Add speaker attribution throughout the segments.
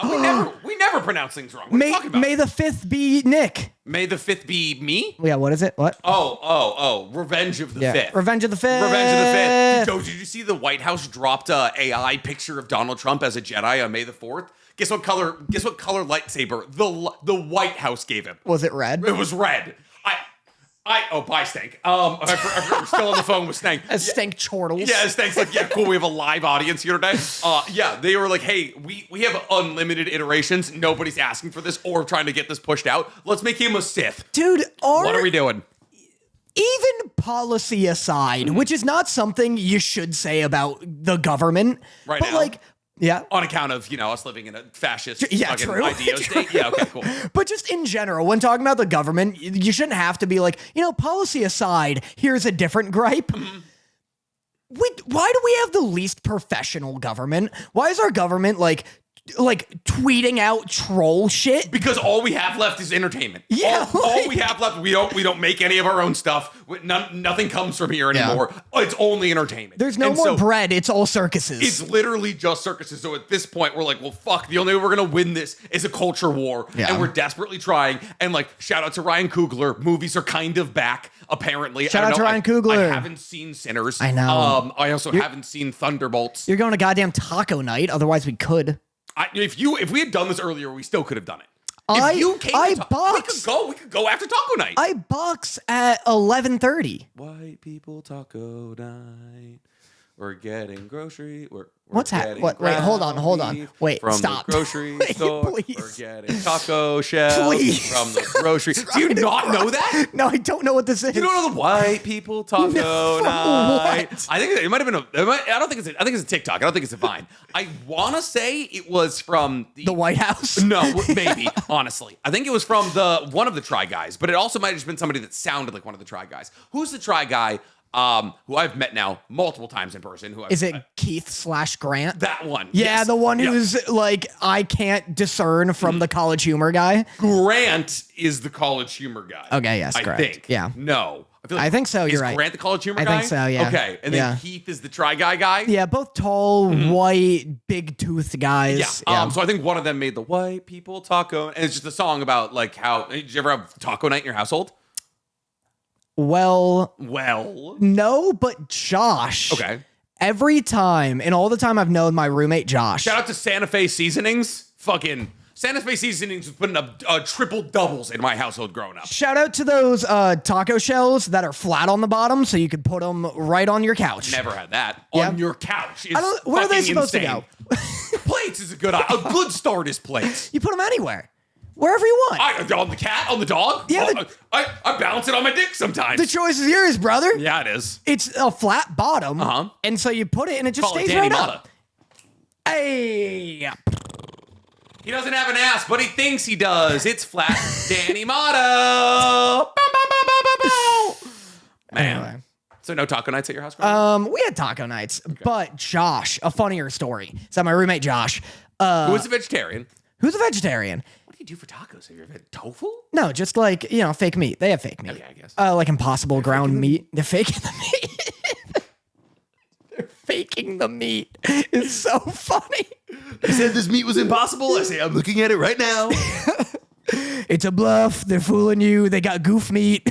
Speaker 1: We never pronounce things wrong. What are you talking about?
Speaker 2: May the 5th be Nick.
Speaker 1: May the 5th be me?
Speaker 2: Yeah, what is it? What?
Speaker 1: Oh. Revenge of the 5th.
Speaker 2: Revenge of the 5th.
Speaker 1: Revenge of the 5th. Joe, did you see the White House dropped a AI picture of Donald Trump as a Jedi on May the 4th? Guess what color lightsaber the White House gave him?
Speaker 2: Was it red?
Speaker 1: It was red. Bye, Stank. We're still on the phone with Stank.
Speaker 2: Stank chortles.
Speaker 1: Yeah, Stank's like, yeah, cool. We have a live audience here today. They were like, hey, we have unlimited iterations. Nobody's asking for this or trying to get this pushed out. Let's make him a Sith.
Speaker 2: Dude,
Speaker 1: what are we doing?
Speaker 2: Even policy aside, which is not something you should say about the government.
Speaker 1: Right
Speaker 2: but
Speaker 1: now?
Speaker 2: like, yeah.
Speaker 1: On account of, us living in a fascist
Speaker 2: true.
Speaker 1: idea state. Yeah, okay, cool.
Speaker 2: But just in general, when talking about the government, you shouldn't have to be like, policy aside, here's a different gripe.
Speaker 1: Mm-hmm.
Speaker 2: Why do we have the least professional government? Why is our government like tweeting out troll shit?
Speaker 1: Because all we have left is entertainment.
Speaker 2: Yeah,
Speaker 1: all we have left, we don't make any of our own stuff. Nothing comes from here anymore. Yeah. It's only entertainment.
Speaker 2: There's no more bread. It's all circuses.
Speaker 1: It's literally just circuses. So at this point, we're like, well, fuck. The only way we're gonna win this is a culture war, and we're desperately trying. And like, shout out to Ryan Coogler. Movies are kind of back, apparently.
Speaker 2: Shout out to Ryan Coogler.
Speaker 1: I haven't seen Sinners.
Speaker 2: I know.
Speaker 1: I also haven't seen Thunderbolts.
Speaker 2: You're going to goddamn taco night. Otherwise, we could.
Speaker 1: If we had done this earlier, we still could have done it.
Speaker 2: We
Speaker 1: could go after taco night.
Speaker 2: I box at 11:30.
Speaker 1: White people taco night. We're getting grocery.
Speaker 2: What's happening? Wait, hold on. Wait,
Speaker 1: from
Speaker 2: stop.
Speaker 1: The grocery store.
Speaker 2: Please.
Speaker 1: We're getting taco shells from the grocery. Do you not know that?
Speaker 2: No, I don't know what this is.
Speaker 1: You don't know the white people taco night?
Speaker 2: What?
Speaker 1: I think it might have been I think it's a TikTok. I don't think it's a Vine. I want to say it was from
Speaker 2: the White House.
Speaker 1: No, maybe. Honestly, I think it was from one of the Try Guys, but it also might have just been somebody that sounded like one of the Try Guys. Who's the Try Guy? Who I've met now multiple times in person.
Speaker 2: Is it Keith/Grant?
Speaker 1: That one.
Speaker 2: Yeah,
Speaker 1: yes.
Speaker 2: the one who's like, I can't discern from the College Humor guy.
Speaker 1: Grant is the College Humor guy.
Speaker 2: Okay, yes, correct.
Speaker 1: I think.
Speaker 2: Yeah.
Speaker 1: No.
Speaker 2: I think so, you're right.
Speaker 1: Is Grant the College Humor guy?
Speaker 2: I think so, yeah.
Speaker 1: Okay, and then Keith is the Try Guy?
Speaker 2: Yeah, both tall, white, big-toothed guys.
Speaker 1: Yeah. So I think one of them made the white people taco, and it's just a song about like how, did you ever have taco night in your household?
Speaker 2: Well, no, but Josh.
Speaker 1: Okay.
Speaker 2: Every time, and all the time I've known my roommate Josh.
Speaker 1: Shout out to Santa Fe Seasonings. Fucking Santa Fe Seasonings was putting up triple doubles in my household growing up.
Speaker 2: Shout out to those taco shells that are flat on the bottom, so you could put them right on your couch.
Speaker 1: Never had that on your couch.
Speaker 2: Where are they supposed to go?
Speaker 1: Plates is a good start. Is plates.
Speaker 2: You put them anywhere. Wherever you want.
Speaker 1: On the cat, on the dog.
Speaker 2: Yeah,
Speaker 1: I bounce it on my dick sometimes.
Speaker 2: The choice is yours, brother.
Speaker 1: Yeah, it is.
Speaker 2: It's a flat bottom, and so you put it, and it just stays right up. Hey.
Speaker 1: He doesn't have an ass, but he thinks he does. It's flat. Danny Motta. Man. Anyway. So no taco nights at your house?
Speaker 2: We had taco nights, but Josh, a funnier story. So my roommate Josh.
Speaker 1: Who is a vegetarian?
Speaker 2: Who's a vegetarian?
Speaker 1: What do you do for tacos? Have you ever had tofu?
Speaker 2: No, just like, fake meat. They have fake meat.
Speaker 1: Okay, I guess.
Speaker 2: Like Impossible ground meat. They're faking the meat. They're faking the meat. It's so funny.
Speaker 1: They said this meat was impossible. I say, I'm looking at it right now.
Speaker 2: It's a bluff. They're fooling you. They got goof meat.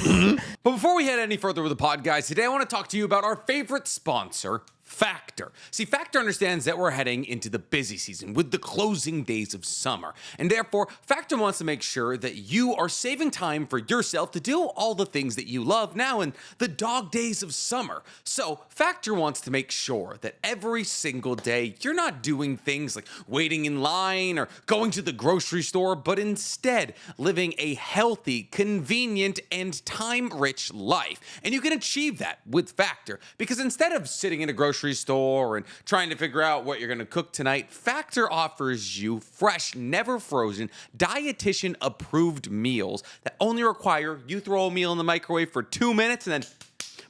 Speaker 1: But before we head any further with the pod, guys, today I want to talk to you about our favorite sponsor, Factor. See, Factor understands that we're heading into the busy season with the closing days of summer. And therefore, Factor wants to make sure that you are saving time for yourself to do all the things that you love now in the dog days of summer. So, Factor wants to make sure that every single day you're not doing things like waiting in line or going to the grocery store, but instead living a healthy, convenient, and time-rich life. And you can achieve that with Factor because instead of sitting in a grocery store and trying to figure out what you're going to cook tonight, Factor offers you fresh, never frozen, dietitian approved meals that only require you throw a meal in the microwave for 2 minutes and then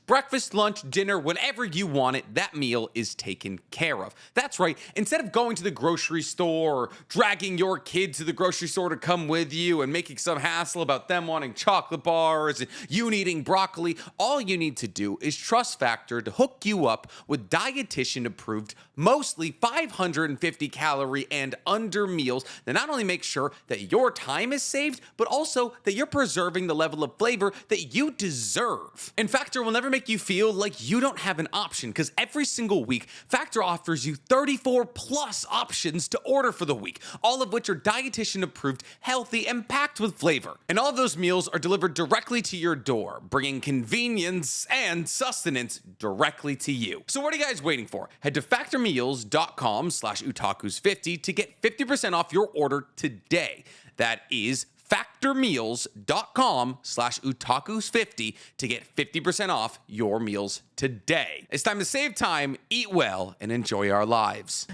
Speaker 1: Breakfast, lunch, dinner, whenever you want it, that meal is taken care of. That's right. Instead of going to the grocery store or dragging your kid to the grocery store to come with you and making some hassle about them wanting chocolate bars and you needing broccoli, all you need to do is trust Factor to hook you up with dietitian approved, mostly 550 calorie and under meals that not only make sure that your time is saved, but also that you're preserving the level of flavor that you deserve. And Factor will never make you feel like you don't have an option, because every single week, Factor offers you 34 plus options to order for the week, all of which are dietitian approved, healthy, and packed with flavor. And all of those meals are delivered directly to your door, bringing convenience and sustenance directly to you. So what are you guys waiting for? Head to factormeals.com/otakus50 to get 50% off your order today. That is factormeals.com/otakus50 to get 50% off your meals today. It's time to save time, eat well, and enjoy our lives.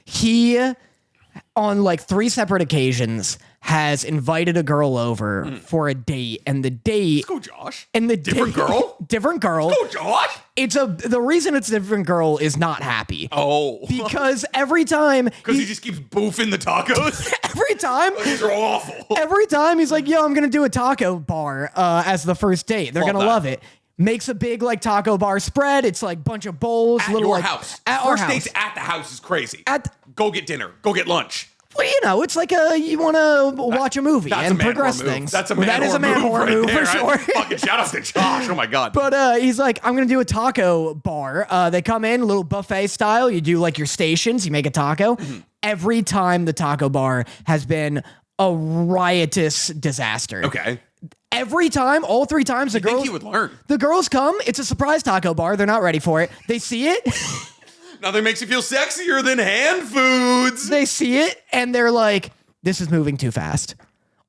Speaker 2: He, on like 3 separate occasions, has invited a girl over for a date, and the date.
Speaker 1: Let's go, Josh.
Speaker 2: And the
Speaker 1: different
Speaker 2: date,
Speaker 1: girl.
Speaker 2: Different girl.
Speaker 1: Let's go, Josh.
Speaker 2: The reason it's a different girl is not happy.
Speaker 1: Oh,
Speaker 2: because every time
Speaker 1: he just keeps boofing the tacos.
Speaker 2: Every time.
Speaker 1: These are awful.
Speaker 2: Every time he's like, "Yo, I'm gonna do a taco bar as the first date. They're gonna love it." Makes a big like taco bar spread. It's like bunch of bowls,
Speaker 1: At
Speaker 2: little
Speaker 1: your
Speaker 2: like,
Speaker 1: house.
Speaker 2: At
Speaker 1: First
Speaker 2: our house.
Speaker 1: dates at the house is crazy.
Speaker 2: At
Speaker 1: go get dinner. Go get lunch.
Speaker 2: Well, you know, it's like you want to watch a movie and progress things.
Speaker 1: That's a man
Speaker 2: That is a man horror move for sure.
Speaker 1: Fucking shout out to Josh. Oh my god.
Speaker 2: But he's like, I'm gonna do a taco bar. They come in a little buffet style. You do like your stations. You make a taco. Every time the taco bar has been a riotous disaster.
Speaker 1: Okay.
Speaker 2: Every time, all 3 times, the girls.
Speaker 1: Think he would learn.
Speaker 2: The girls come. It's a surprise taco bar. They're not ready for it. They see it.
Speaker 1: Nothing makes you feel sexier than hand foods.
Speaker 2: They see it and they're like, "This is moving too fast."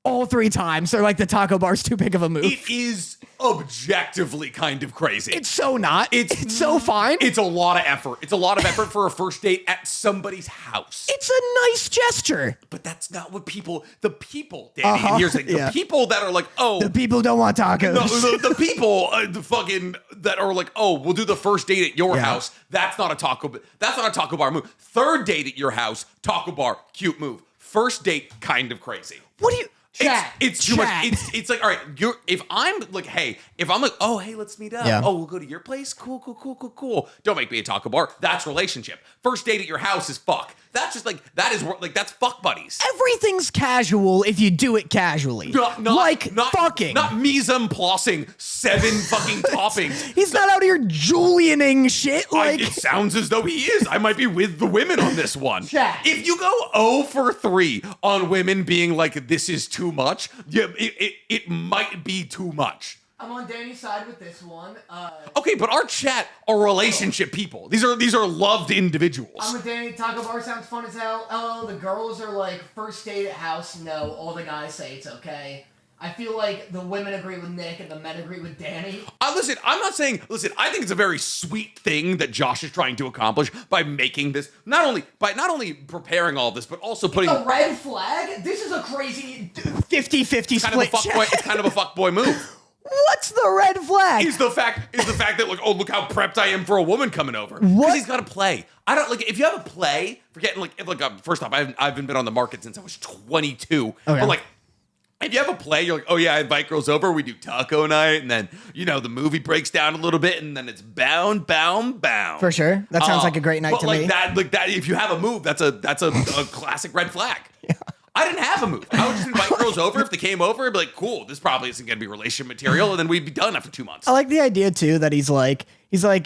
Speaker 2: All 3 times, they're like, "The taco bar's too big of a move."
Speaker 1: It is objectively kind of crazy.
Speaker 2: It's so not. It's so fine.
Speaker 1: It's a lot of effort. It's a lot of effort for a first date at somebody's house.
Speaker 2: It's a nice gesture.
Speaker 1: But that's not what the people, Danny, and here's the people that are like, oh.
Speaker 2: The people don't want tacos.
Speaker 1: No, the people, the fucking, that are like, oh, we'll do the first date at your house. That's not a taco bar move. Third date at your house, taco bar, cute move. First date, kind of crazy.
Speaker 2: What do you...
Speaker 1: It's too much. It's like, all right, if I'm like, oh, hey, let's meet up.
Speaker 2: Yeah.
Speaker 1: Oh, we'll go to your place. Cool. Don't make me a taco bar. That's relationship. First date at your house is fuck. That's just like, that's fuck buddies.
Speaker 2: Everything's casual if you do it casually. Not fucking.
Speaker 1: Not mise en placing 7 fucking toppings.
Speaker 2: He's not out here Julianing shit.
Speaker 1: It sounds as though he is. I might be with the women on this one.
Speaker 2: Chat.
Speaker 1: If you go 0 for 3 on women being like, this is too much, it might be too much.
Speaker 2: I'm on Danny's side with this one.
Speaker 1: Okay, but our chat are relationship people. These are loved individuals.
Speaker 2: I'm with Danny. Taco bar sounds fun as hell. LO, the girls are like, first date at house, no. All the guys say it's okay. I feel like the women agree with Nick and the men agree with Danny.
Speaker 1: Listen, I think it's a very sweet thing that Josh is trying to accomplish by making this, not only preparing all this, but also putting
Speaker 2: a red flag? This is a crazy 50-50 split.
Speaker 1: It's kind of a fuckboy move.
Speaker 2: What's the red flag?
Speaker 1: Is the fact that like, oh, look how prepped I am for a woman coming over. Because he's got to play. I don't like if you have a play. Forgetting first off, I haven't been on the market since I was 22. Okay. But like, if you have a play, you're like, oh yeah, I invite girls over. We do taco night, and then the movie breaks down a little bit, and then it's bound.
Speaker 2: For sure, that sounds like a great night to me.
Speaker 1: That. If you have a move, that's a classic red flag. Yeah. I didn't have a move. I would just invite girls over. If they came over, I'd be like, cool, this probably isn't going to be relationship material. And then we'd be done after 2 months.
Speaker 2: I like the idea, too, that he's like,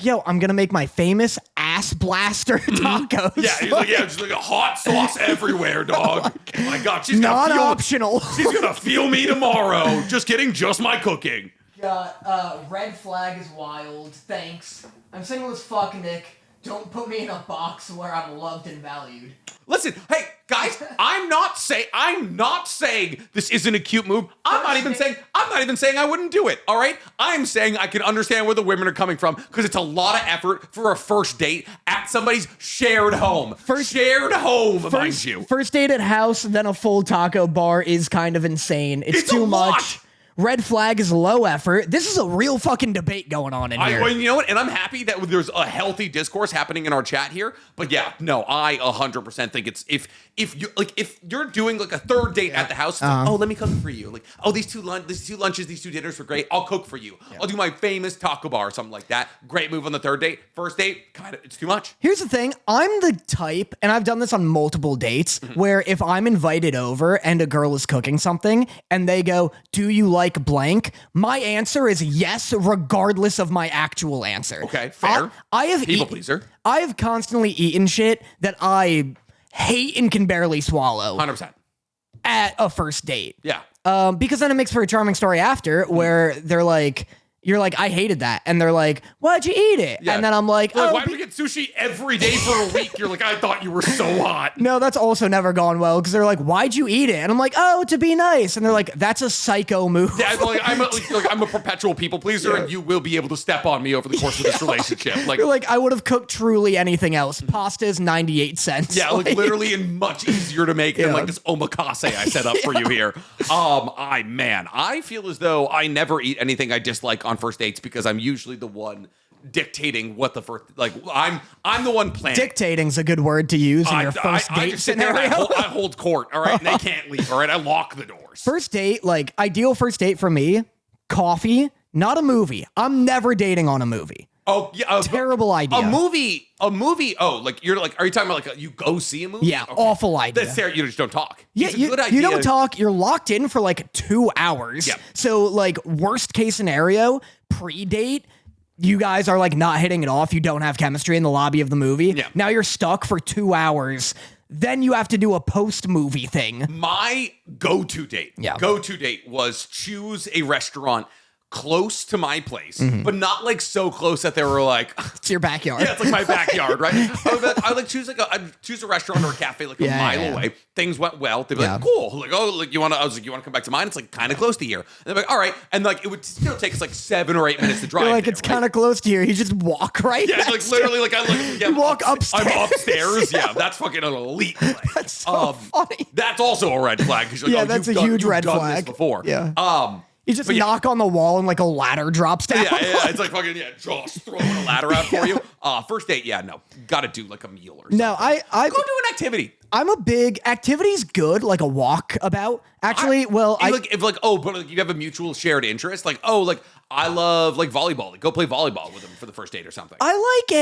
Speaker 2: yo, I'm going to make my famous ass blaster tacos.
Speaker 1: Yeah, he's like, just like a hot sauce everywhere, dog. Oh my God, she's
Speaker 2: not optional.
Speaker 1: She's going to feel me tomorrow. Just kidding, just my cooking.
Speaker 2: Red flag is wild. Thanks. I'm single as fuck, Nick. Don't put me in a box where I'm loved and valued.
Speaker 1: Listen, hey guys, I'm not saying this isn't a cute move. I'm not even saying I wouldn't do it. All right, I'm saying I can understand where the women are coming from because it's a lot of effort for a first date at somebody's shared home. Mind you.
Speaker 2: First date at house, then a full taco bar is kind of insane. It's too much. Red flag is low effort. This is a real fucking debate going on in here.
Speaker 1: Well, you know what? And I'm happy that there's a healthy discourse happening in our chat here. But yeah, no, I 100% think it's if you're doing like a third date at the house, it's like, oh, let me cook for you. Like, oh, these two lunches, these two dinners were great. I'll cook for you. I'll do my famous taco bar or something like that. Great move on the third date. First date, kind of, it's too much.
Speaker 2: Here's the thing. I'm the type, and I've done this on multiple dates, where if I'm invited over and a girl is cooking something and they go, do you like blank? My answer is yes, regardless of my actual answer.
Speaker 1: Okay, fair.
Speaker 2: I have
Speaker 1: People pleaser.
Speaker 2: I have constantly eaten shit that I hate and can barely swallow
Speaker 1: 100%.
Speaker 2: at a first date.
Speaker 1: Yeah.
Speaker 2: Because then it makes for a charming story after where they're like, you're like, I hated that. And they're like, why'd you eat it?
Speaker 1: Yeah.
Speaker 2: And then I'm like,
Speaker 1: why do we get sushi every day for a week? You're like, I thought you were so hot.
Speaker 2: No, that's also never gone well because they're like, why'd you eat it? And I'm like, oh, to be nice. And they're like, that's a psycho move.
Speaker 1: Yeah, I'm a perpetual people pleaser, and you will be able to step on me over the course of this relationship. Like,
Speaker 2: You're like, I would have cooked truly anything else. Pasta is 98 cents.
Speaker 1: yeah, like literally, and much easier to make than like this omakase I set up for you here. I feel as though I never eat anything I dislike on first dates because I'm usually the one dictating what the first, like I'm the one planning.
Speaker 2: Dictating's a good word to use in your first date
Speaker 1: I just sit there
Speaker 2: scenario.
Speaker 1: and I hold court, all right, and they can't leave, all right, I lock the doors.
Speaker 2: First date, like ideal first date for me, coffee, not a movie. I'm never dating on a movie.
Speaker 1: Oh yeah,
Speaker 2: Terrible idea.
Speaker 1: A movie. Oh, like you're like, are you talking about like you go see a movie?
Speaker 2: Yeah,
Speaker 1: Okay.
Speaker 2: awful idea.
Speaker 1: That's fair. You just don't talk.
Speaker 2: Yeah,
Speaker 1: It's a good idea.
Speaker 2: you don't talk. You're locked in for like 2 hours.
Speaker 1: Yeah.
Speaker 2: So like worst case scenario, pre-date, you guys are like not hitting it off. You don't have chemistry in the lobby of the movie.
Speaker 1: Yeah.
Speaker 2: Now you're stuck for 2 hours. Then you have to do a post-movie thing.
Speaker 1: My go-to date was choose a restaurant close to my place, but not like so close that they were like,
Speaker 2: It's your backyard.
Speaker 1: yeah, it's like my backyard, right? I'd choose a restaurant or a cafe like a mile away. Things went well. They'd be like, cool. Like, oh, like you want to come back to mine? It's like kind of close to here. And they're like, all right. And like it would still take us like 7 or 8 minutes to drive.
Speaker 2: You're like,
Speaker 1: there,
Speaker 2: it's kind of close to here. You just walk right.
Speaker 1: Yeah, like literally, like I look. Yeah,
Speaker 2: You walk upstairs.
Speaker 1: I'm upstairs. Yeah, that's fucking an elite play.
Speaker 2: That's so funny.
Speaker 1: That's also a red flag because like,
Speaker 2: That's a
Speaker 1: you've
Speaker 2: huge red
Speaker 1: done
Speaker 2: flag.
Speaker 1: this before.
Speaker 2: Yeah. You just knock on the wall and like a ladder drops down.
Speaker 1: Yeah, it's like fucking Josh throwing a ladder out for you. First date, no, got to do like a meal or something.
Speaker 2: No, I
Speaker 1: go do an activity.
Speaker 2: I'm a big activity's good, like a walk about. Actually,
Speaker 1: But you have a mutual shared interest, like I love like volleyball. Like go play volleyball with them for the first date or something.
Speaker 2: I like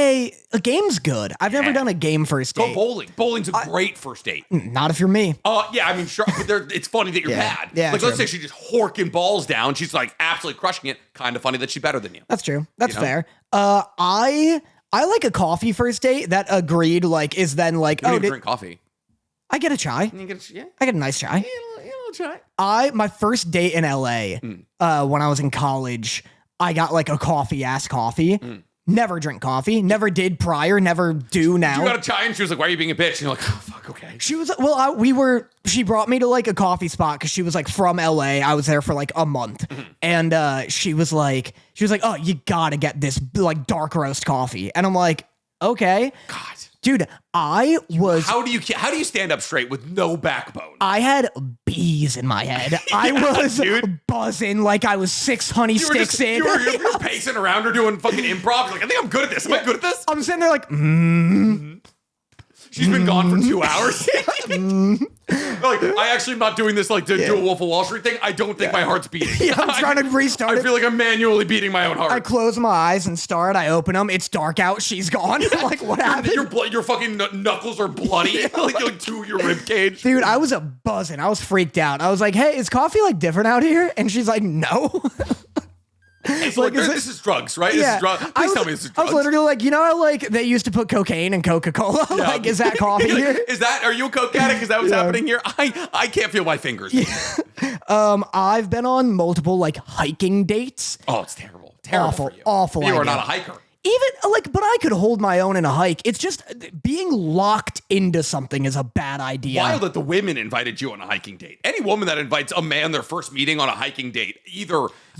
Speaker 2: a game's good. I've never done a game first date.
Speaker 1: Go bowling. Bowling's a great first date.
Speaker 2: Not if you're me.
Speaker 1: Yeah, I mean, sure. But it's funny that you're bad.
Speaker 2: Yeah,
Speaker 1: like,
Speaker 2: true.
Speaker 1: let's say she's just horking balls down. She's like absolutely crushing it. Kind of funny that she's better than you.
Speaker 2: That's true. That's fair. I like a coffee first date that agreed like is then like
Speaker 1: You don't even drink coffee.
Speaker 2: I get a chai.
Speaker 1: You get
Speaker 2: I get a nice chai.
Speaker 1: a little chai.
Speaker 2: My first date in LA when I was in college, I got like a coffee-ass coffee. Never drink coffee. Never did prior. Never do now.
Speaker 1: You got a chai and she was like, why are you being a bitch? And you're like, oh, fuck, okay.
Speaker 2: She was, she brought me to like a coffee spot because she was like from LA. I was there for like a month. And she was like, oh, you gotta get this like dark roast coffee. And I'm like, okay.
Speaker 1: God.
Speaker 2: Dude, I was.
Speaker 1: How do you stand up straight with no backbone?
Speaker 2: I had bees in my head. I was buzzing like I was 6 honey sticks in.
Speaker 1: You were pacing around or doing fucking improv. Like, I think I'm good at this. Am I good at this?
Speaker 2: I'm sitting there like,
Speaker 1: She's been gone for 2 hours. Like, I actually am not doing this like to do a Wolf of Wall Street thing. I don't think my heart's beating.
Speaker 2: Yeah, I'm trying to restart
Speaker 1: I feel like I'm manually beating my own heart.
Speaker 2: I close my eyes and start. I open them. It's dark out. She's gone. I'm like, what happened?
Speaker 1: Your fucking knuckles are bloody. like to your rib cage.
Speaker 2: Dude, I was buzzing. I was freaked out. I was like, hey, is coffee like different out here? And she's like, no.
Speaker 1: It's like, this is drugs, right?
Speaker 2: Yeah.
Speaker 1: This is drugs. Please tell me this is drugs.
Speaker 2: I was literally like, you know how like they used to put cocaine in Coca-Cola?
Speaker 1: Yeah.
Speaker 2: Like, is that coffee here?
Speaker 1: Are you a coke addict? Is that what's happening here? I can't feel my fingers.
Speaker 2: I've been on multiple like hiking dates.
Speaker 1: Oh, it's terrible. Terrible
Speaker 2: Awful,
Speaker 1: for you.
Speaker 2: awful
Speaker 1: You are
Speaker 2: idea.
Speaker 1: not a hiker.
Speaker 2: but I could hold my own in a hike. It's just being locked into something is a bad idea.
Speaker 1: Wild that the women invited you on a hiking date. Any woman that invites a man their first meeting on a hiking date,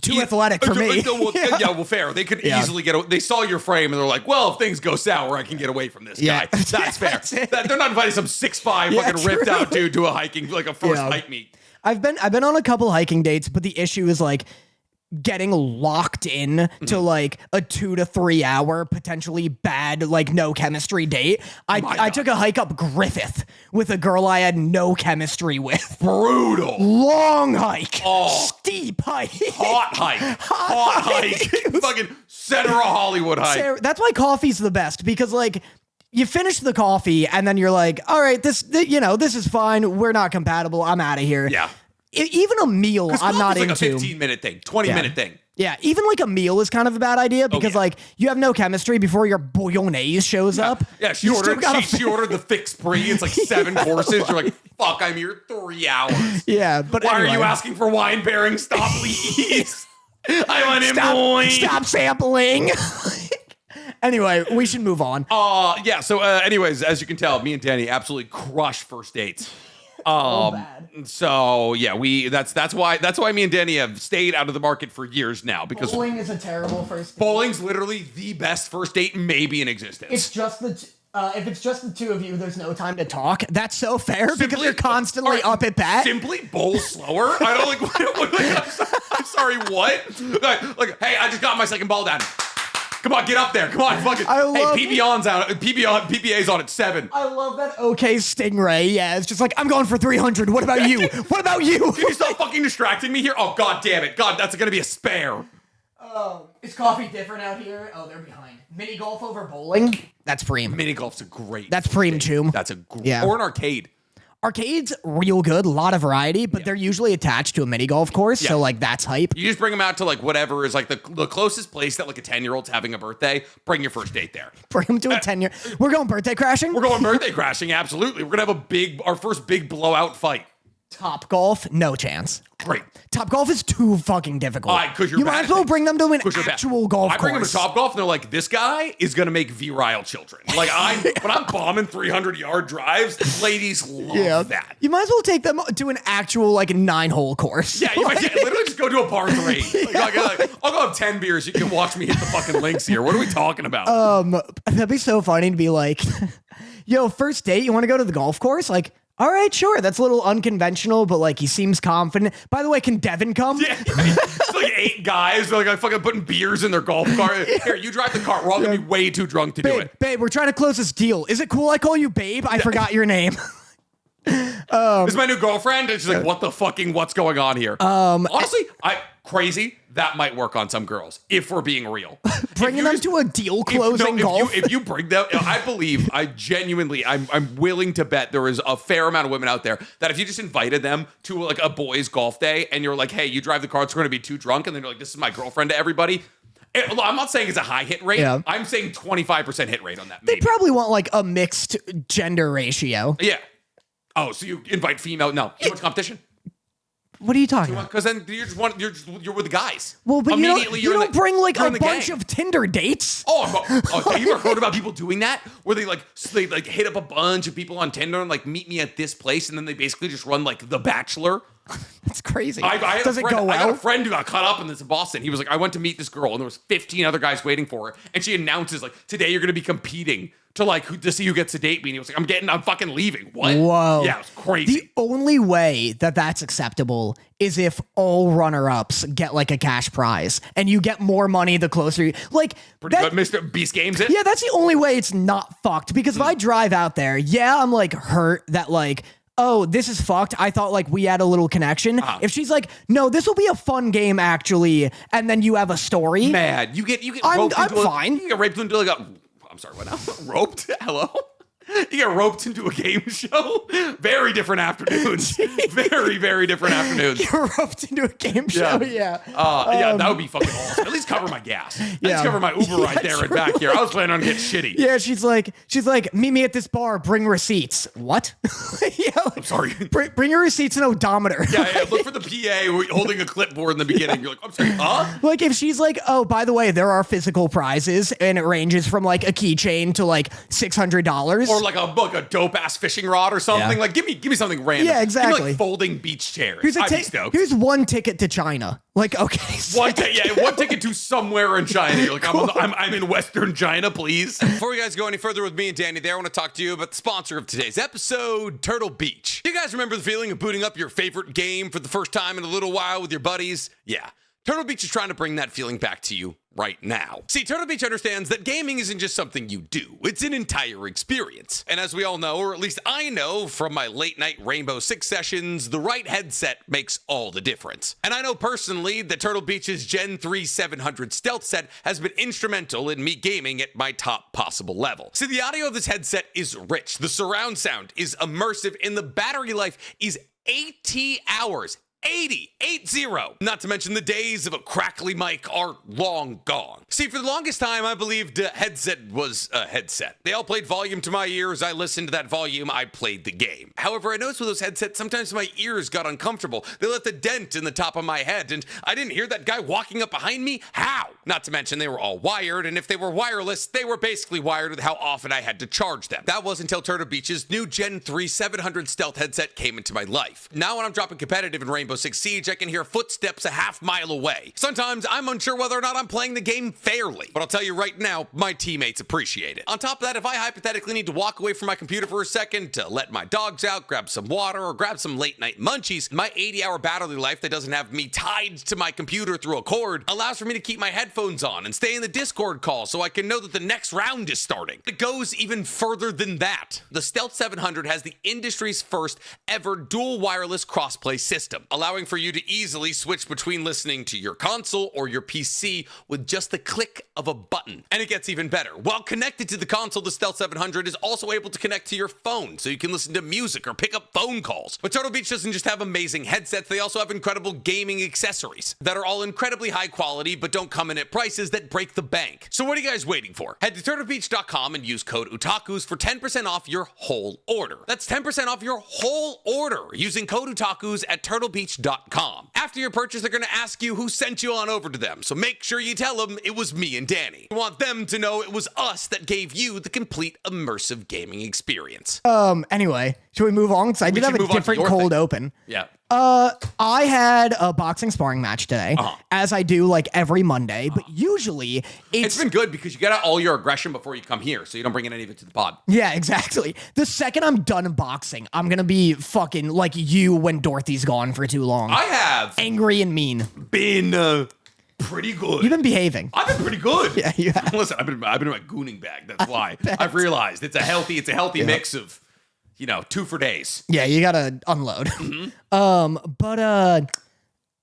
Speaker 2: too athletic for me.
Speaker 1: Well, fair. They could easily they saw your frame and they're like, well, if things go sour, I can get away from this guy. That's fair. They're not inviting some 6'5" fucking ripped out dude to a hiking, like a first hike meet.
Speaker 2: I've been on a couple hiking dates, but the issue is like getting locked in to like a 2 to 3 hour potentially bad, like no chemistry date. I took a hike up Griffith with a girl I had no chemistry with.
Speaker 1: Brutal.
Speaker 2: Long hike. Steep hike.
Speaker 1: Hot hike. Fucking center of Hollywood hike.
Speaker 2: That's why coffee's the best, because like you finish the coffee and then you're like, all right, this is fine. We're not compatible. I'm out of here.
Speaker 1: Yeah.
Speaker 2: Even a meal, I'm not
Speaker 1: like
Speaker 2: into.
Speaker 1: A 15-minute thing, 20-minute thing.
Speaker 2: Yeah, even like a meal is kind of a bad idea because like you have no chemistry before your bolognese shows up.
Speaker 1: Yeah, she ordered the fixed brie. It's like 7 courses. You're like, fuck, I'm here 3 hours.
Speaker 2: Yeah, but
Speaker 1: why are you asking for wine pairing? Stop, please. I'm unemployed.
Speaker 2: Stop sampling. Anyway, we should move on.
Speaker 1: Yeah. So, anyways, as you can tell, me and Danny absolutely crush first dates.
Speaker 2: Bad.
Speaker 1: So yeah, that's why me and Danny have stayed out of the market for years now, because
Speaker 2: bowling is a terrible first date.
Speaker 1: Bowling's literally the best first date maybe in existence.
Speaker 2: It's just if it's just the two of you, there's no time to talk. That's so fair because you're constantly up at bat.
Speaker 1: Simply bowl slower. I don't like. I'm sorry. What? Like, hey, I just got my second ball down. Come on, get up there. Come on, fucking. PBA's on at 7.
Speaker 2: I love that. Okay, Stingray. Yeah, it's just like, I'm going for 300. What about you? What about you?
Speaker 1: Can you stop fucking distracting me here? Oh, god damn it. God, that's gonna be a spare.
Speaker 2: Is coffee different out here? Oh, they're behind. Mini golf over bowling? That's preem.
Speaker 1: Mini golf's a great.
Speaker 2: That's preem, Choom.
Speaker 1: That's a great. Or an arcade.
Speaker 2: Arcade's real good, a lot of variety, but they're usually attached to a mini golf course, so like that's hype.
Speaker 1: You just bring them out to like whatever is like the closest place that like a 10-year-old's having a birthday. Bring your first date there.
Speaker 2: Bring them to a 10-year. We're going birthday crashing?
Speaker 1: We're going birthday crashing, absolutely. We're gonna have our first big blowout fight.
Speaker 2: Top golf, no chance.
Speaker 1: Great.
Speaker 2: Top golf is too fucking difficult.
Speaker 1: You
Speaker 2: might as well bring them to an actual golf course.
Speaker 1: I bring them to Top Golf and they're like, this guy is going to make virile children. Like when I'm bombing 300-yard drives, ladies love that.
Speaker 2: You might as well take them to an actual like 9-hole course.
Speaker 1: Yeah, you might literally just go to a par 3. I'll go have 10 beers. You can watch me hit the fucking links here. What are we talking about?
Speaker 2: That'd be so funny to be like, yo, first date, you want to go to the golf course? Like, all right, sure. That's a little unconventional, but like he seems confident. By the way, can Devin come?
Speaker 1: Yeah, it's like 8 guys. They're like fucking putting beers in their golf cart. Here, you drive the cart. We're all gonna be way too drunk to do it.
Speaker 2: Babe, we're trying to close this deal. Is it cool I call you babe? I forgot your name.
Speaker 1: This is my new girlfriend. And she's like, what's going on here? Honestly, crazy. That might work on some girls if we're being real.
Speaker 2: Bringing them to a deal closing golf.
Speaker 1: If you bring them, I'm willing to bet there is a fair amount of women out there that if you just invited them to like a boys' golf day and you're like, hey, you drive the car, it's going to be too drunk, and then you're like, this is my girlfriend to everybody. I'm not saying it's a high hit rate. Yeah. I'm saying 25% hit rate on that.
Speaker 2: They probably want like a mixed gender ratio.
Speaker 1: Yeah. Oh, so you invite female? No, too much competition.
Speaker 2: What are you talking about?
Speaker 1: Because then you're with the guys.
Speaker 2: Well, but you don't bring like a bunch of Tinder dates.
Speaker 1: Have you ever heard about people doing that? Where they hit up a bunch of people on Tinder and like meet me at this place, and then they basically just run like The Bachelor.
Speaker 2: That's crazy.
Speaker 1: Does it go well? I got a friend who got caught up in this in Boston. He was like, I went to meet this girl, and there was 15 other guys waiting for her, and she announces like, today you're going to be competing to see who gets to date me. And he was like, I'm fucking leaving. What?
Speaker 2: Whoa.
Speaker 1: Yeah, it was crazy.
Speaker 2: The only way that that's acceptable is if all runner-ups get like a cash prize and you get more money the closer you like.
Speaker 1: Pretty good, Mr. Beast Games it.
Speaker 2: Yeah, that's the only way it's not fucked, because if I drive out there, I'm like hurt that like, oh, this is fucked. I thought like we had a little connection. If she's like, no, this will be a fun game actually, and then you have a story.
Speaker 1: Mad. You get
Speaker 2: I'm
Speaker 1: roped into
Speaker 2: fine.
Speaker 1: You get raped into like a, I'm sorry, what now? Roped? Hello? You get roped into a game show. Very different afternoons. Very, very different afternoons.
Speaker 2: You're roped into a game show. Yeah.
Speaker 1: Yeah, that would be fucking awesome. At least cover my gas. At least cover my Uber right there and back here. I was planning on getting shitty.
Speaker 2: Yeah, she's like, meet me at this bar. Bring receipts. What? Yeah, like,
Speaker 1: I'm sorry.
Speaker 2: Bring your receipts and odometer.
Speaker 1: Yeah. Look for the PA holding a clipboard in the beginning. You're like, I'm sorry, huh?
Speaker 2: Like if she's like, oh, by the way, there are physical prizes, and it ranges from like a keychain to like $600,
Speaker 1: or like a dope ass fishing rod or something.
Speaker 2: Yeah.
Speaker 1: Like give me something random.
Speaker 2: Yeah, exactly.
Speaker 1: Give me like folding beach chairs.
Speaker 2: Here's one ticket to China. Like, okay,
Speaker 1: one ticket to somewhere in China. You're like, cool. I'm in Western China, please. Before you guys go any further with me and Danny there, I want to talk to you about the sponsor of today's episode, Turtle Beach. You guys remember the feeling of booting up your favorite game for the first time in a little while with your buddies? Yeah. Turtle Beach is trying to bring that feeling back to you right now. See, Turtle Beach understands that gaming isn't just something you do. It's an entire experience. And as we all know, or at least I know from my late night Rainbow Six sessions, the right headset makes all the difference. And I know personally that Turtle Beach's Gen 3 700 stealth set has been instrumental in me gaming at my top possible level. See, the audio of this headset is rich, the surround sound is immersive, and the battery life is 80 hours. 80. Not to mention the days of a crackly mic are long gone. See, for the longest time, I believed a headset was a headset. They all played volume to my ears. I listened to that volume. I played the game. However, I noticed with those headsets, sometimes my ears got uncomfortable. They left a dent in the top of my head, and I didn't hear that guy walking up behind me. How? Not to mention they were all wired, and if they were wireless, they were basically wired with how often I had to charge them. That was until Turtle Beach's new Gen 3 700 stealth headset came into my life. Now when I'm dropping competitive in Rainbow Six Siege, I can hear footsteps a half-mile away. Sometimes I'm unsure whether or not I'm playing the game fairly, but I'll tell you right now, my teammates appreciate it. On top of that, if I hypothetically need to walk away from my computer for a second to let my dogs out, grab some water, or grab some late-night munchies, my 80-hour battery life that doesn't have me tied to my computer through a cord allows for me to keep my headphones on and stay in the Discord call so I can know that the next round is starting. It goes even further than that. The Stealth 700 has the industry's first ever dual wireless crossplay system, allowing for you to easily switch between listening to your console or your PC with just the click of a button. And it gets even better. While connected to the console, the Stealth 700 is also able to connect to your phone, so you can listen to music or pick up phone calls. But Turtle Beach doesn't just have amazing headsets, they also have incredible gaming accessories that are all incredibly high quality, but don't come in at prices that break the bank. So what are you guys waiting for? Head to turtlebeach.com and use code Otakus for 10% off your whole order. That's 10% off your whole order using code Otakus at turtlebeach.com. After your purchase, they're going to ask you who sent you on over to them, so make sure you tell them it was me and Danny. We want them to know it was us that gave you the complete immersive gaming experience.
Speaker 2: Anyway, should we move on? Because I did have a different cold open.
Speaker 1: Yeah.
Speaker 2: I had a boxing sparring match today, as I do like every Monday, but usually
Speaker 1: it's been good because you get out all your aggression before you come here, so you don't bring in any of it to the pod.
Speaker 2: Yeah, exactly. The second I'm done boxing, I'm gonna be fucking like you when Dorothy's gone for too long.
Speaker 1: I have
Speaker 2: angry and mean.
Speaker 1: Been pretty good.
Speaker 2: You've been behaving.
Speaker 1: I've been pretty good.
Speaker 2: Yeah, you have.
Speaker 1: Listen, I've been in my gooning bag. That's why I've realized it's a healthy mix of, 2 for days.
Speaker 2: Yeah, you gotta unload.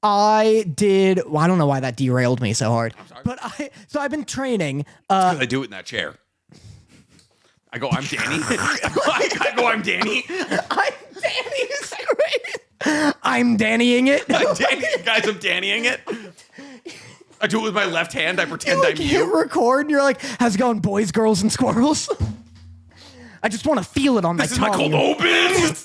Speaker 2: I did. Well, I don't know why that derailed me so hard.
Speaker 1: I'm sorry.
Speaker 2: But I've been training.
Speaker 1: I do it in that chair. I go, I'm Danny. I go, I'm Danny.
Speaker 2: I'm Danny. Is great. I'm Dannying it.
Speaker 1: Guys, I'm Dannying it. I do it with my left hand. I pretend I'm you.
Speaker 2: You record and you're like, how's it going, boys, girls, and squirrels? I just want to feel it on my tongue.
Speaker 1: This is my cold open.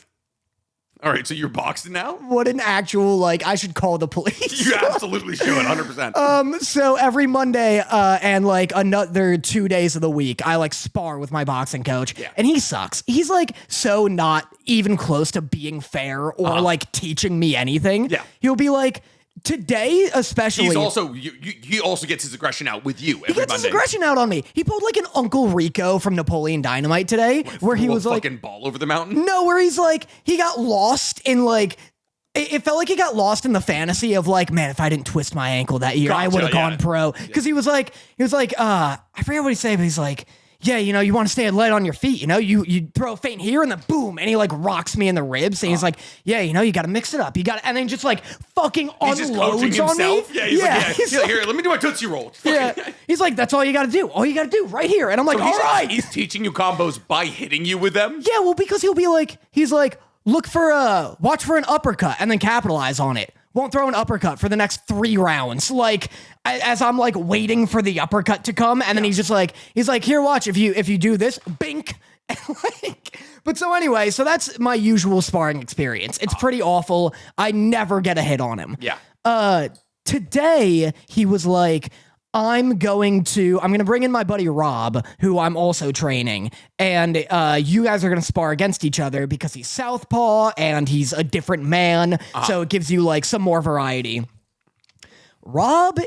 Speaker 1: All right, so you're boxing now?
Speaker 2: What an actual, I should call the police.
Speaker 1: You absolutely should, 100%.
Speaker 2: So every Monday and another 2 days of the week, I spar with my boxing coach, and he sucks. He's so not even close to being fair or teaching me anything.
Speaker 1: Yeah.
Speaker 2: He'll be like, today, especially.
Speaker 1: He's also he also gets his aggression out with you every Monday.
Speaker 2: He gets his aggression out on me. He pulled an Uncle Rico from Napoleon Dynamite today, where he was
Speaker 1: fucking ball over the mountain.
Speaker 2: No, where he's he got lost in it felt like he got lost in the fantasy of man, if I didn't twist my ankle that year, I would have gone pro. Because he was I forget what he said, but he's yeah, you want to stay light on your feet, you throw a feint here and then boom, and he like rocks me in the ribs and he's like, yeah, you got to mix it up. And then just like fucking
Speaker 1: He's just coaching
Speaker 2: unloads on me.
Speaker 1: himself. Yeah, he's like, yeah, here, let me do a Tootsie Roll.
Speaker 2: Yeah. He's like, that's all you got to do. All you got to do right here. And I'm like, all right.
Speaker 1: He's teaching you combos by hitting you with them?
Speaker 2: Yeah, well, because he's like, watch for an uppercut and then capitalize on it. Won't throw an uppercut for the next 3 rounds. Like, as I'm like waiting for the uppercut to come, and then he's like, here, watch, if you do this, bink. But so anyway, so that's my usual sparring experience. It's pretty awful. I never get a hit on him.
Speaker 1: Yeah.
Speaker 2: Today he was like, I'm going to bring in my buddy Rob, who I'm also training, and you guys are going to spar against each other because he's southpaw and he's a different man, so it gives you like some more variety. Rob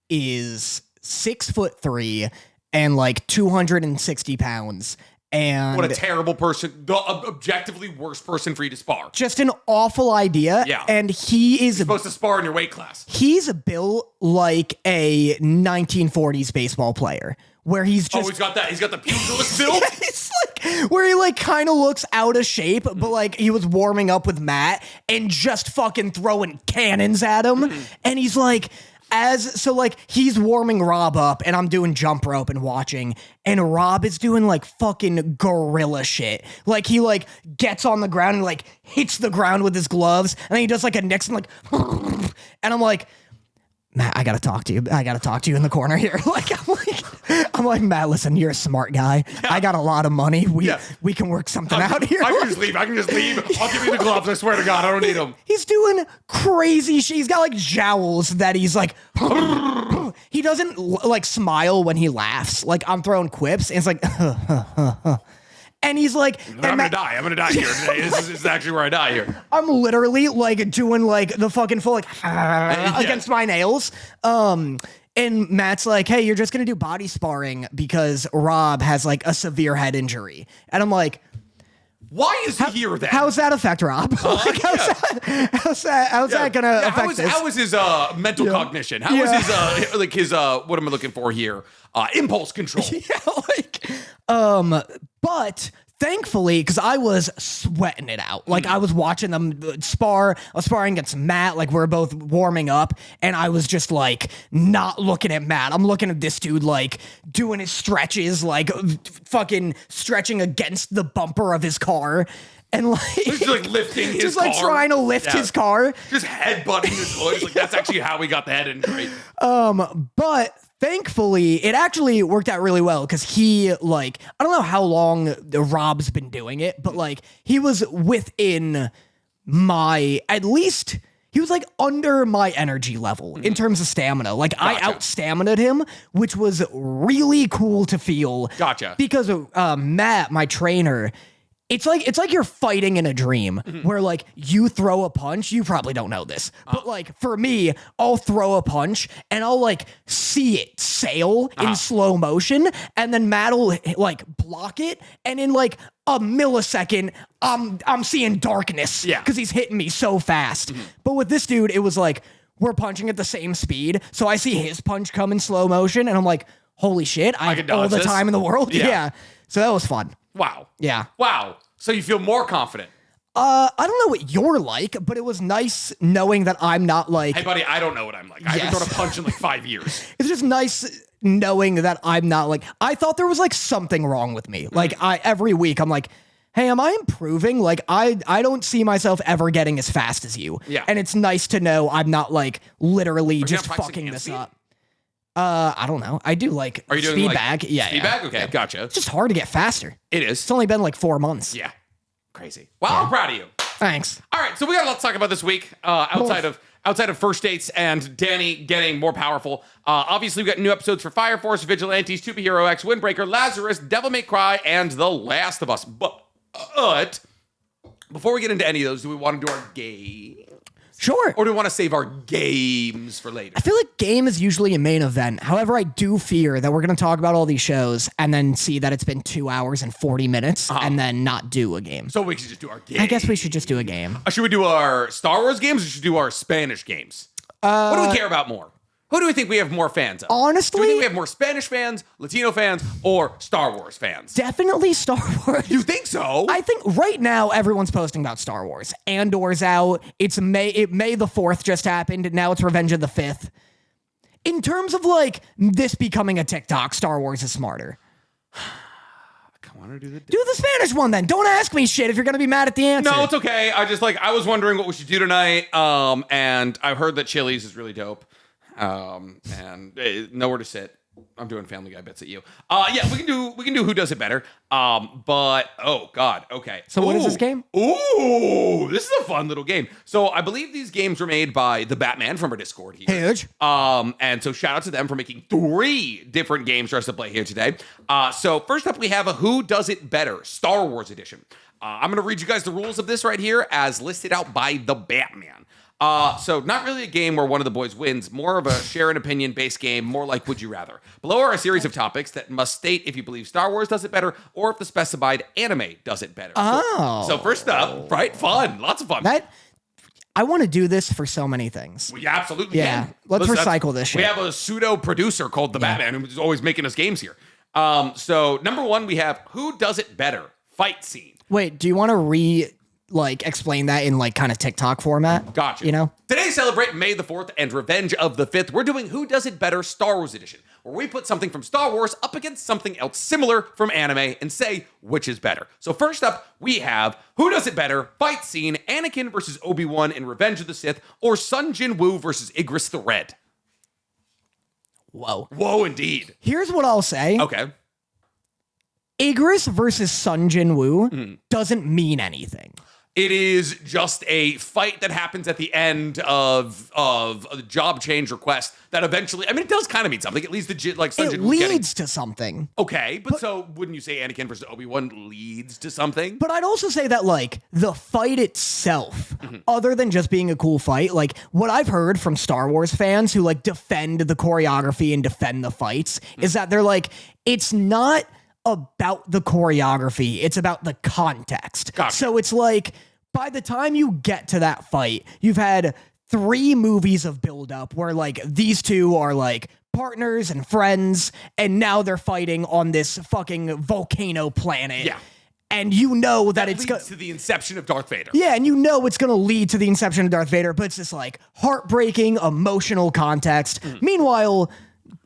Speaker 2: is 6'3" and like 260 pounds. And
Speaker 1: what a terrible person. The objectively worst person for you to spar.
Speaker 2: Just an awful idea.
Speaker 1: Yeah.
Speaker 2: And he's
Speaker 1: supposed to spar in your weight class.
Speaker 2: He's built like a 1940s baseball player, where he's just...
Speaker 1: Oh, he's got the pugilist build?
Speaker 2: It's like, where he like kind of looks out of shape, but like he was warming up with Matt and just fucking throwing cannons at him. And he's like... he's warming Rob up and I'm doing jump rope and watching, and Rob is doing like fucking gorilla shit. Like he like gets on the ground and like hits the ground with his gloves, and then he does like a Nixon like and I'm like, Matt, I gotta talk to you in the corner here. I'm like, Matt, listen, you're a smart guy. Yeah. I got a lot of money. We can work something out here.
Speaker 1: I can just leave. I'll give you the gloves. I swear to God, I don't need them.
Speaker 2: He's doing crazy shit. He's got like jowls that he's like, he doesn't like smile when he laughs. Like I'm throwing quips and it's like, and he's like,
Speaker 1: I'm gonna die here today. This is actually where I die here.
Speaker 2: I'm literally like doing like the fucking full like against my nails. And Matt's like, hey, you're just gonna do body sparring because Rob has like a severe head injury. And I'm like,
Speaker 1: why is he here then?
Speaker 2: How's that affect Rob? How's that gonna affect this?
Speaker 1: How was his mental cognition? How was his what am I looking for here? Impulse control.
Speaker 2: But thankfully, because I was sweating it out. Like I was watching them spar. I was sparring against Matt. Like we're both warming up, and I was just like not looking at Matt. I'm looking at this dude like doing his stretches, like fucking stretching against the bumper of his car. And like,
Speaker 1: just like lifting his
Speaker 2: just like trying to lift his car,
Speaker 1: just headbutting his hood. Like that's actually how we got the head injury.
Speaker 2: But thankfully, it actually worked out really well because he like, I don't know how long Rob's been doing it, but like he was within at least he was like under my energy level in terms of stamina. Like I out-stamina'd him, which was really cool to feel.
Speaker 1: Gotcha.
Speaker 2: Because Matt, my trainer, it's like you're fighting in a dream where like you throw a punch. You probably don't know this, but like for me, I'll throw a punch and I'll like see it sail in slow motion, and then Matt will like block it, and in like a millisecond, I'm seeing darkness because he's hitting me so fast. But with this dude, it was like we're punching at the same speed, so I see his punch come in slow motion, and I'm like, holy shit, I have all the time in the world. Yeah. So that was fun.
Speaker 1: Wow.
Speaker 2: Yeah.
Speaker 1: Wow. So you feel more confident?
Speaker 2: I don't know what you're like, but it was nice knowing that I'm not like...
Speaker 1: Hey, buddy, I don't know what I'm like. I haven't thrown a punch in like 5 years.
Speaker 2: It's just nice knowing that I'm not like... I thought there was like something wrong with me. Like every week I'm like, hey, am I improving? Like I don't see myself ever getting as fast as you.
Speaker 1: Yeah.
Speaker 2: And it's nice to know I'm not like literally just fucking this up. I don't know. I do like speed bag. Yeah.
Speaker 1: Speed bag? Okay, gotcha.
Speaker 2: It's just hard to get faster.
Speaker 1: It is.
Speaker 2: It's only been like 4 months.
Speaker 1: Yeah. Crazy. Well, I'm proud of you.
Speaker 2: Thanks.
Speaker 1: All right, so we got a lot to talk about this week outside of first dates and Danny getting more powerful. Obviously, we got new episodes for Fire Force, Vigilantes, 2B Hero X, Windbreaker, Lazarus, Devil May Cry, and The Last of Us. But before we get into any of those, do we want to do our game?
Speaker 2: Sure.
Speaker 1: Or do we want to save our games for later?
Speaker 2: I feel like game is usually a main event. However, I do fear that we're going to talk about all these shows and then see that it's been 2 hours and 40 minutes and then not do a game.
Speaker 1: So we should just do our game.
Speaker 2: I guess we should just do a game.
Speaker 1: Should we do our Star Wars games or should we do our Spanish games? What do we care about more? Who do we think we have more fans of?
Speaker 2: Honestly,
Speaker 1: do we think we have more Spanish fans, Latino fans, or Star Wars fans?
Speaker 2: definitely Star Wars.
Speaker 1: You think so?
Speaker 2: I think right now everyone's posting about Star Wars. Andor's out. May the 4th just happened. And now it's Revenge of the 5th. In terms of like this becoming a TikTok, Star Wars is smarter.
Speaker 1: Do
Speaker 2: the Spanish one then. Don't ask me shit if you're gonna be mad at the answer.
Speaker 1: No, it's okay. I was wondering what we should do tonight. And I heard that Chili's is really dope. And nowhere to sit. I'm doing Family Guy bits at you. Yeah, we can do Who Does It Better. But oh god, okay.
Speaker 2: So what is this game?
Speaker 1: Ooh, this is a fun little game. So I believe these games were made by the Batman from our Discord here.
Speaker 2: Huge.
Speaker 1: And so shout out to them for making 3 different games for us to play here today. So first up we have a Who Does It Better Star Wars edition. I'm gonna read you guys the rules of this right here as listed out by the Batman. So not really a game where one of the boys wins, more of a share an opinion based game, more like Would You Rather. Below are a series of topics that must state if you believe Star Wars does it better or if the specified anime does it better. So first up, right? Fun. Lots of fun.
Speaker 2: I want to do this for so many things.
Speaker 1: We absolutely can.
Speaker 2: Let's recycle this shit.
Speaker 1: We have a pseudo producer called the Batman who's always making us games here. So number 1, we have Who Does It Better Fight Scene.
Speaker 2: Wait, do you want to explain that in kind of TikTok format?
Speaker 1: Gotcha.
Speaker 2: You know?
Speaker 1: Today, celebrate May the 4th and Revenge of the 5th. We're doing Who Does It Better Star Wars Edition, where we put something from Star Wars up against something else similar from anime and say which is better. So first up, we have Who Does It Better Fight Scene, Anakin versus Obi-Wan in Revenge of the Sith, or Sun Jin-Woo versus Igris the Red.
Speaker 2: Whoa.
Speaker 1: Whoa, indeed.
Speaker 2: Here's what I'll say.
Speaker 1: Okay.
Speaker 2: Igris versus Sun Jin-Woo doesn't mean anything.
Speaker 1: It is just a fight that happens at the end of a job change request that eventually, I mean, it does kind of mean something. It leads to Sun
Speaker 2: It
Speaker 1: Jin-Woo
Speaker 2: leads to something.
Speaker 1: Okay, but so wouldn't you say Anakin versus Obi-Wan leads to something?
Speaker 2: But I'd also say that the fight itself, other than just being a cool fight, what I've heard from Star Wars fans who defend the choreography and defend the fights is that they're it's not about the choreography, it's about the context.
Speaker 1: Gotcha.
Speaker 2: So it's by the time you get to that fight, you've had 3 movies of buildup where these two are partners and friends, and now they're fighting on this fucking volcano planet.
Speaker 1: Yeah.
Speaker 2: And you know that it's
Speaker 1: leads to the inception of Darth Vader.
Speaker 2: Yeah, and you know it's going to lead to the inception of Darth Vader, but it's this heartbreaking, emotional context. Meanwhile,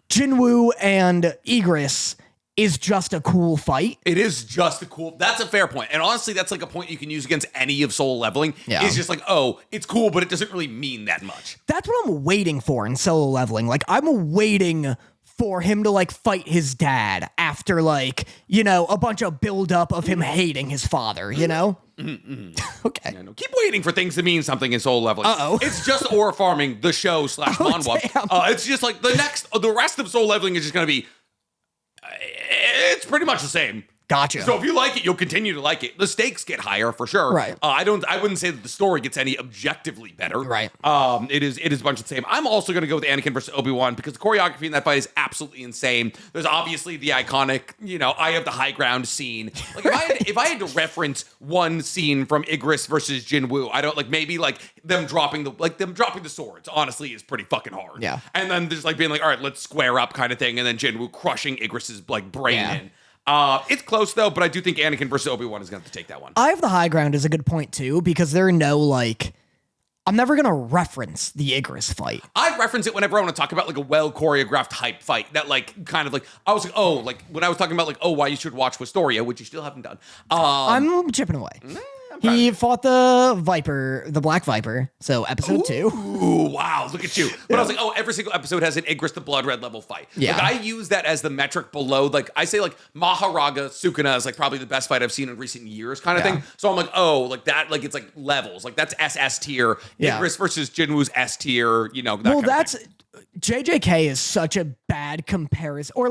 Speaker 2: Jinwoo and Igris is just a cool fight.
Speaker 1: It is just a cool, that's a fair point. And honestly, that's a point you can use against any of Solo Leveling.
Speaker 2: Yeah.
Speaker 1: It's just oh, it's cool, but it doesn't really mean that much.
Speaker 2: That's what I'm waiting for in Solo Leveling. I'm waiting for him to fight his dad after a bunch of buildup of him hating his father, you know? Okay.
Speaker 1: Yeah, no, keep waiting for things to mean something in Soul Leveling.
Speaker 2: Uh-oh.
Speaker 1: It's just Aura Farming, the show / manhwa. It's just the rest of Soul Leveling is just going to be, it's pretty much the same.
Speaker 2: Gotcha.
Speaker 1: So if you like it, you'll continue to like it. The stakes get higher for sure.
Speaker 2: Right.
Speaker 1: I wouldn't say that the story gets any objectively better.
Speaker 2: Right.
Speaker 1: It is a bunch of the same. I'm also going to go with Anakin versus Obi-Wan because the choreography in that fight is absolutely insane. There's obviously the iconic, Eye of the High Ground scene. If I had to reference one scene from Igris versus Jinwoo, I don't maybe them dropping the swords. Honestly, is pretty fucking hard.
Speaker 2: Yeah.
Speaker 1: And then just being all right, let's square up kind of thing, and then Jinwoo crushing Igris's brain in. It's close though, but I do think Anakin versus Obi-Wan is going to have to take that one.
Speaker 2: Eye of the High Ground is a good point too, because there are no I'm never gonna reference the Igris fight.
Speaker 1: I reference it whenever I want to talk about a well choreographed hype fight that I was when I was talking about why you should watch Wistoria, which you still haven't done.
Speaker 2: I'm chipping away. He fought the Black Viper, so episode 2.
Speaker 1: Ooh, wow, look at you. But I was every single episode has an Igris the Blood Red level fight.
Speaker 2: Yeah.
Speaker 1: I use that as the metric below, I say Maharaga Sukuna is probably the best fight I've seen in recent years kind of thing. So I'm that, it's levels. That's SS tier.
Speaker 2: Yeah.
Speaker 1: Igris versus Jinwoo's S tier, that
Speaker 2: well,
Speaker 1: kind
Speaker 2: that's,
Speaker 1: of thing.
Speaker 2: JJK is such a bad comparison. Or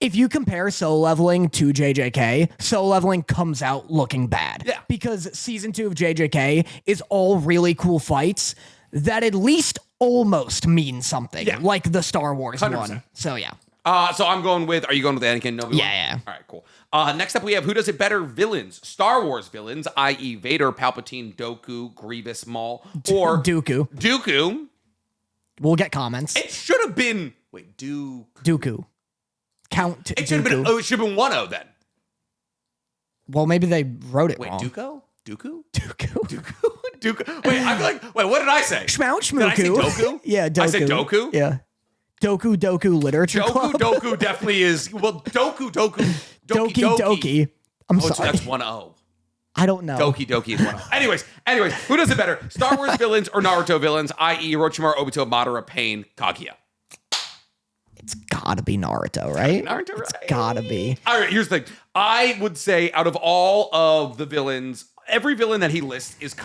Speaker 2: if you compare Solo Leveling to JJK, Solo Leveling comes out looking bad.
Speaker 1: Yeah.
Speaker 2: Because season 2 of JJK is all really cool fights that at least almost mean something.
Speaker 1: Yeah.
Speaker 2: Like the Star Wars
Speaker 1: 100%.
Speaker 2: one. So yeah.
Speaker 1: So I'm going with, are you going with Anakin? No,
Speaker 2: Yeah.
Speaker 1: All right, cool. Next up, we have Who Does It Better villains. Star Wars villains, i.e. Vader, Palpatine, Dooku, Grievous, Maul, or
Speaker 2: Dooku.
Speaker 1: Dooku
Speaker 2: We'll get comments.
Speaker 1: It should have been
Speaker 2: Dooku. Count
Speaker 1: It should have been.
Speaker 2: Dooku.
Speaker 1: Oh, it should have been 1-0 then.
Speaker 2: Well, maybe they wrote it wrong.
Speaker 1: Dooku.
Speaker 2: Dooku.
Speaker 1: Wait, I'm like, what did I say?
Speaker 2: Schmouch
Speaker 1: Did I say Doku?
Speaker 2: Yeah, Doku.
Speaker 1: I said Doku?
Speaker 2: Yeah. Doku Literature Club.
Speaker 1: Doku definitely is. Well, Doki.
Speaker 2: Doki. I'm sorry.
Speaker 1: That's 1-0.
Speaker 2: I don't know.
Speaker 1: Doki is 1-0. Anyways, who does it better? Star Wars villains or Naruto villains, i.e. Orochimaru, Obito, Madara, Pain, Kaguya?
Speaker 2: It's gotta be Naruto, right?
Speaker 1: Naruto,
Speaker 2: It's
Speaker 1: right?
Speaker 2: gotta be.
Speaker 1: All right, here's the thing. I would say out of all of the villains, every villain that he lists is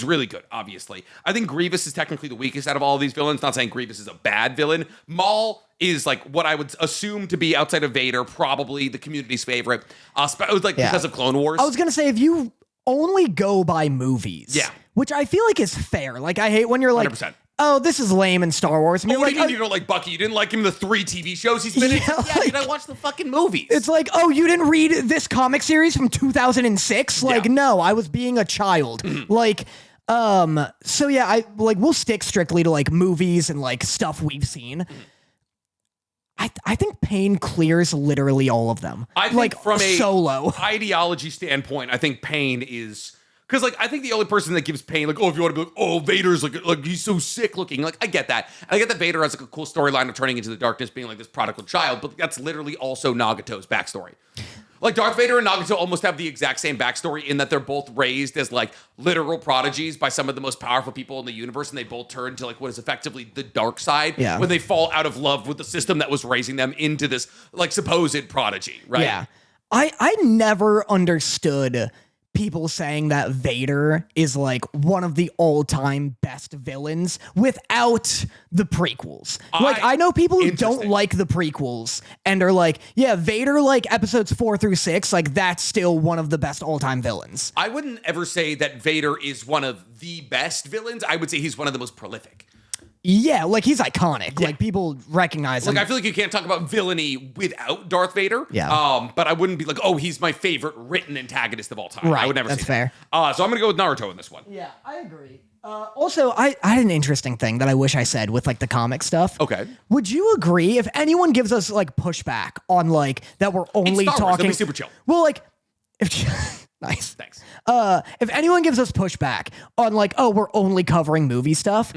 Speaker 1: really good, obviously. I think Grievous is technically the weakest out of all of these villains. Not saying Grievous is a bad villain. Maul is like what I would assume to be, outside of Vader, probably the community's favorite. Because of Clone Wars.
Speaker 2: I was gonna say, if you only go by movies, which I feel like is fair. Like, I hate when you're like,
Speaker 1: 100%.
Speaker 2: oh, this is lame in Star Wars. I mean,
Speaker 1: What do you mean you don't like Bucky? You didn't like him in the 3 TV shows he's been in? Yeah, dude, I watched the fucking movies.
Speaker 2: It's like, oh, you didn't read this comic series from 2006? Like,
Speaker 1: Yeah.
Speaker 2: no, I was being a child. Like, so yeah, we'll stick strictly to like movies and like stuff we've seen. I think Pain clears literally all of them.
Speaker 1: I think
Speaker 2: like,
Speaker 1: from a
Speaker 2: solo
Speaker 1: ideology standpoint, I think Pain is... Because, like, I think the only person that gives Pain, like, oh, if you want to be like, oh, Vader's, like he's so sick looking. Like, I get that. And I get that Vader has, like, a cool storyline of turning into the darkness, being, like, this prodigal child. But that's literally also Nagato's backstory. Like, Darth Vader and Nagato almost have the exact same backstory in that they're both raised as, like, literal prodigies by some of the most powerful people in the universe. And they both turn to, like, what is effectively the dark side. When they fall out of love with the system that was raising them into this, like, supposed prodigy, right?
Speaker 2: Yeah. I never understood people saying that Vader is like one of the all-time best villains without the prequels. Like, I know people who don't like the prequels and are like, yeah, Vader, like episodes 4 through 6, like that's still one of the best all-time villains.
Speaker 1: I wouldn't ever say that Vader is one of the best villains. I would say he's one of the most prolific.
Speaker 2: Yeah, like he's iconic. Like people recognize him.
Speaker 1: Like, I feel like you can't talk about villainy without Darth Vader.
Speaker 2: Yeah.
Speaker 1: But I wouldn't be like, oh, he's my favorite written antagonist of all time.
Speaker 2: Right,
Speaker 1: I would never
Speaker 2: that's
Speaker 1: say
Speaker 2: fair.
Speaker 1: That. So I'm gonna go with Naruto in this one.
Speaker 2: Yeah, I agree. Also, I had an interesting thing that I wish I said with like the comic stuff.
Speaker 1: Okay.
Speaker 2: Would you agree if anyone gives us like pushback on like that we're only
Speaker 1: It's Star Wars,
Speaker 2: talking
Speaker 1: they'll be super chill.
Speaker 2: Well, like if nice.
Speaker 1: Thanks.
Speaker 2: If anyone gives us pushback on like, oh, we're only covering movie stuff,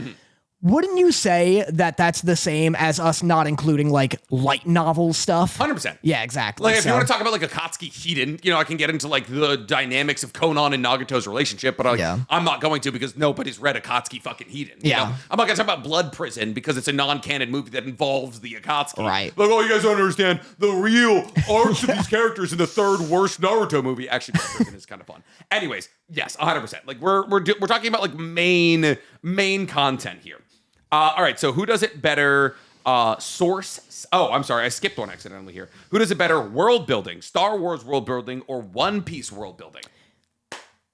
Speaker 2: wouldn't you say that that's the same as us not including like light novel stuff?
Speaker 1: 100%.
Speaker 2: Yeah, exactly.
Speaker 1: Like, if you want to talk about like Akatsuki Hiden, I can get into like the dynamics of Conan and Nagato's relationship, but I'm not going to because nobody's read Akatsuki fucking Hiden. You know? I'm not gonna talk about Blood Prison because it's a non-canon movie that involves the Akatsuki.
Speaker 2: Right.
Speaker 1: Like, oh, you guys don't understand the real arcs of these characters in the third worst Naruto movie. Actually, Blood Prison is kind of fun. Anyways, yes, 100%. Like, we're talking about like main content here. All right, so who does it better? Source. Oh, I'm sorry, I skipped one accidentally here. Who does it better? World building, Star Wars world building, or One Piece world building?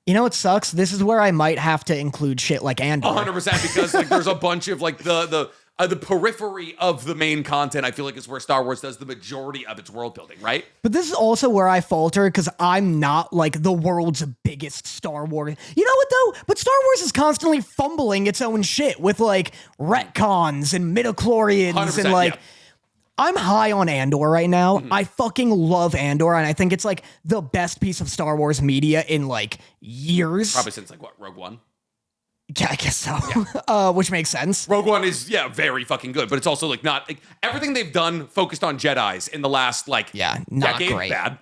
Speaker 2: You know what sucks? This is where I might have to include shit like Andor.
Speaker 1: 100%, because like there's a bunch of like the periphery of the main content. I feel like is where Star Wars does the majority of its world building, right?
Speaker 2: But this is also where I falter because I'm not like the world's biggest Star Wars. You know what though? But Star Wars is constantly fumbling its own shit with like retcons and midichlorians and like.
Speaker 1: Yeah.
Speaker 2: I'm high on Andor right now. I fucking love Andor, and I think it's like the best piece of Star Wars media in like years.
Speaker 1: Probably since like what, Rogue One?
Speaker 2: Yeah, I guess so. Yeah. Which makes sense.
Speaker 1: Rogue One is very fucking good, but it's also like not like, everything they've done focused on Jedis in the last like
Speaker 2: not
Speaker 1: decade.
Speaker 2: Great.
Speaker 1: Bad.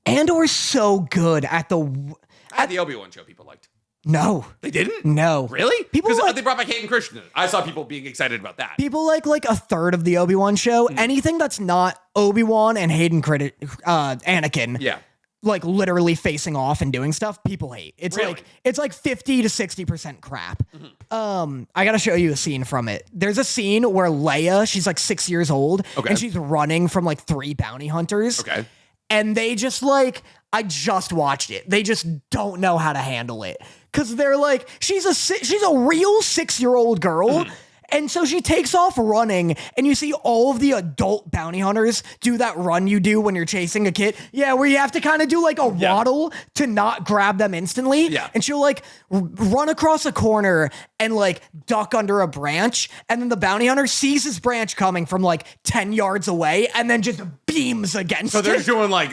Speaker 2: Andor's so good at the
Speaker 1: Obi-Wan show people liked.
Speaker 2: No.
Speaker 1: They didn't?
Speaker 2: No.
Speaker 1: Really?
Speaker 2: People
Speaker 1: Because they brought back Hayden Christensen. I saw people being excited about that.
Speaker 2: People like a third of the Obi-Wan show. Anything that's not Obi-Wan and Anakin.
Speaker 1: Yeah.
Speaker 2: Like literally facing off and doing stuff, people hate. It's
Speaker 1: Really?
Speaker 2: it's like 50 to 60% crap. I gotta show you a scene from it. There's a scene where Leia, she's like 6 years old, and she's running from like 3 bounty hunters.
Speaker 1: Okay.
Speaker 2: And they just like, I just watched it. They just don't know how to handle it. Cause they're like, she's a real 6-year-old girl. And so she takes off running, and you see all of the adult bounty hunters do that run you do when you're chasing a kid. Yeah, where you have to kind of do like a waddle to not grab them instantly.
Speaker 1: Yeah.
Speaker 2: And she'll like run across a corner and like duck under a branch. And then the bounty hunter sees his branch coming from like 10 yards away and then just beams against
Speaker 1: So they're
Speaker 2: it.
Speaker 1: just doing like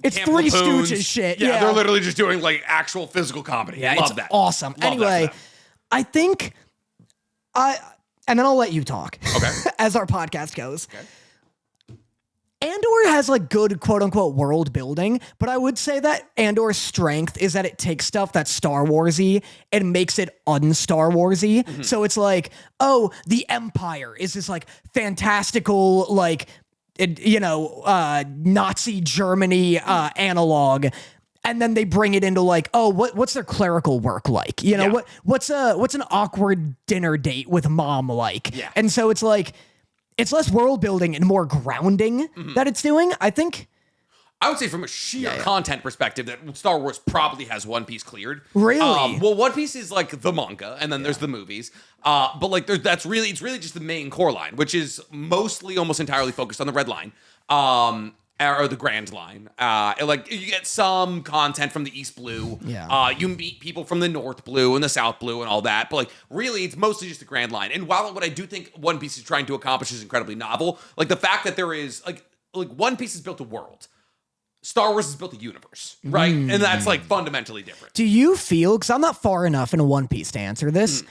Speaker 2: It's
Speaker 1: Camp
Speaker 2: Three
Speaker 1: Lapoons.
Speaker 2: Stooges shit.
Speaker 1: Yeah,
Speaker 2: Yeah.
Speaker 1: they're literally just doing like actual physical comedy.
Speaker 2: Yeah,
Speaker 1: Love
Speaker 2: it's
Speaker 1: that.
Speaker 2: awesome.
Speaker 1: Love that
Speaker 2: Anyway,
Speaker 1: for them.
Speaker 2: I think and then I'll let you talk.
Speaker 1: Okay.
Speaker 2: As our podcast goes. Okay. Andor has like good quote unquote world building, but I would say that Andor's strength is that it takes stuff that's Star Warsy and makes it un-Star Warsy.
Speaker 1: Mm-hmm.
Speaker 2: So it's like, oh, the Empire is this like fantastical, like, Nazi Germany analog. And then they bring it into like, oh, what's their clerical work like? You know, what's an awkward dinner date with mom like?
Speaker 1: Yeah.
Speaker 2: And so it's like, it's less world building and more grounding that it's doing. I think.
Speaker 1: I would say from a sheer content perspective that Star Wars probably has One Piece cleared.
Speaker 2: Really?
Speaker 1: Well, One Piece is like the manga, and then there's the movies. But like it's really just the main core line, which is mostly almost entirely focused on the Red Line. Or the Grand Line. Like you get some content from the East Blue.
Speaker 2: Yeah.
Speaker 1: You meet people from the North Blue and the South Blue and all that. But like really it's mostly just the Grand Line. And while what I do think One Piece is trying to accomplish is incredibly novel, like the fact that there is like One Piece has built a world. Star Wars has built a universe, right? And that's like fundamentally different.
Speaker 2: Do you feel, because I'm not far enough in One Piece to answer this,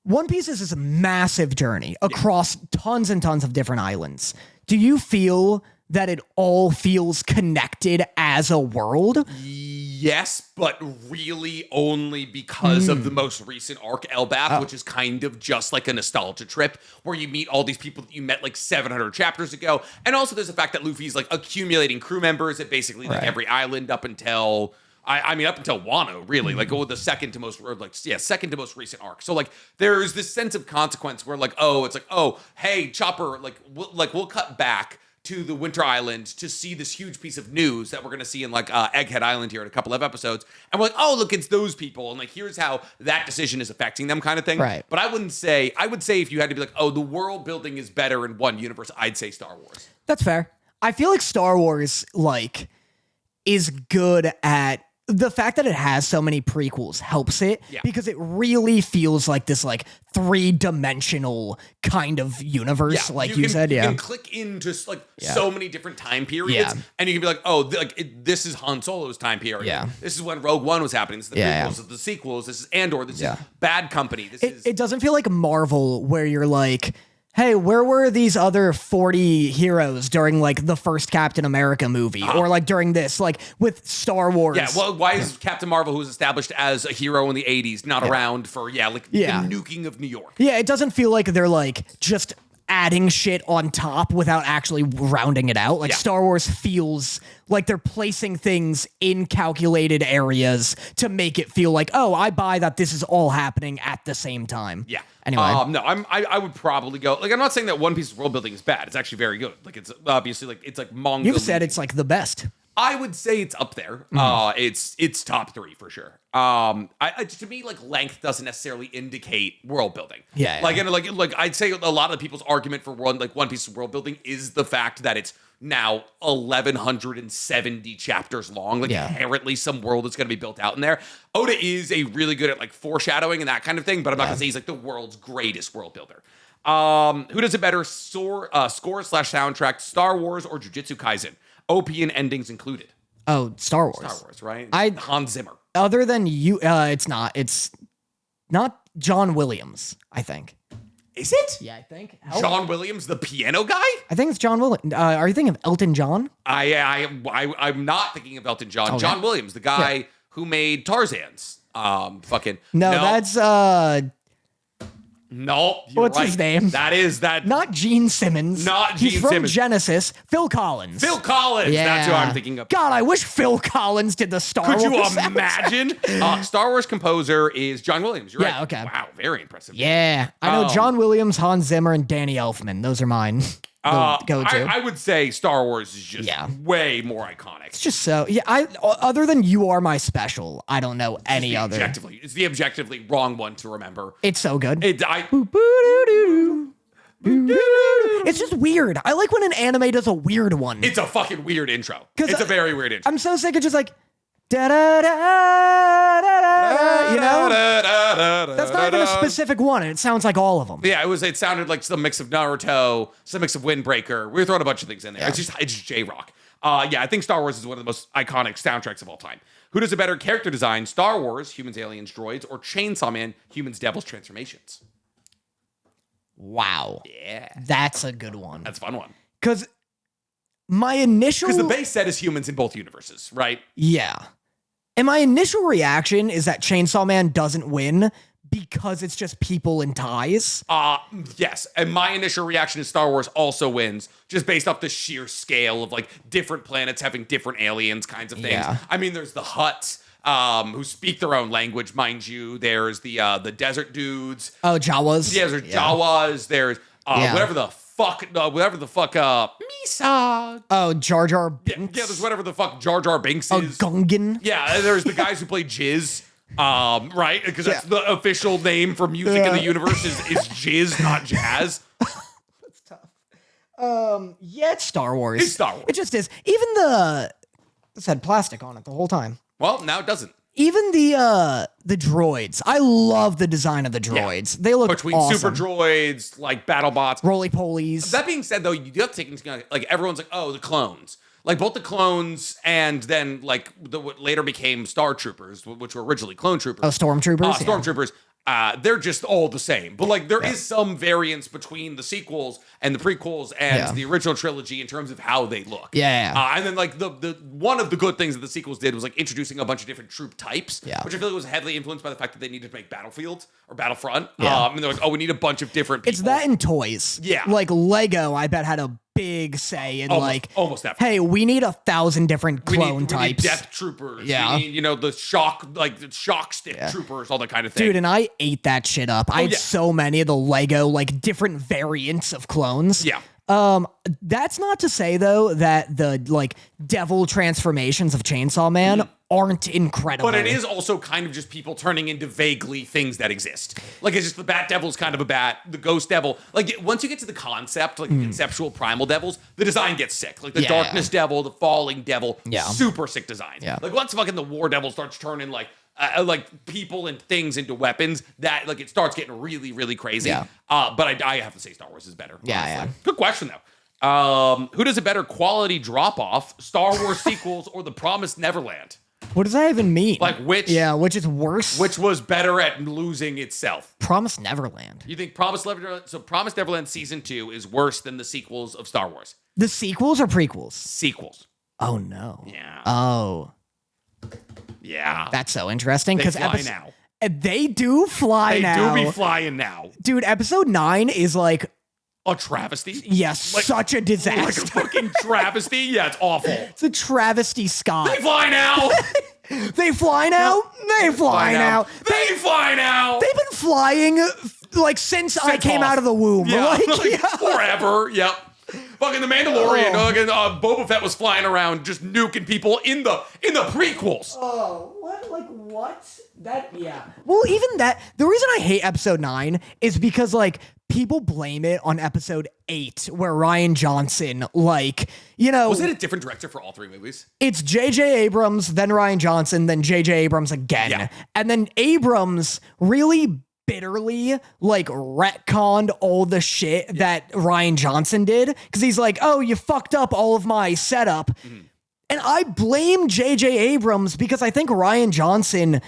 Speaker 2: One Piece is this massive journey across tons and tons of different islands. Do you feel that it all feels connected as a world?
Speaker 1: Yes, but really only because of the most recent arc, Elbaf, which is kind of just like a nostalgia trip where you meet all these people that you met like 700 chapters ago. And also there's the fact that Luffy's like accumulating crew members at basically like every island up until... I mean, up until Wano, really, like the second to most recent arc. So like, there's this sense of consequence where like, hey, Chopper, we'll cut back to the Winter Island to see this huge piece of news that we're going to see in like Egghead Island here in a couple of episodes. And we're like, oh, look, it's those people. And like, here's how that decision is affecting them kind of thing.
Speaker 2: Right.
Speaker 1: But I would say if you had to be like, oh, the world building is better in one universe, I'd say Star Wars.
Speaker 2: That's fair. I feel like Star Wars like is good at the fact that it has so many prequels helps it because it really feels like this like 3-dimensional kind of universe, like you said.
Speaker 1: You can click into like so many different time periods, and you can be like, oh, this is Han Solo's time period.
Speaker 2: Yeah.
Speaker 1: This is when Rogue One was happening. This is the prequels, this is the sequels. This is Andor. This is Bad Company.
Speaker 2: It doesn't feel like Marvel where you're like, hey, where were these other 40 heroes during like the first Captain America movie or like during this, like with Star Wars?
Speaker 1: Yeah, well, why is Captain Marvel, who was established as a hero in the 80s, not around for, the nuking of New York?
Speaker 2: Yeah, it doesn't feel like they're like just adding shit on top without actually rounding it out. Like Star Wars feels like they're placing things in calculated areas to make it feel like, oh, I buy that this is all happening at the same time.
Speaker 1: Yeah.
Speaker 2: Anyway.
Speaker 1: No, I would probably go, like, I'm not saying that One Piece's world building is bad. It's actually very good. Like, it's obviously, like, it's like manga.
Speaker 2: You've said it's like the best.
Speaker 1: I would say it's up there. It's top 3 for sure. To me, like, length doesn't necessarily indicate world building.
Speaker 2: Yeah.
Speaker 1: Like I'd say a lot of people's argument for One Piece's world building is the fact that it's now 1,170 chapters long. Like inherently, some world is going to be built out in there. Oda is a really good at like foreshadowing and that kind of thing, but I'm not going to say he's like the world's greatest world builder. Who does it better? Score/soundtrack, Star Wars or Jujutsu Kaisen? OP and endings included.
Speaker 2: Oh, Star Wars.
Speaker 1: Star Wars, right? Hans Zimmer.
Speaker 2: Other than you, it's not. It's not John Williams, I think.
Speaker 1: Is it?
Speaker 2: Yeah, I think.
Speaker 1: John Williams, the piano guy?
Speaker 2: I think it's John Williams. Are you thinking of Elton John?
Speaker 1: I'm not thinking of Elton John. Okay. John Williams, the guy who made Tarzan's.
Speaker 2: No, that's
Speaker 1: No,
Speaker 2: what's his name?
Speaker 1: That is that.
Speaker 2: Not Gene Simmons.
Speaker 1: He's
Speaker 2: from Genesis. Phil Collins.
Speaker 1: Phil Collins.
Speaker 2: Yeah.
Speaker 1: That's who I'm thinking of.
Speaker 2: God, I wish Phil Collins did the Star Wars.
Speaker 1: Could you imagine? Star Wars composer is John Williams. You're right.
Speaker 2: Yeah. Okay.
Speaker 1: Wow. Very impressive.
Speaker 2: Yeah, I know John Williams, Hans Zimmer, and Danny Elfman. Those are mine. go-to.
Speaker 1: I would say Star Wars is just way more iconic.
Speaker 2: It's just so other than You Are My Special, I don't know any other.
Speaker 1: It's the objectively wrong one to remember.
Speaker 2: It's so good. It's just weird. I like when an anime does a weird one.
Speaker 1: It's a fucking weird intro. It's a very weird intro.
Speaker 2: I'm so sick of just like da da da da da. You know, that's not even a specific one, and it sounds like all of them.
Speaker 1: Yeah, it sounded like some mix of Naruto, some mix of Windbreaker. We were throwing a bunch of things in there.
Speaker 2: Yeah.
Speaker 1: It's just J-Rock. I think Star Wars is one of the most iconic soundtracks of all time. Who does a better character design? Star Wars, Humans, Aliens, Droids, or Chainsaw Man, Humans, Devils, Transformations?
Speaker 2: Wow.
Speaker 1: Yeah.
Speaker 2: That's a good one.
Speaker 1: That's a fun one.
Speaker 2: Because the
Speaker 1: base set is humans in both universes, right?
Speaker 2: Yeah. And my initial reaction is that Chainsaw Man doesn't win because it's just people in ties.
Speaker 1: Yes. And my initial reaction is Star Wars also wins, just based off the sheer scale of like different planets having different aliens kinds of things.
Speaker 2: Yeah.
Speaker 1: I mean, there's the Hutts, who speak their own language, mind you. There's the desert dudes.
Speaker 2: Oh, Jawas.
Speaker 1: Yeah, there's Jawas. There's whatever the fuck, Misa.
Speaker 2: Oh, Jar Jar Binks.
Speaker 1: Yeah, there's whatever the fuck Jar Jar Binks
Speaker 2: Oh,
Speaker 1: is.
Speaker 2: Gungan.
Speaker 1: Yeah, there's the guys who play Jizz. Right? Because that's the official name for music in the universe is Jizz, not jazz.
Speaker 2: That's tough. It's Star Wars.
Speaker 1: It's Star Wars.
Speaker 2: It just is. Even this had plastic on it the whole time.
Speaker 1: Well, now it doesn't.
Speaker 2: Even the droids. I love the design of the droids. They look
Speaker 1: between
Speaker 2: awesome.
Speaker 1: super droids, like battle bots.
Speaker 2: Roly-polies.
Speaker 1: That being said, though, you do have to take into account, like, everyone's like, oh, the clones. Like, both the clones and then, like, what later became Star Troopers, which were originally clone troopers.
Speaker 2: Oh, Stormtroopers?
Speaker 1: Stormtroopers. They're just all the same. But, like, there is some variance between the sequels and the prequels and the original trilogy in terms of how they look. And then, like, the one of the good things that the sequels did was, like, introducing a bunch of different troop types, which I feel like was heavily influenced by the fact that they needed to make Battlefield or Battlefront. And they're like, oh, we need a bunch of different people.
Speaker 2: It's that in toys.
Speaker 1: Yeah.
Speaker 2: Like, Lego, I bet, had a big say in
Speaker 1: almost that.
Speaker 2: Hey, we need 1,000 different clone types.
Speaker 1: We need Death Troopers.
Speaker 2: Yeah.
Speaker 1: We need, the shock stick troopers, all that kind of thing.
Speaker 2: Dude, and I ate that shit up. I had so many of the Lego, like, different variants of clones.
Speaker 1: Yeah.
Speaker 2: That's not to say, though, that the, like, devil transformations of Chainsaw Man aren't incredible.
Speaker 1: But it is also kind of just people turning into vaguely things that exist. Like, it's just the Bat Devil's kind of a bat, the Ghost Devil. Like, once you get to the concept, like the conceptual primal devils, the design gets sick. Like, the Darkness Devil, the Falling Devil, super sick designs.
Speaker 2: Yeah.
Speaker 1: Like, once fucking the War Devil starts turning, like people and things into weapons, that, like, it starts getting really, really crazy.
Speaker 2: Yeah.
Speaker 1: But I have to say Star Wars is better.
Speaker 2: Yeah,
Speaker 1: honestly. Good question, though. Who does a better quality drop-off, Star Wars sequels or The Promised Neverland?
Speaker 2: What does that even mean?
Speaker 1: Like, which
Speaker 2: is worse?
Speaker 1: Which was better at losing itself?
Speaker 2: Promised Neverland.
Speaker 1: You think Promised Neverland? So Promised Neverland Season 2 is worse than the sequels of Star Wars?
Speaker 2: The sequels or prequels?
Speaker 1: Sequels.
Speaker 2: Oh, no.
Speaker 1: Yeah.
Speaker 2: Oh.
Speaker 1: Yeah.
Speaker 2: That's so interesting.
Speaker 1: They fly now.
Speaker 2: They do fly now.
Speaker 1: They do be flying now.
Speaker 2: Dude, episode 9 is like...
Speaker 1: A travesty?
Speaker 2: Yes, like, such a disaster.
Speaker 1: Like a fucking travesty? Yeah, it's awful.
Speaker 2: It's a travesty, Scott.
Speaker 1: They fly now!
Speaker 2: They fly now? They fly now.
Speaker 1: They fly now!
Speaker 2: They've been flying, like, since I came out of the womb.
Speaker 1: Yeah,
Speaker 2: like
Speaker 1: forever. Yep. Fucking the Mandalorian, Boba Fett was flying around just nuking people in the prequels.
Speaker 2: Oh, what? Like, what? Well, even that, the reason I hate episode 9 is because, like, people blame it on episode 8, where Rian Johnson, like,
Speaker 1: Was it a different director for all 3 movies?
Speaker 2: It's J.J. Abrams, then Rian Johnson, then J.J. Abrams again.
Speaker 1: Yeah.
Speaker 2: And then Abrams really bitterly, like, retconned all the shit that Rian Johnson did. Because he's like, oh, you fucked up all of my setup. And I blame J.J. Abrams because I think Rian Johnson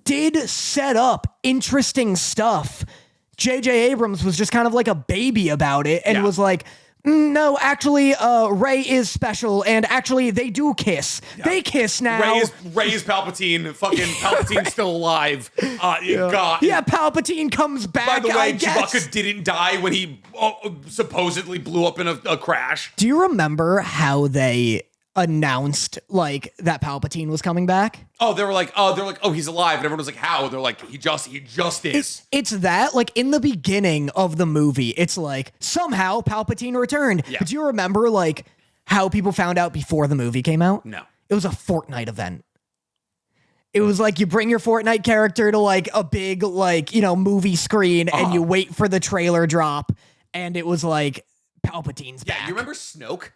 Speaker 2: did set up interesting stuff. J.J. Abrams was just kind of like a baby about it and was like, no, actually, Rey is special, and actually, they do kiss. Yeah. They kiss now.
Speaker 1: Rey is Palpatine. Fucking Palpatine's still alive. God.
Speaker 2: Yeah, Palpatine comes back.
Speaker 1: By the way,
Speaker 2: I guess.
Speaker 1: Chewbacca didn't die when he supposedly blew up in a crash.
Speaker 2: Do you remember how they announced like that Palpatine was coming back.
Speaker 1: Oh, they're like, oh, he's alive, and everyone was like, how? They're like, he just is.
Speaker 2: It's that, like, in the beginning of the movie, it's like, somehow Palpatine returned.
Speaker 1: Yeah.
Speaker 2: But do you remember, like, how people found out before the movie came out?
Speaker 1: No.
Speaker 2: It was a Fortnite event. It was like, you bring your Fortnite character to, like, a big, like, you know, movie screen, and you wait for the trailer drop, and it was like, Palpatine's back.
Speaker 1: Yeah, you remember Snoke?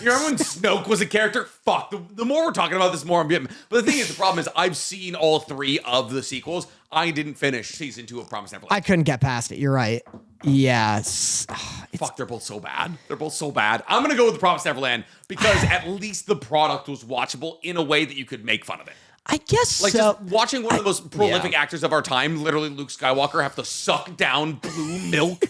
Speaker 1: You remember when Snoke was a character? Fuck, the more we're talking about this, more I'm getting. But the thing is, the problem is, I've seen all 3 of the sequels. I didn't finish season 2 of Promised Neverland.
Speaker 2: I couldn't get past it. You're right. Yes.
Speaker 1: Fuck, they're both so bad. They're both so bad. I'm gonna go with the Promised Neverland because at least the product was watchable in a way that you could make fun of it.
Speaker 2: I guess
Speaker 1: Like,
Speaker 2: so.
Speaker 1: just watching one of the most prolific actors of our time, literally Luke Skywalker, have to suck down blue milk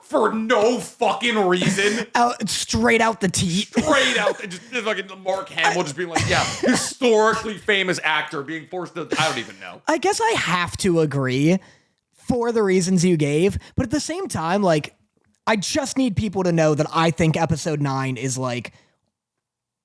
Speaker 1: for no fucking reason.
Speaker 2: Straight out the teat.
Speaker 1: Straight out. Just fucking Mark Hamill just being like, yeah, historically famous actor being forced to, I don't even know.
Speaker 2: I guess I have to agree for the reasons you gave, but at the same time, like, I just need people to know that I think episode 9 is like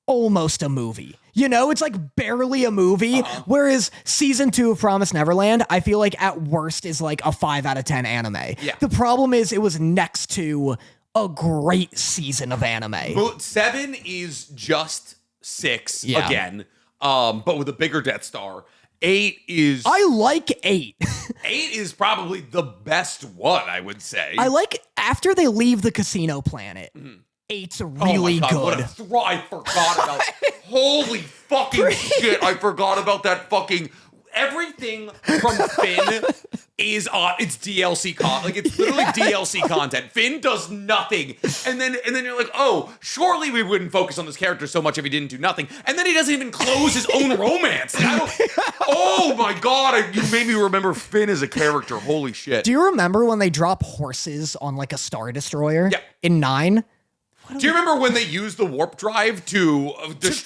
Speaker 2: almost a movie. You know, it's like barely a movie, whereas season 2 of Promised Neverland, I feel like at worst is like a 5 out of 10 anime.
Speaker 1: Yeah.
Speaker 2: The problem is it was next to a great season of anime.
Speaker 1: Well, 7 is just 6
Speaker 2: Yeah.
Speaker 1: again, but with a bigger Death Star. 8 is...
Speaker 2: I like 8.
Speaker 1: 8 is probably the best one, I would say.
Speaker 2: I like after they leave the casino planet. 8's really
Speaker 1: God,
Speaker 2: good.
Speaker 1: I forgot about... Holy fucking shit, I forgot about that fucking... Everything from Finn is it's DLC like it's literally DLC content. Finn does nothing, and then you're like, oh, surely we wouldn't focus on this character so much if he didn't do nothing. And then he doesn't even close his own romance. Oh my god, you made me remember Finn as a character. Holy shit!
Speaker 2: Do you remember when they drop horses on like a Star Destroyer?
Speaker 1: Yeah.
Speaker 2: In 9?
Speaker 1: Do you remember when they used the warp drive to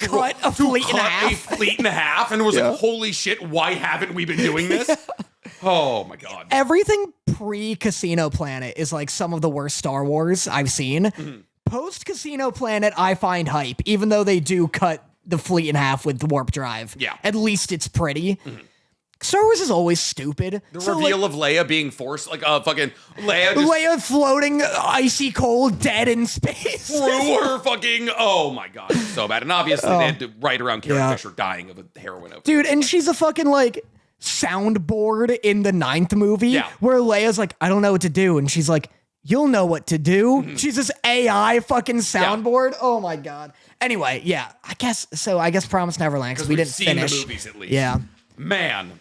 Speaker 2: cut a fleet in half?
Speaker 1: And it was like, holy shit, why haven't we been doing this? Oh my god.
Speaker 2: Everything pre-Casino Planet is like some of the worst Star Wars I've seen. Post-Casino Planet, I find hype, even though they do cut the fleet in half with the warp drive.
Speaker 1: Yeah.
Speaker 2: At least it's pretty. Star Wars is always stupid.
Speaker 1: The reveal of Leia being forced, like fucking Leia
Speaker 2: Leia floating icy cold, dead in space.
Speaker 1: through her fucking, oh my god, it's so bad. And obviously they had to write around Carrie Fisher dying of a heroin overdose.
Speaker 2: Dude, and she's a fucking like soundboard in the 9th movie where Leia's like, I don't know what to do. And she's like, you'll know what to do. She's this AI fucking soundboard. Oh my god. Anyway, I guess Promised Neverland because we didn't finish
Speaker 1: the movies at least.
Speaker 2: Yeah.
Speaker 1: Man.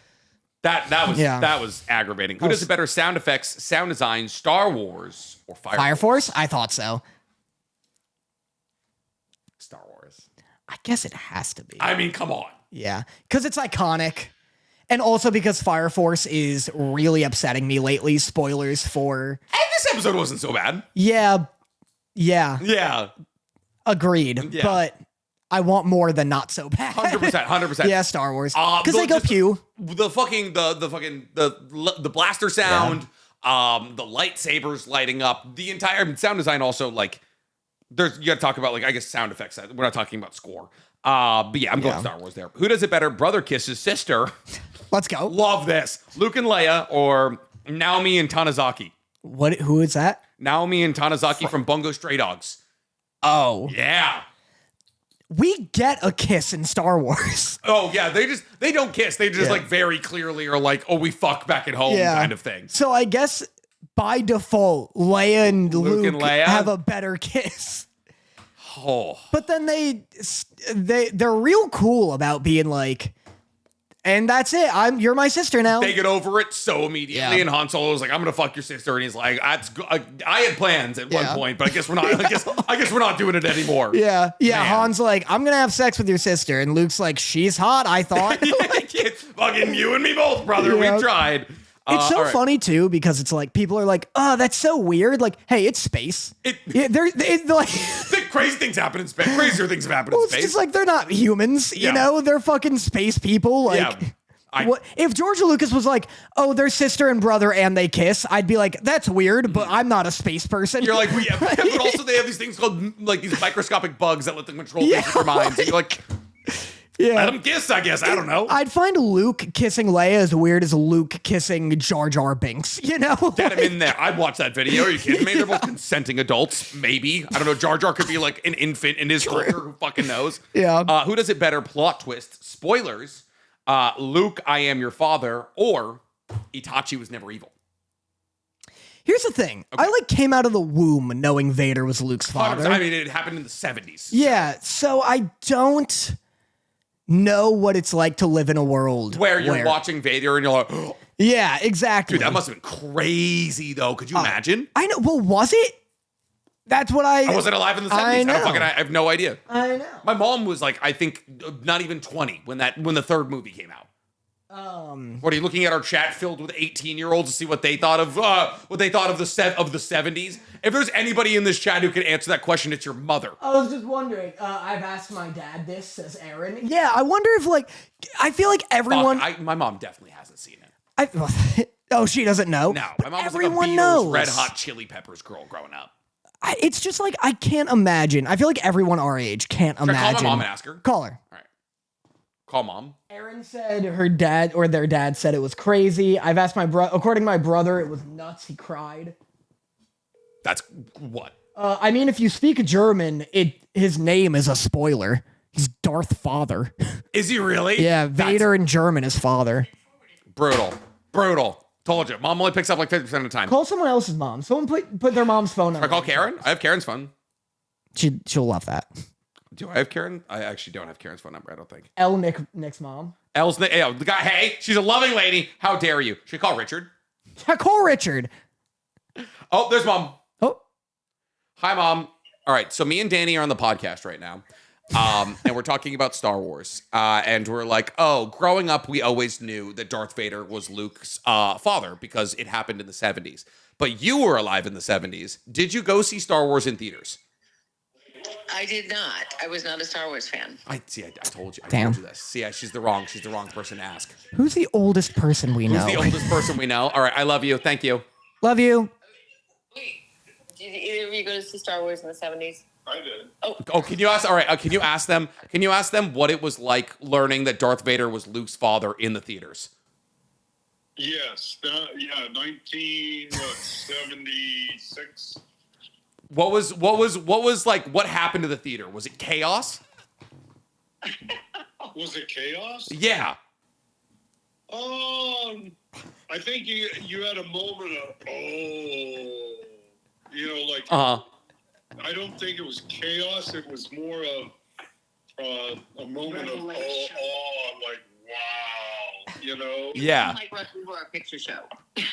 Speaker 1: That was aggravating. Who does it better? Sound effects, sound design, Star Wars, or Fire
Speaker 2: Force? I thought so.
Speaker 1: Star Wars.
Speaker 2: I guess it has to be.
Speaker 1: I mean, come on.
Speaker 2: Yeah, because it's iconic. And also because Fire Force is really upsetting me lately. Spoilers for...
Speaker 1: And this episode wasn't so bad.
Speaker 2: Yeah. Agreed.
Speaker 1: Yeah.
Speaker 2: But I want more than not so bad.
Speaker 1: 100%.
Speaker 2: Yeah, Star Wars. Because they go pew.
Speaker 1: The blaster sound, the lightsabers lighting up, the entire sound design also, like, you gotta talk about, like, I guess sound effects. We're not talking about score. But yeah, I'm going Star Wars there. Who does it better? Brother kisses sister.
Speaker 2: Let's go.
Speaker 1: Love this. Luke and Leia or Naomi and Tanizaki?
Speaker 2: Who is that?
Speaker 1: Naomi and Tanizaki from Bungo Stray Dogs.
Speaker 2: Oh.
Speaker 1: Yeah.
Speaker 2: We get a kiss in Star Wars.
Speaker 1: Oh, yeah. They don't kiss. They just like very clearly are like, oh, we fuck back at home kind of thing.
Speaker 2: So I guess by default, Leia and Luke
Speaker 1: and Leia
Speaker 2: have a better kiss.
Speaker 1: Oh.
Speaker 2: But then they're real cool about being like, and that's it. You're my sister now.
Speaker 1: They get over it so immediately, and Han Solo's like, "I'm gonna fuck your sister," and he's like, "That's I had plans at one point, but I guess we're not. I guess we're not doing it anymore."
Speaker 2: Yeah. Man. Han's like, "I'm gonna have sex with your sister," and Luke's like, "She's hot." I thought.
Speaker 1: Fucking you and me both, brother. We've tried.
Speaker 2: It's so funny too because it's like people are like, "Oh, that's so weird." Like, hey, it's space.
Speaker 1: Crazy things happen in space. Crazier things have happened in space.
Speaker 2: It's just like they're not humans, you know? They're fucking space people. Like, If George Lucas was like, oh, they're sister and brother and they kiss, I'd be like, that's weird, but I'm not a space person.
Speaker 1: You're like, but also they have these things called like these microscopic bugs that let them control things with their minds. And you're like, let them kiss, I guess. I don't know.
Speaker 2: I'd find Luke kissing Leia as weird as Luke kissing Jar Jar Binks, you know?
Speaker 1: Get him in there. I'd watch that video. Are you kidding me? They're both consenting adults, maybe. I don't know. Jar Jar could be like an infant in his culture. Who fucking knows?
Speaker 2: Yeah.
Speaker 1: Who does it better? Plot twist. Spoilers. Luke, I am your father, or Itachi was never evil.
Speaker 2: Here's the thing. Okay. I came out of the womb knowing Vader was Luke's father.
Speaker 1: I mean, it happened in the 70s.
Speaker 2: Yeah, so I don't know what it's like to live in a world
Speaker 1: where you're watching Vader and you're like, oh.
Speaker 2: Yeah, exactly.
Speaker 1: Dude, that must have been crazy, though. Could you imagine?
Speaker 2: I know. Well, was it? That's what I
Speaker 1: wasn't alive in the 70s. I have no idea.
Speaker 2: I know.
Speaker 1: My mom was like, I think not even 20 when the third movie came out. What are you looking at our chat filled with 18-year-olds to see what they thought of the 70s? If there's anybody in this chat who can answer that question, it's your mother.
Speaker 2: I was just wondering. I've asked my dad this, says Aaron. Yeah, I wonder if I feel like everyone.
Speaker 1: My mom definitely hasn't seen it.
Speaker 2: Oh, she doesn't know.
Speaker 1: No, my mom was
Speaker 2: everyone
Speaker 1: like a Beatles
Speaker 2: knows.
Speaker 1: Red Hot Chili Peppers girl growing up.
Speaker 2: It's just like I can't imagine. I feel like everyone our age can't imagine.
Speaker 1: Call my mom and ask her.
Speaker 2: Call her.
Speaker 1: All right. Call mom.
Speaker 2: Aaron said her dad or their dad said it was crazy. I've asked my brother. According to my brother, it was nuts. He cried.
Speaker 1: That's what?
Speaker 2: I mean, if you speak German, his name is a spoiler. He's Darth Father.
Speaker 1: Is he really?
Speaker 2: Yeah, Vader in German is father.
Speaker 1: Brutal. Told you. Mom only picks up like 50% of the time.
Speaker 2: Call someone else's mom. Someone put their mom's phone number.
Speaker 1: I call Karen? I have Karen's phone.
Speaker 2: She'll love that.
Speaker 1: Do I have Karen? I actually don't have Karen's phone number, I don't think.
Speaker 2: Nick's mom.
Speaker 1: The guy, hey, she's a loving lady. How dare you? Should I call Richard?
Speaker 2: Yeah, call Richard.
Speaker 1: Oh, there's mom.
Speaker 2: Oh.
Speaker 1: Hi, mom. All right, so me and Danny are on the podcast right now. And we're talking about Star Wars. And we're like, oh, growing up, we always knew that Darth Vader was Luke's father because it happened in the 70s. But you were alive in the 70s. Did you go see Star Wars in theaters?
Speaker 3: I did not. I was not a Star Wars fan.
Speaker 1: I told you. I
Speaker 2: Damn.
Speaker 1: told you this. See, she's the wrong person to ask.
Speaker 2: Who's the oldest person we know?
Speaker 1: Who's the oldest person we know? All right, I love you. Thank you.
Speaker 2: Love you.
Speaker 3: Wait, did either of you go to see Star Wars in the 70s?
Speaker 4: I did.
Speaker 1: Oh, can you ask? All right, can you ask them? Can you ask them what it was like learning that Darth Vader was Luke's father in the theaters?
Speaker 4: Yes. 1976.
Speaker 1: What was like? What happened to the theater? Was it chaos?
Speaker 4: Was it chaos?
Speaker 1: Yeah.
Speaker 4: I think you had a moment of I don't think it was chaos. It was more of a moment of like wow,
Speaker 1: Yeah.
Speaker 3: Like Rocky Horror Picture Show.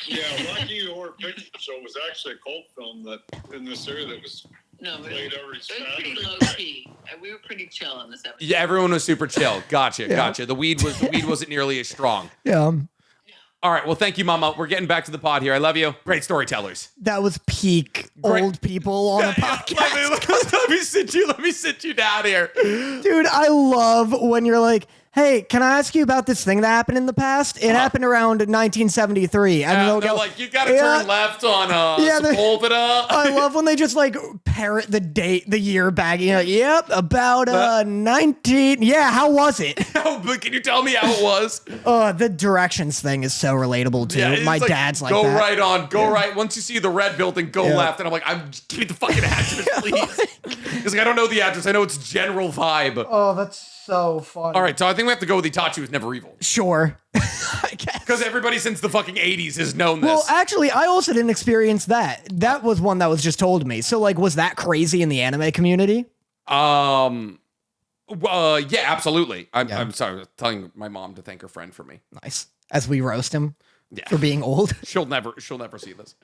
Speaker 4: Yeah, Rocky Horror Picture Show was actually a cult film that in this area that was played every Saturday.
Speaker 3: It was pretty low key. We were pretty chill in the 70s.
Speaker 1: Yeah, everyone was super chill. Gotcha. The weed wasn't nearly as strong.
Speaker 2: Yeah.
Speaker 1: All right. Well, thank you, Mama. We're getting back to the pod here. I love you. Great storytellers.
Speaker 2: That was peak old people on a podcast.
Speaker 1: Let me sit you down here.
Speaker 2: Dude, I love when you're like, hey, can I ask you about this thing that happened in the past? It happened around 1973. And they'll
Speaker 1: they're
Speaker 2: go,
Speaker 1: like, you gotta turn left on Sepulveda.
Speaker 2: I love when they just like parrot the date, the year back. You're like, yep, about 19. Yeah, how was it?
Speaker 1: But can you tell me how it was?
Speaker 2: The directions thing is so relatable too.
Speaker 1: Yeah,
Speaker 2: My dad's like
Speaker 1: go
Speaker 2: that.
Speaker 1: right on, go right. Once you see the red building, go left. And I'm like, give me the fucking address, please. He's like, I don't know the address. I know it's general vibe.
Speaker 2: Oh, that's so funny.
Speaker 1: All right, so I think we have to go with Itachi was never evil.
Speaker 2: Sure. I guess.
Speaker 1: Because everybody since the fucking 80s has known this.
Speaker 2: Well, actually, I also didn't experience that. That was one that was just told to me. So, like, was that crazy in the anime community?
Speaker 1: Yeah, absolutely. I'm sorry. I was telling my mom to thank her friend for me.
Speaker 2: Nice. As we roast him for being old.
Speaker 1: She'll never see this.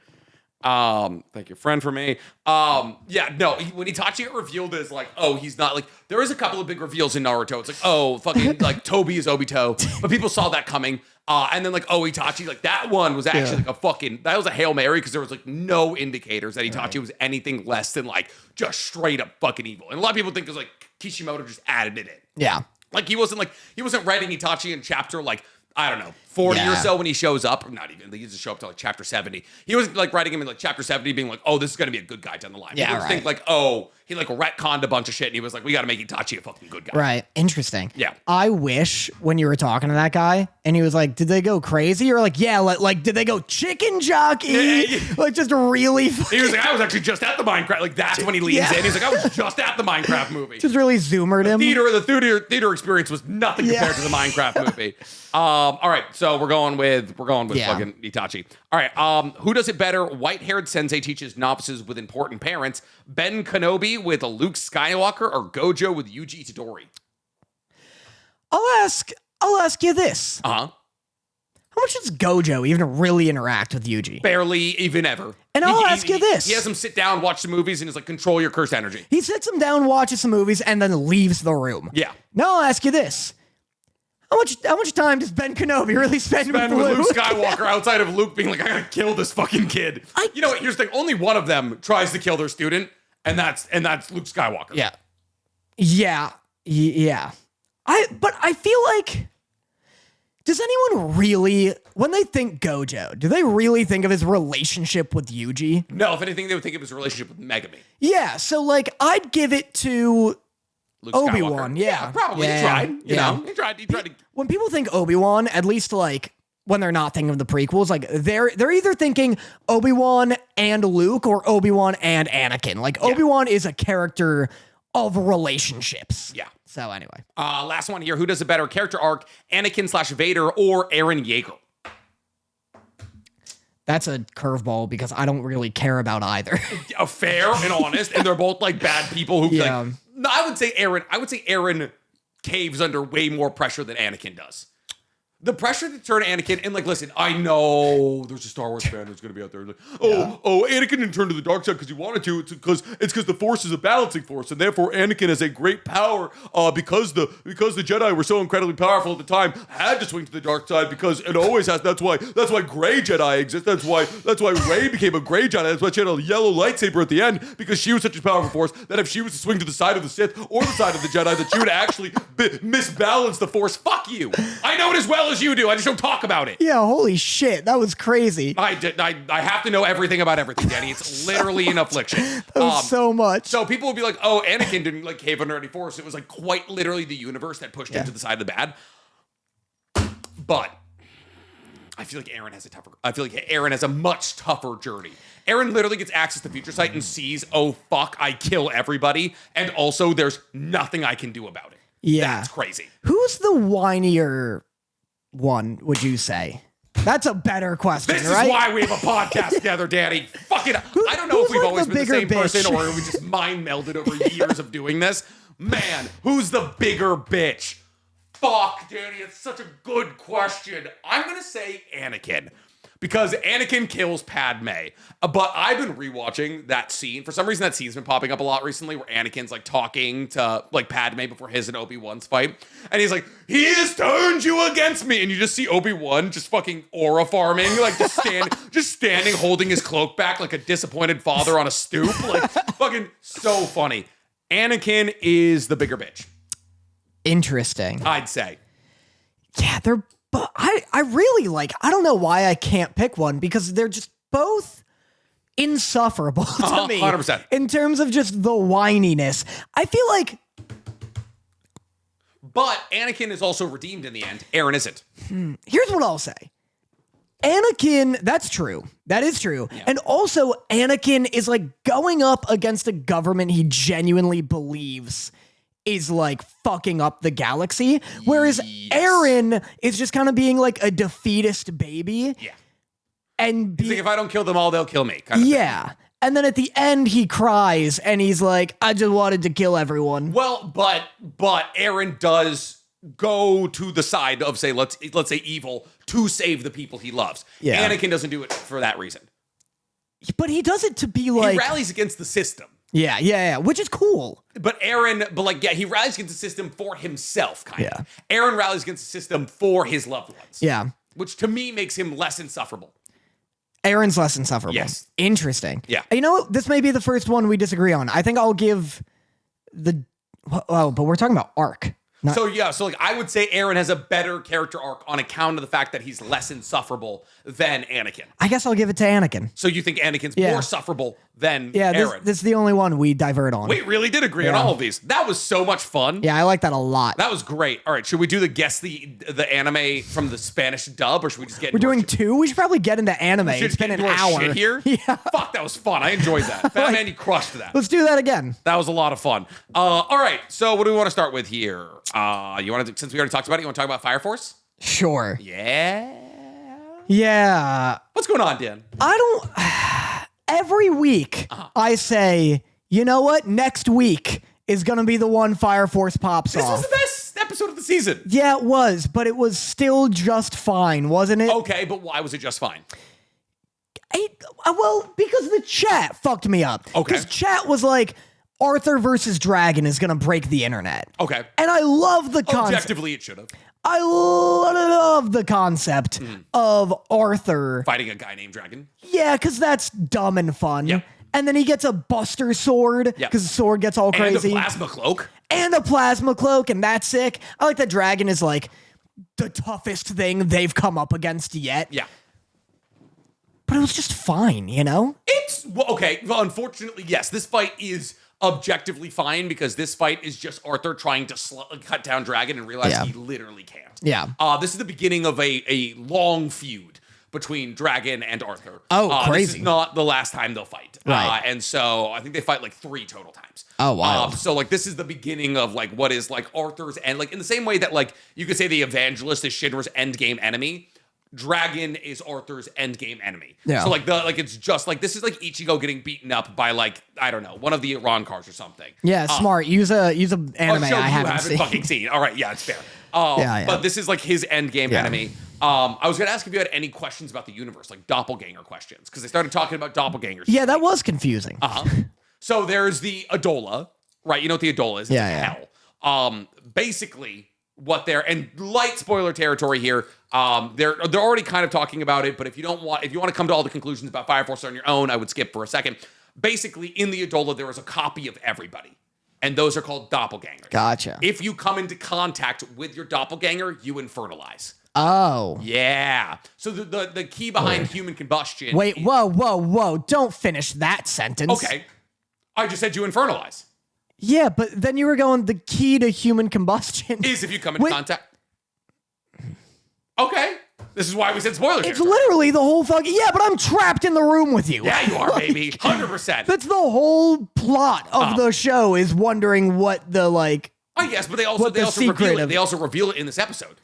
Speaker 1: Thank you, friend, for me. When Itachi got revealed as like, oh, he's not like, there is a couple of big reveals in Naruto. It's like, oh, fucking like Toby is Obito, but people saw that coming. And then like, oh, Itachi, like that one was actually like that was a Hail Mary because there was like no indicators that Itachi was anything less than like just straight up fucking evil. And a lot of people think it was like Kishimoto just added it in.
Speaker 2: Yeah.
Speaker 1: Like he wasn't writing Itachi in chapter like I don't know, 40 or
Speaker 2: Yeah.
Speaker 1: so when he shows up. Not even. He doesn't show up to like chapter 70. He was like writing him in like chapter 70 being like, oh, this is going to be a good guy down the line.
Speaker 2: Yeah,
Speaker 1: People just
Speaker 2: right.
Speaker 1: think like, oh, he like retconned a bunch of shit and he was like, we got to make Itachi a fucking good guy.
Speaker 2: Right. Interesting.
Speaker 1: Yeah.
Speaker 2: I wish when you were talking to that guy and he was like, did they go crazy? Or like, yeah, like did they go chicken jockey?
Speaker 1: Yeah.
Speaker 2: Like just really
Speaker 1: He was like, I was actually just at the Minecraft. Like that's when he leans
Speaker 2: Yeah.
Speaker 1: in. He's like, I was just at the Minecraft movie.
Speaker 2: just really zoomered him.
Speaker 1: The theater experience was nothing compared to the Minecraft movie. All right, so we're going with
Speaker 2: Yeah.
Speaker 1: fucking Itachi. All right, who does it better? White-haired sensei teaches novices with important parents. Ben Kenobi with Luke Skywalker, or Gojo with Yuji Itadori?
Speaker 2: I'll ask you this.
Speaker 1: Uh huh.
Speaker 2: How much does Gojo even really interact with Yuji?
Speaker 1: Barely even ever.
Speaker 2: And I'll ask you this.
Speaker 1: He has him sit down, watch the movies, and is like, control your cursed energy.
Speaker 2: He sits him down, watches some movies, and then leaves the room.
Speaker 1: Yeah.
Speaker 2: Now I'll ask you this. How much time does Ben Kenobi really spend with
Speaker 1: With
Speaker 2: Luke?
Speaker 1: Luke Skywalker outside of Luke being like, I gotta kill this fucking kid. You know what? Here's the thing. Only one of them tries to kill their student, and that's Luke Skywalker.
Speaker 2: Yeah. Yeah. But I feel like, does anyone really, when they think Gojo, do they really think of his relationship with Yuji?
Speaker 1: No, if anything, they would think of his relationship with Megami.
Speaker 2: Yeah, so like I'd give it to
Speaker 1: Luke
Speaker 2: Obi-Wan,
Speaker 1: Skywalker.
Speaker 2: yeah.
Speaker 1: Probably.
Speaker 2: Yeah,
Speaker 1: He tried. You
Speaker 2: yeah.
Speaker 1: know, he tried to.
Speaker 2: when people think Obi-Wan, at least like when they're not thinking of the prequels, like they're either thinking Obi-Wan and Luke or Obi-Wan and Anakin. Like Obi-Wan is a character of relationships.
Speaker 1: Yeah.
Speaker 2: So anyway.
Speaker 1: Last one here. Who does a better character arc? Anakin/Vader or Eren Yeager?
Speaker 2: That's a curveball because I don't really care about either.
Speaker 1: Fair and honest, and they're both like bad people who
Speaker 2: Yeah.
Speaker 1: like. No, I would say Eren caves under way more pressure than Anakin does. The pressure to turn Anakin, and like, listen, I know there's a Star Wars fan who's going to be out there like, Anakin didn't turn to the dark side because he wanted to. It's because the Force is a balancing force, and therefore Anakin has a great power because the Jedi were so incredibly powerful at the time, had to swing to the dark side because it always has. That's why gray Jedi exist. That's why Rey became a gray Jedi. That's why she had a yellow lightsaber at the end because she was such a powerful force that if she was to swing to the side of the Sith or the side of the Jedi, that she would actually misbalance the Force. Fuck you. I know it as well as you do. I just don't talk about it.
Speaker 2: Yeah, holy shit. That was crazy.
Speaker 1: I have to know everything about everything, Danny. It's literally an affliction.
Speaker 2: That was so much.
Speaker 1: So people will be like, oh, Anakin didn't like cave under any force. It was like quite literally the universe that pushed him to the side of the bad. But I feel like Eren has a much tougher journey. Eren literally gets access to Future Sight and sees, oh fuck, I kill everybody. And also there's nothing I can do about it.
Speaker 2: Yeah.
Speaker 1: That's crazy.
Speaker 2: Who's the whinier one, would you say? That's a better question,
Speaker 1: This
Speaker 2: right?
Speaker 1: is why we have a podcast together, Danny. Fucking, I don't know
Speaker 2: who's
Speaker 1: if we've
Speaker 2: like
Speaker 1: always
Speaker 2: the
Speaker 1: been the same
Speaker 2: bigger
Speaker 1: person
Speaker 2: bitch?
Speaker 1: or we just mind melded over years of doing this. Man, who's the bigger bitch? Fuck, Danny, it's such a good question. I'm gonna say Anakin. Because Anakin kills Padme. But I've been rewatching that scene. For some reason, that scene's been popping up a lot recently where Anakin's like talking to like Padme before his and Obi-Wan's fight. And he's like, he has turned you against me. And you just see Obi-Wan just fucking aura farming, like just standing, holding his cloak back like a disappointed father on a stoop. Like fucking so funny. Anakin is the bigger bitch,
Speaker 2: Interesting.
Speaker 1: I'd say.
Speaker 2: Yeah, but I really like, I don't know why I can't pick one because they're just both insufferable to me.
Speaker 1: 100%.
Speaker 2: In terms of just the whininess. I feel like,
Speaker 1: But Anakin is also redeemed in the end. Eren isn't.
Speaker 2: here's what I'll say. Anakin, that's true. That is true.
Speaker 1: Yeah.
Speaker 2: And also Anakin is like going up against a government he genuinely believes is like fucking up the galaxy. Whereas Eren is just kind of being like a defeatist baby.
Speaker 1: Yeah.
Speaker 2: And
Speaker 1: He's like, if I don't kill them all, they'll kill me. Kind of thing.
Speaker 2: yeah. And then at the end he cries and he's like, I just wanted to kill everyone.
Speaker 1: Well, but Eren does go to the side of say let's say evil to save the people he loves.
Speaker 2: Yeah.
Speaker 1: Anakin doesn't do it for that reason.
Speaker 2: But he does it to be like,
Speaker 1: He rallies against the system.
Speaker 2: yeah, which is cool.
Speaker 1: But he rallies against the system for himself, kind of.
Speaker 2: Yeah.
Speaker 1: Eren rallies against the system for his loved ones.
Speaker 2: Yeah.
Speaker 1: Which to me makes him less insufferable.
Speaker 2: Eren's less insufferable.
Speaker 1: Yes.
Speaker 2: Interesting.
Speaker 1: Yeah.
Speaker 2: You know what? This may be the first one we disagree on. I think I'll give but we're talking about arc.
Speaker 1: So like I would say Aaron has a better character arc on account of the fact that he's less insufferable than Anakin.
Speaker 2: I guess I'll give it to Anakin.
Speaker 1: So you think Anakin's more sufferable than
Speaker 2: Yeah,
Speaker 1: Aaron?
Speaker 2: this is the only one we divert on.
Speaker 1: We really did agree on all of these. That was so much fun.
Speaker 2: Yeah, I like that a lot.
Speaker 1: That was great. All right, should we do the anime from the Spanish dub, or should we just get?
Speaker 2: We're doing 2. We should probably get into anime. It's been an hour
Speaker 1: shit here.
Speaker 2: Yeah.
Speaker 1: Fuck, that was fun. I enjoyed that. Batman, you crushed that.
Speaker 2: Let's do that again.
Speaker 1: That was a lot of fun. All right, so what do we want to start with here? You want to, since we already talked about it, you want to talk about Fire Force?
Speaker 2: Sure.
Speaker 1: Yeah.
Speaker 2: Yeah.
Speaker 1: What's going on, Dan?
Speaker 2: Every week, I say, you know what? Next week is going to be the one Fire Force pops
Speaker 1: This
Speaker 2: off.
Speaker 1: was the best episode of the season.
Speaker 2: Yeah, it was, but it was still just fine, wasn't it?
Speaker 1: Okay, but why was it just fine?
Speaker 2: Well, because the chat fucked me up.
Speaker 1: Okay.
Speaker 2: Because chat was like, Arthur versus Dragon is going to break the internet.
Speaker 1: Okay.
Speaker 2: And I love the concept.
Speaker 1: Objectively, it should have.
Speaker 2: I love the concept of Arthur.
Speaker 1: Fighting a guy named Dragon.
Speaker 2: Yeah, because that's dumb and fun.
Speaker 1: Yep.
Speaker 2: And then he gets a Buster Sword because the sword gets all crazy.
Speaker 1: And a plasma cloak.
Speaker 2: And a plasma cloak, and that's sick. I like that Dragon is like the toughest thing they've come up against yet.
Speaker 1: Yeah.
Speaker 2: But it was just fine, you know?
Speaker 1: Okay. Well, unfortunately, yes, this fight is objectively fine because this fight is just Arthur trying to cut down Dragon and realize he literally can't.
Speaker 2: Yeah.
Speaker 1: This is the beginning of a long feud between Dragon and Arthur.
Speaker 2: Oh, crazy.
Speaker 1: This is not the last time they'll fight.
Speaker 2: Right.
Speaker 1: And so I think they fight like 3 total times.
Speaker 2: Oh, wow.
Speaker 1: So like this is the beginning of like what is like Arthur's end. Like in the same way that like you could say the Evangelist is Shinra's endgame enemy, Dragon is Arthur's endgame enemy.
Speaker 2: Yeah.
Speaker 1: So like it's just like this is like Ichigo getting beaten up by like I don't know one of the Iran cars or something.
Speaker 2: Yeah, smart. Use a anime
Speaker 1: show
Speaker 2: I
Speaker 1: you
Speaker 2: haven't seen.
Speaker 1: fucking seen. All right, yeah, it's fair.
Speaker 2: Yeah.
Speaker 1: But this is like his endgame enemy. I was gonna ask if you had any questions about the universe, like doppelganger questions, because they started talking about doppelgangers.
Speaker 2: Yeah, that was confusing.
Speaker 1: So there's the Adola, right? You know what the Adola is? It's hell. Basically, what they're and light spoiler territory here. They're already kind of talking about it, but if you want to come to all the conclusions about Fire Force on your own, I would skip for a second. Basically, in the Adola, there is a copy of everybody, and those are called doppelgangers.
Speaker 2: Gotcha.
Speaker 1: If you come into contact with your doppelganger, you infernalize.
Speaker 2: Oh.
Speaker 1: Yeah. So the key behind human combustion.
Speaker 2: Wait, whoa. Don't finish that sentence.
Speaker 1: Okay. I just said you infernalize.
Speaker 2: Yeah, but then you were going, the key to human combustion
Speaker 1: Is if you come into contact. Okay. This is why we said spoiler
Speaker 2: It's
Speaker 1: territory.
Speaker 2: literally the whole fucking... Yeah, but I'm trapped in the room with you.
Speaker 1: Yeah, you are, baby. 100%.
Speaker 2: That's the whole plot of the show, is wondering what the, like...
Speaker 1: Oh, yes, but they also reveal it. They also reveal it in this episode.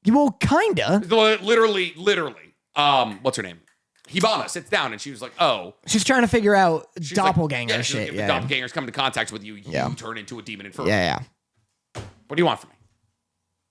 Speaker 2: Well, kinda.
Speaker 1: Literally. What's her name? Hibana sits down and she was like, "Oh,
Speaker 2: She's trying to figure out
Speaker 1: she's
Speaker 2: doppelganger
Speaker 1: like,
Speaker 2: shit.
Speaker 1: If the doppelgangers come into contact with you, you turn into a demon inferno.
Speaker 2: Yeah.
Speaker 1: What do you want from me?"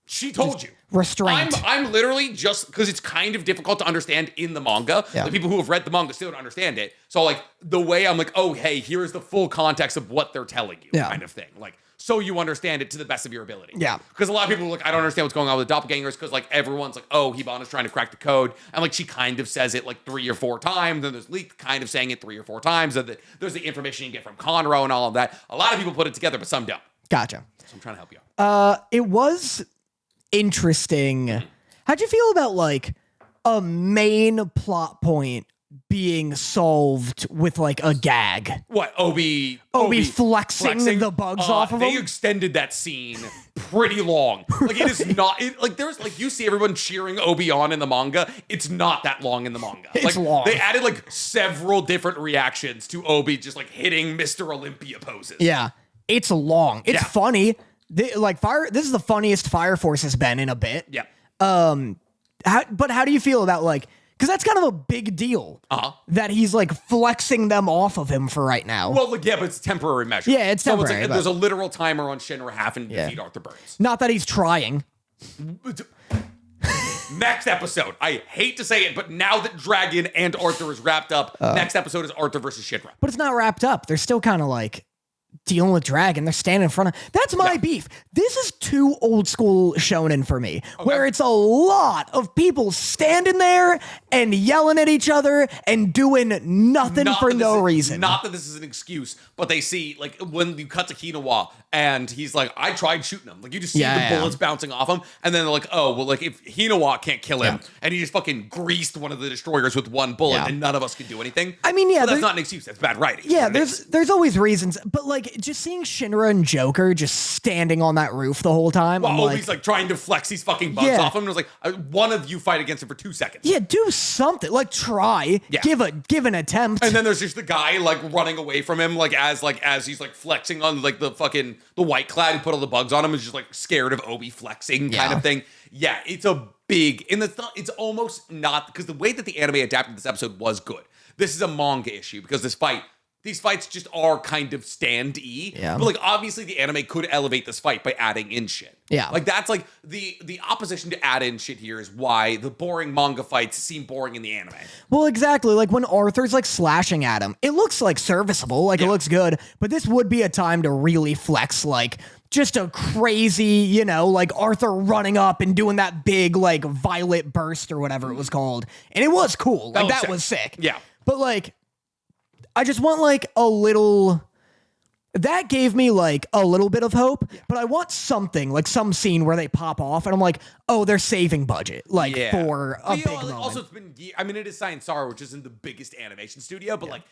Speaker 1: She told you.
Speaker 2: Restraint.
Speaker 1: I'm literally just because it's kind of difficult to understand in the manga.
Speaker 2: Yeah.
Speaker 1: The people who have read the manga still don't understand it. So like the way I'm like, oh hey, here's the full context of what they're telling you, kind of thing. Like so you understand it to the best of your ability.
Speaker 2: Yeah.
Speaker 1: Because a lot of people are like, I don't understand what's going on with the doppelgangers because like everyone's like, oh, Hibana's trying to crack the code. And like she kind of says it like 3 or 4 times. Then there's Leek kind of saying it 3 or 4 times. And there's the information you get from Conroe and all of that. A lot of people put it together, but some don't.
Speaker 2: Gotcha.
Speaker 1: So I'm trying to help you out.
Speaker 2: It was interesting. How'd you feel about like a main plot point being solved with like a gag?
Speaker 1: What, Obi
Speaker 2: flexing the bugs off of
Speaker 1: They
Speaker 2: him?
Speaker 1: extended that scene pretty long. Like it is not like there's like you see everyone cheering Obi on in the manga. It's not that long in the manga.
Speaker 2: It's
Speaker 1: like,
Speaker 2: long.
Speaker 1: They added like several different reactions to Obi just like hitting Mr. Olympia poses.
Speaker 2: Yeah. It's long. It's funny. This is the funniest Fire Force has been in a bit.
Speaker 1: Yeah.
Speaker 2: But how do you feel about like, because that's kind of a big deal that he's like flexing them off of him for right now.
Speaker 1: Well, like, yeah, but it's temporary measure.
Speaker 2: Yeah, it's temporary,
Speaker 1: like,
Speaker 2: but-
Speaker 1: there's a literal timer on Shinra having to defeat Arthur Burns.
Speaker 2: Not that he's trying.
Speaker 1: Next episode. I hate to say it, but now that Dragon and Arthur is wrapped up, next episode is Arthur versus Shinra.
Speaker 2: But it's not wrapped up. They're still kind of like dealing with dragon. They're standing in front of. That's my beef. This is too old school shonen for me, where it's a lot of people standing there and yelling at each other and doing nothing for no reason.
Speaker 1: Not that this is an excuse, but they see, like, when you cut to Kinawa and he's like, I tried shooting him. Like, you just see the bullets bouncing off him, and then they're like, oh, well, like, if Hinawa can't kill him, and he just fucking greased one of the destroyers with one bullet, and none of us can do anything.
Speaker 2: I mean,
Speaker 1: well, that's not an excuse. That's bad writing.
Speaker 2: Yeah, there's always reasons, but like just seeing Shinra and Joker just standing on that roof the whole time.
Speaker 1: Well, Obi's like trying to flex these fucking bugs off him, and it was like, one of you fight against him for 2 seconds.
Speaker 2: Yeah, do something. Like try. Yeah. Give an attempt.
Speaker 1: And then there's just the guy like running away from him, like as he's like flexing on like the white clad who put all the bugs on him, is just like scared of Obi flexing kind of thing. Yeah, it's a big, and it's almost not, because the way that the anime adapted this episode was good. This is a manga issue because these fights just are kind of stand-y. Yeah. But like obviously the anime could elevate this fight by adding in shit.
Speaker 2: Yeah.
Speaker 1: Like that's like the opposition to add in shit here is why the boring manga fights seem boring in the anime.
Speaker 2: Well, exactly. Like when Arthur's like slashing at him, it looks like serviceable, like it looks good, but this would be a time to really flex like just a crazy, like Arthur running up and doing that big like violet burst or whatever it was called. And it was cool. Like that was sick.
Speaker 1: Yeah.
Speaker 2: But like I just want like a little, that gave me like a little bit of hope, but I want something like some scene where they pop off and I'm like, oh, they're saving budget like for a big moment.
Speaker 1: Also, it's been, I mean, it is Science Star, which isn't the biggest animation studio, but like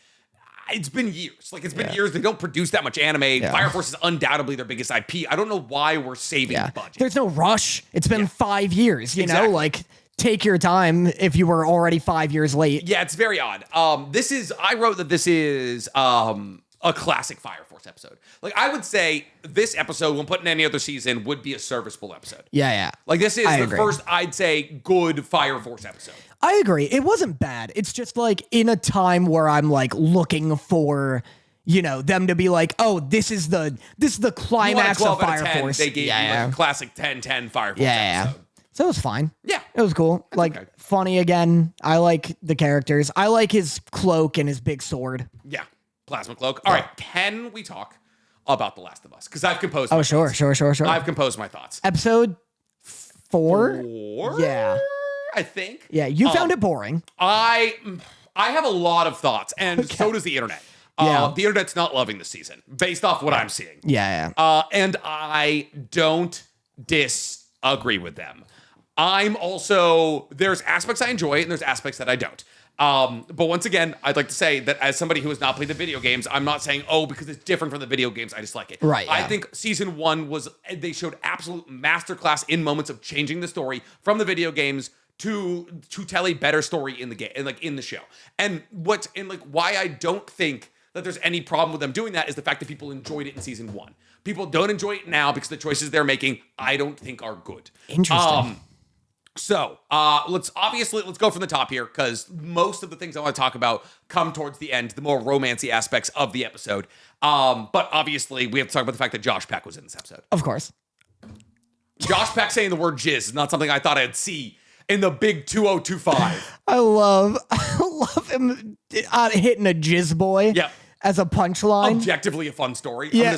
Speaker 1: it's been years. Like it's been years. They don't produce that much anime. Yeah. Fire Force is undoubtedly their biggest IP. I don't know why we're saving budget.
Speaker 2: There's no rush. It's been 5 years, you know, like take your time if you were already 5 years late.
Speaker 1: Yeah, it's very odd. I wrote that this is a classic Fire Force episode. Like I would say this episode, when put in any other season, would be a serviceable episode.
Speaker 2: Yeah.
Speaker 1: Like this is the first, I'd say, good Fire Force episode.
Speaker 2: I agree. It wasn't bad. It's just like in a time where I'm like looking for, them to be like, oh, this is the climax of Fire Force.
Speaker 1: They gave you like a classic 10-10 Fire Force episode.
Speaker 2: So it was fine.
Speaker 1: Yeah.
Speaker 2: It was cool. That's like funny again. I like the characters. I like his cloak and his big sword.
Speaker 1: Yeah. Plasma cloak. All right. Can we talk about The Last of Us? Because I've composed my thoughts.
Speaker 2: Sure.
Speaker 1: I've composed my thoughts.
Speaker 2: Episode 4? Yeah.
Speaker 1: I think.
Speaker 2: Yeah. You found it boring.
Speaker 1: I have a lot of thoughts, and so does the internet. The internet's not loving this season, based off what I'm seeing.
Speaker 2: Yeah.
Speaker 1: And I don't disagree with them. There's aspects I enjoy, and there's aspects that I don't. But once again, I'd like to say that as somebody who has not played the video games, I'm not saying, because it's different from the video games, I dislike it.
Speaker 2: Right.
Speaker 1: I think season 1 they showed absolute masterclass in moments of changing the story from the video games to tell a better story in the game, and like in the show. And why I don't think that there's any problem with them doing that is the fact that people enjoyed it in season 1. People don't enjoy it now because the choices they're making, I don't think are good.
Speaker 2: Interesting.
Speaker 1: So let's go from the top here, because most of the things I want to talk about come towards the end, the more romancy aspects of the episode. But obviously, we have to talk about the fact that Josh Peck was in this episode.
Speaker 2: Of course.
Speaker 1: Josh Peck saying the word jizz is not something I thought I'd see in the big 2025.
Speaker 2: I love him hitting a jizz boy.
Speaker 1: Yep.
Speaker 2: As a punchline.
Speaker 1: Objectively a fun story.
Speaker 2: Yeah.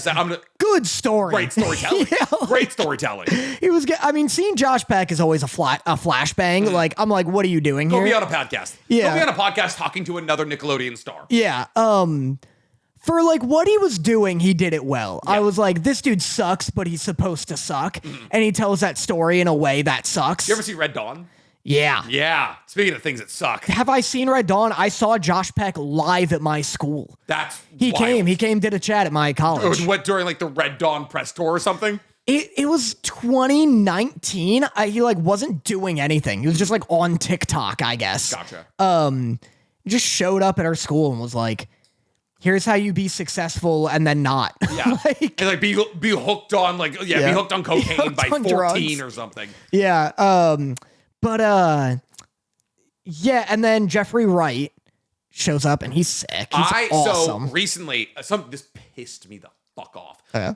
Speaker 2: Good story.
Speaker 1: Great storytelling. Great storytelling.
Speaker 2: He was seeing Josh Peck is always a flashbang. Like, I'm like, what are you doing here?
Speaker 1: Go be on a podcast. Yeah. Go be on a podcast talking to another Nickelodeon star.
Speaker 2: Yeah. For like what he was doing, he did it well. Yeah. I was like, this dude sucks, but he's supposed to suck. Mm-hmm. And he tells that story in a way that sucks.
Speaker 1: You ever see Red Dawn?
Speaker 2: Yeah.
Speaker 1: Yeah. Speaking of things that suck.
Speaker 2: Have I seen Red Dawn? I saw Josh Peck live at my school. He came, did a chat at my college.
Speaker 1: What, during like the Red Dawn press tour or something?
Speaker 2: It was 2019. He like wasn't doing anything. He was just like on TikTok, I guess.
Speaker 1: Gotcha.
Speaker 2: He just showed up at our school and was like, here's how you be successful and then not.
Speaker 1: Yeah. Be hooked on be hooked on cocaine by 14 drugs. Or something.
Speaker 2: Yeah. But, and then Jeffrey Wright shows up and he's sick. He's awesome.
Speaker 1: So recently, this pissed me the fuck off.
Speaker 2: Yeah.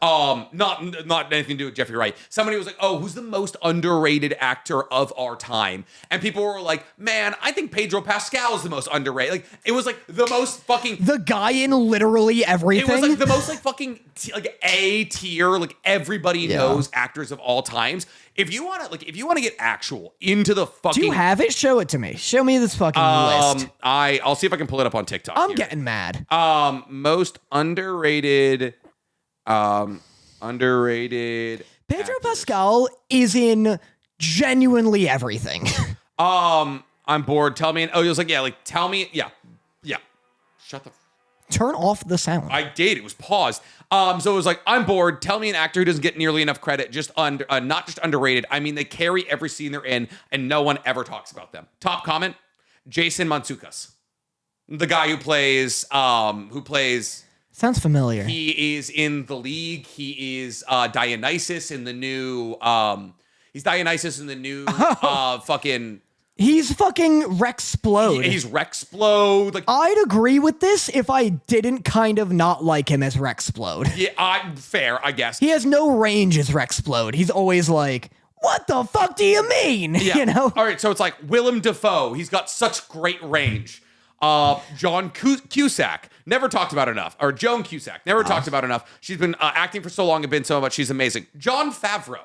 Speaker 1: Not anything to do with Jeffrey Wright. Somebody was like, oh, who's the most underrated actor of our time? And people were like, man, I think Pedro Pascal is the most underrated. Like, it was like the most fucking...
Speaker 2: The guy in literally everything.
Speaker 1: It was like the most like fucking like A tier, like everybody knows actors of all times. If you want to get actual into the fucking...
Speaker 2: Do you have it? Show it to me. Show me this fucking list.
Speaker 1: I'll see if I can pull it up on TikTok.
Speaker 2: I'm getting mad.
Speaker 1: Most underrated
Speaker 2: Pedro
Speaker 1: actors.
Speaker 2: Pascal is in genuinely everything.
Speaker 1: I'm bored. Tell me. Oh, he was like, yeah, like tell me. Yeah. Shut the.
Speaker 2: Turn off the sound.
Speaker 1: I did. It was paused. So it was like, I'm bored. Tell me an actor who doesn't get nearly enough credit. Not just underrated. I mean, they carry every scene they're in, and no one ever talks about them. Top comment: Jason Mantzoukas, the guy who plays.
Speaker 2: Sounds familiar.
Speaker 1: He is in The League. He is Dionysus in the new. He's Dionysus in the new fucking.
Speaker 2: He's fucking Rexplode.
Speaker 1: He's Rexplode. Like,
Speaker 2: I'd agree with this if I didn't kind of not like him as Rexplode.
Speaker 1: yeah, fair, I guess.
Speaker 2: He has no range as Rexplode. He's always like, what the fuck do you mean?
Speaker 1: Yeah.
Speaker 2: You know?
Speaker 1: All right, so it's like Willem Dafoe. He's got such great range. John Cusack, never talked about enough. Or Joan Cusack, never talked about enough. She's been acting for so long and been so much. She's amazing. Jon Favreau.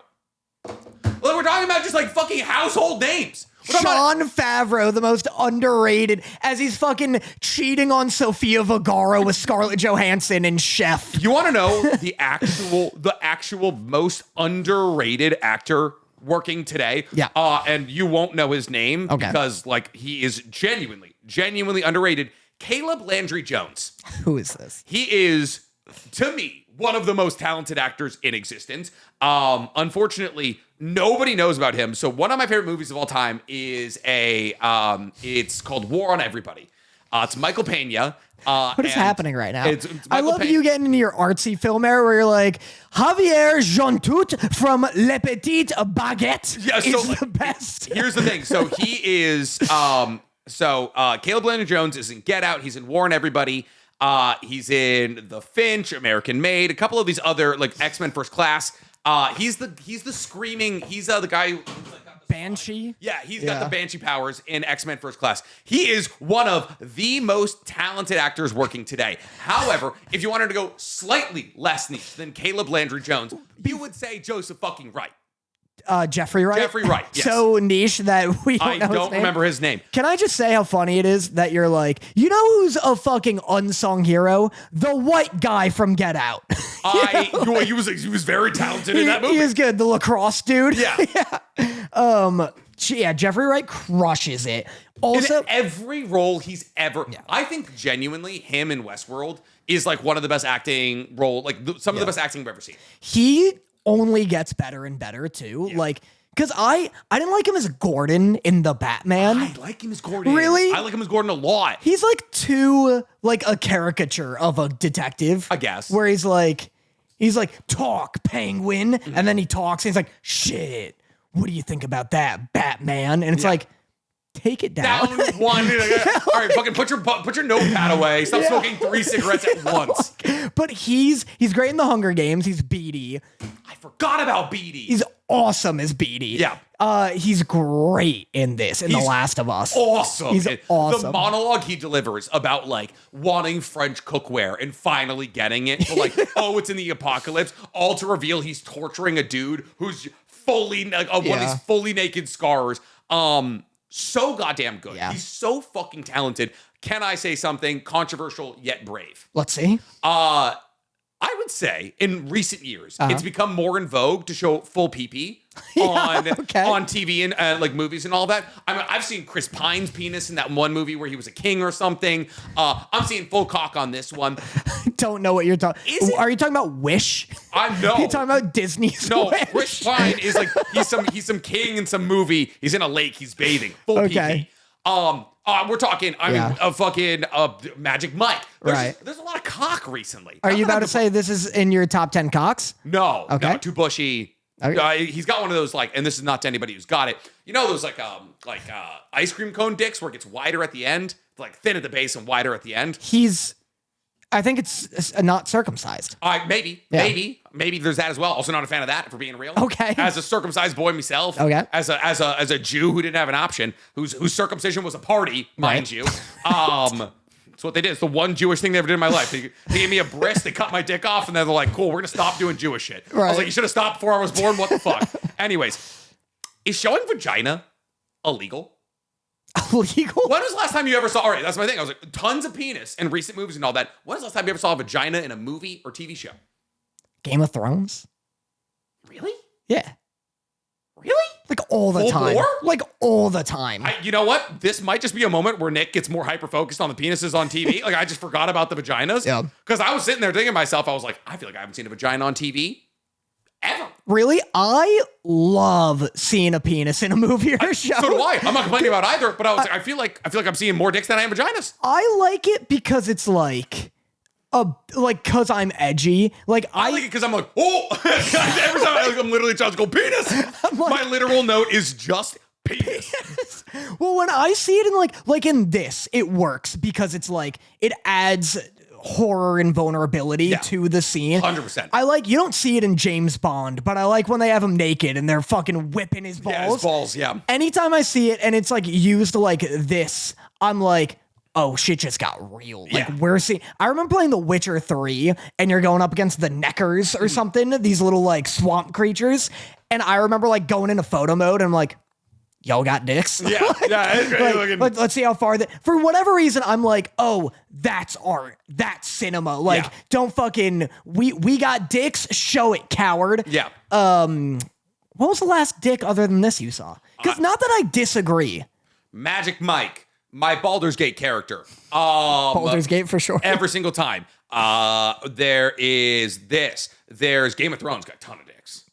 Speaker 1: Well, we're talking about just like fucking household names.
Speaker 2: Jon Favreau, the most underrated, as he's fucking cheating on Sofia Vergara with Scarlett Johansson and Chef.
Speaker 1: You want to know the actual most underrated actor working today?
Speaker 2: Yeah.
Speaker 1: And you won't know his name because like he is genuinely underrated. Caleb Landry Jones.
Speaker 2: Who is this?
Speaker 1: He is, to me, one of the most talented actors in existence. Unfortunately, nobody knows about him. So one of my favorite movies of all time is it's called War on Everybody. It's Michael Pena.
Speaker 2: What is happening right now?
Speaker 1: It's
Speaker 2: I love you getting into your artsy film era where you're like, Javier Jontout from Le Petit Baguette is the best.
Speaker 1: Here's the thing. So he is, Caleb Landry Jones is in Get Out. He's in War on Everybody. He's in The Finch, American Made, a couple of these other like X-Men First Class. He's the guy who's like got the
Speaker 2: Banshee?
Speaker 1: Yeah, he's got the Banshee powers in X-Men First Class. He is one of the most talented actors working today. However, if you wanted to go slightly less niche than Caleb Landry Jones, you would say Joseph fucking Wright.
Speaker 2: Jeffrey Wright?
Speaker 1: Jeffrey Wright, yes.
Speaker 2: So niche that we don't know his name.
Speaker 1: Remember his name.
Speaker 2: Can I just say how funny it is that you're like, you know who's a fucking unsung hero? The white guy from Get Out.
Speaker 1: He was very talented in that movie.
Speaker 2: He is good. The lacrosse dude.
Speaker 1: Yeah.
Speaker 2: Jeffrey Wright crushes it. Also,
Speaker 1: in every role he's ever... Yeah. I think genuinely him in Westworld is like one of the best acting some of the best acting I've ever seen.
Speaker 2: He only gets better and better too. Yeah. Like, because I didn't like him as Gordon in the Batman.
Speaker 1: I like him as Gordon.
Speaker 2: Really?
Speaker 1: I like him as Gordon a lot.
Speaker 2: He's like a caricature of a detective,
Speaker 1: I guess.
Speaker 2: Where he's like, talk, penguin. Mm-hmm. And then he talks and he's like, shit, what do you think about that, Batman? And it's like, take it down.
Speaker 1: One. All right, fucking put your notepad away. Stop smoking 3 cigarettes at once.
Speaker 2: But he's great in the Hunger Games. He's Beetee.
Speaker 1: I forgot about Beetee.
Speaker 2: He's awesome as Beetee.
Speaker 1: Yeah.
Speaker 2: He's great in this, in The Last of Us.
Speaker 1: Awesome.
Speaker 2: He's awesome.
Speaker 1: The monologue he delivers about like wanting French cookware and finally getting it. But like, oh, it's in the apocalypse. All to reveal he's torturing a dude who's fully one of these fully naked scars. So goddamn good. Yeah. He's so fucking talented. Can I say something controversial yet brave?
Speaker 2: Let's see.
Speaker 1: I would say in recent years, it's become more in vogue to show full pee-pee on TV and like movies and all that. I mean, I've seen Chris Pine's penis in that one movie where he was a king or something. I'm seeing full cock on this one.
Speaker 2: Don't know what you're talking. Are you talking about Wish?
Speaker 1: I know.
Speaker 2: You're talking about Disney's Wish?
Speaker 1: Chris Pine is like he's some king in some movie. He's in a lake. He's bathing. Full pee-pee. We're talking, a fucking Magic Mike. There's a lot of cock recently.
Speaker 2: Are you about to say this is in your top 10 cocks?
Speaker 1: No. Okay. No, too bushy. Okay. He's got one of those and this is not to anybody who's got it. You know those ice cream cone dicks where it gets wider at the end, like thin at the base and wider at the end.
Speaker 2: He's I think it's not circumcised.
Speaker 1: Maybe there's that as well. Also not a fan of that, for being real.
Speaker 2: Okay.
Speaker 1: As a circumcised boy myself.
Speaker 2: Okay.
Speaker 1: As a Jew who didn't have an option, whose circumcision was a party, mind you. It's what they did. It's the one Jewish thing they ever did in my life. They gave me a bris, they cut my dick off, and then they're like, cool, we're gonna stop doing Jewish shit. I was like, you should have stopped before I was born. What the fuck? Anyways, is showing vagina illegal?
Speaker 2: Illegal?
Speaker 1: When was the last time you ever saw? All right, that's my thing. I was like, tons of penis in recent movies and all that. When was the last time you ever saw a vagina in a movie or TV show?
Speaker 2: Game of Thrones?
Speaker 1: Really?
Speaker 2: Yeah.
Speaker 1: Really?
Speaker 2: Like all the
Speaker 1: Full
Speaker 2: time.
Speaker 1: bore?
Speaker 2: Like all the time.
Speaker 1: You know what? This might just be a moment where Nick gets more hyper-focused on the penises on TV. Like, I just forgot about the vaginas.
Speaker 2: Yeah.
Speaker 1: Because I was sitting there thinking to myself, I was like, I feel like I haven't seen a vagina on TV ever.
Speaker 2: Really? I love seeing a penis in a movie or a show.
Speaker 1: So do I. I'm not complaining about either, but I was like, I feel like I'm seeing more dicks than I am vaginas.
Speaker 2: I like it because it's like cause I'm edgy. Like
Speaker 1: I like it because I'm like, oh, every time I'm literally trying to go penis. My literal note is just penis.
Speaker 2: Well, when I see it in like in this, it works because it's like it adds horror and vulnerability to the scene.
Speaker 1: 100%.
Speaker 2: I like, you don't see it in James Bond, but I like when they have him naked and they're fucking whipping his balls.
Speaker 1: Yeah, his balls, yeah.
Speaker 2: Anytime I see it and it's like used like this, I'm like, oh, shit just got real. Like we're seeing, I remember playing The Witcher 3 and you're going up against the Neckers or something, these little like swamp creatures. And I remember like going into photo mode and I'm like, y'all got dicks?
Speaker 1: Yeah, it's great.
Speaker 2: Let's see how far for whatever reason, I'm like, oh, that's art. That's cinema. Like, don't fucking, we got dicks, show it, coward.
Speaker 1: Yeah.
Speaker 2: What was the last dick other than this you saw? Because not that I disagree.
Speaker 1: Magic Mike, my Baldur's Gate character.
Speaker 2: Baldur's Gate for sure.
Speaker 1: Every single time. There is this. There's Game of Thrones, got a ton of dicks.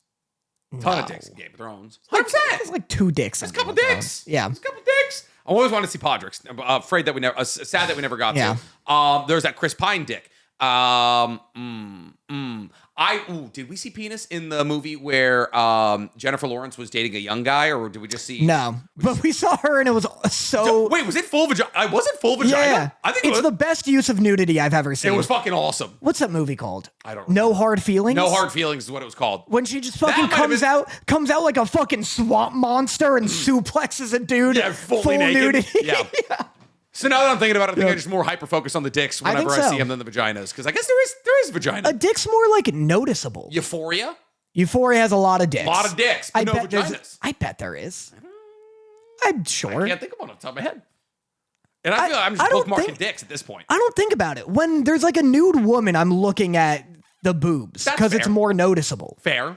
Speaker 1: Ton of dicks in Game of Thrones. 100%.
Speaker 2: There's like 2 dicks.
Speaker 1: There's a couple dicks.
Speaker 2: Yeah.
Speaker 1: There's a couple dicks. I always wanted to see Podrick's. I'm afraid that we never, sad that we never got
Speaker 2: Yeah.
Speaker 1: to. There's that Chris Pine dick. Did we see penis in the movie where Jennifer Lawrence was dating a young guy, or did we just see?
Speaker 2: No, but we saw her and it was so.
Speaker 1: Wait, was it full vagina? Was it full vagina?
Speaker 2: Yeah,
Speaker 1: I think
Speaker 2: it's the best use of nudity I've ever seen.
Speaker 1: It was fucking awesome.
Speaker 2: What's that movie called?
Speaker 1: I don't
Speaker 2: know. No Hard Feelings?
Speaker 1: No Hard Feelings is what it was called.
Speaker 2: When she just fucking comes out like a fucking swamp monster and suplexes a dude.
Speaker 1: Yeah, full naked.
Speaker 2: Nudity.
Speaker 1: Yeah. So now that I'm thinking about it, I think I just more hyper-focus on the dicks whenever I see them than the vaginas. Because I guess there is vagina.
Speaker 2: A dick's more like noticeable.
Speaker 1: Euphoria?
Speaker 2: Euphoria has a lot of dicks.
Speaker 1: A lot of dicks, but no vaginas.
Speaker 2: I bet there is. I'm sure.
Speaker 1: I can't think of one off the top of my head. And I feel like I'm just bookmarking dicks at this point.
Speaker 2: I don't think about it. When there's like a nude woman, I'm looking at the boobs because it's more noticeable.
Speaker 1: Fair.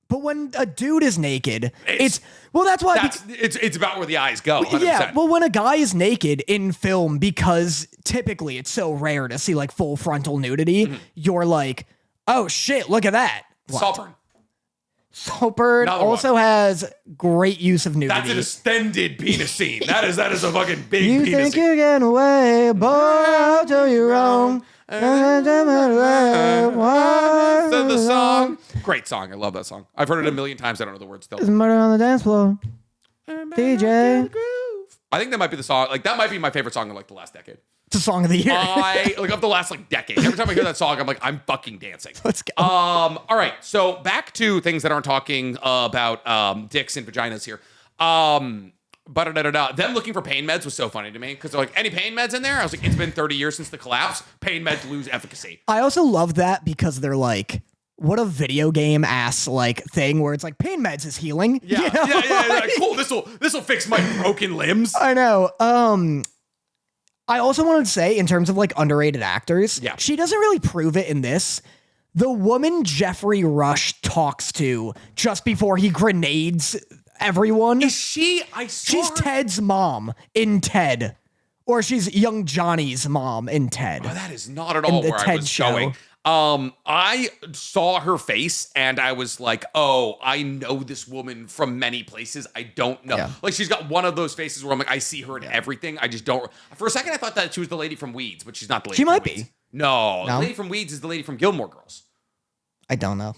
Speaker 2: But when a dude is naked, it's that's why
Speaker 1: it's about where the eyes go. 100%.
Speaker 2: Yeah, well, when a guy is naked in film, because typically it's so rare to see like full frontal nudity, you're like, oh shit, look at that.
Speaker 1: Saltburn.
Speaker 2: Saltburn also has great use of nudity.
Speaker 1: That's an extended penis scene. That is a fucking big
Speaker 2: you
Speaker 1: penis
Speaker 2: think
Speaker 1: scene.
Speaker 2: you're getting away, boy, I'll tell you wrong.
Speaker 1: The song. Great song. I love that song. I've heard it a million times. I don't know the words still.
Speaker 2: There's murder on the dance floor. DJ.
Speaker 1: I think that might be the song. Like, that might be my favorite song of like the last decade.
Speaker 2: It's a song of the year.
Speaker 1: Of the last like decade. Every time I hear that song, I'm like, I'm fucking dancing.
Speaker 2: Let's go.
Speaker 1: All right. So back to things that aren't talking about dicks and vaginas here. Them looking for pain meds was so funny to me because they're like, any pain meds in there? I was like, it's been 30 years since the collapse. Pain meds lose efficacy.
Speaker 2: I also love that because they're like, what a video game ass like thing where it's like pain meds is healing.
Speaker 1: Yeah,
Speaker 2: you know?
Speaker 1: yeah. Like, cool. This will fix my broken limbs.
Speaker 2: I know. I also wanted to say in terms of like underrated actors, she doesn't really prove it in this. The woman Jeffrey Rush talks to just before he grenades everyone.
Speaker 1: Is she?
Speaker 2: She's Ted's mom in Ted. Or she's young Johnny's mom in Ted.
Speaker 1: Oh, that is not at all where I was going. I saw her face and I was like, oh, I know this woman from many places. I don't know. Yeah. Like, she's got one of those faces where I'm like, I see her in everything. I just don't. For a second, I thought that she was the lady from Weeds, but she's not the lady from Weeds. She might be. No, the lady from Weeds is the lady from Gilmore Girls.
Speaker 2: I don't know.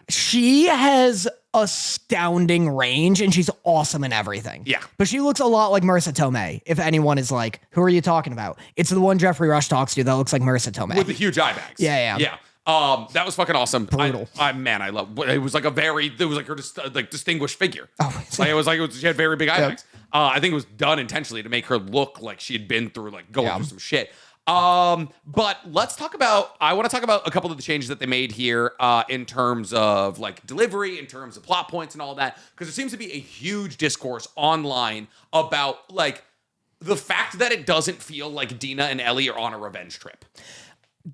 Speaker 2: She has astounding range, and she's awesome in everything.
Speaker 1: Yeah.
Speaker 2: But she looks a lot like Marissa Tomei. If anyone is like, who are you talking about? It's the one Jeffrey Rush talks to that looks like Marissa Tomei.
Speaker 1: With the huge eye bags.
Speaker 2: Yeah.
Speaker 1: That was fucking awesome.
Speaker 2: Brutal.
Speaker 1: I love it. Was like it was like her distinguished figure.
Speaker 2: Oh,
Speaker 1: she had very big eye bags. I think it was done intentionally to make her look like she had been through going through some shit. But let's talk about, I want to talk about a couple of the changes that they made here, in terms of like delivery, in terms of plot points and all that. Cause there seems to be a huge discourse online about like the fact that it doesn't feel like Dina and Ellie are on a revenge trip.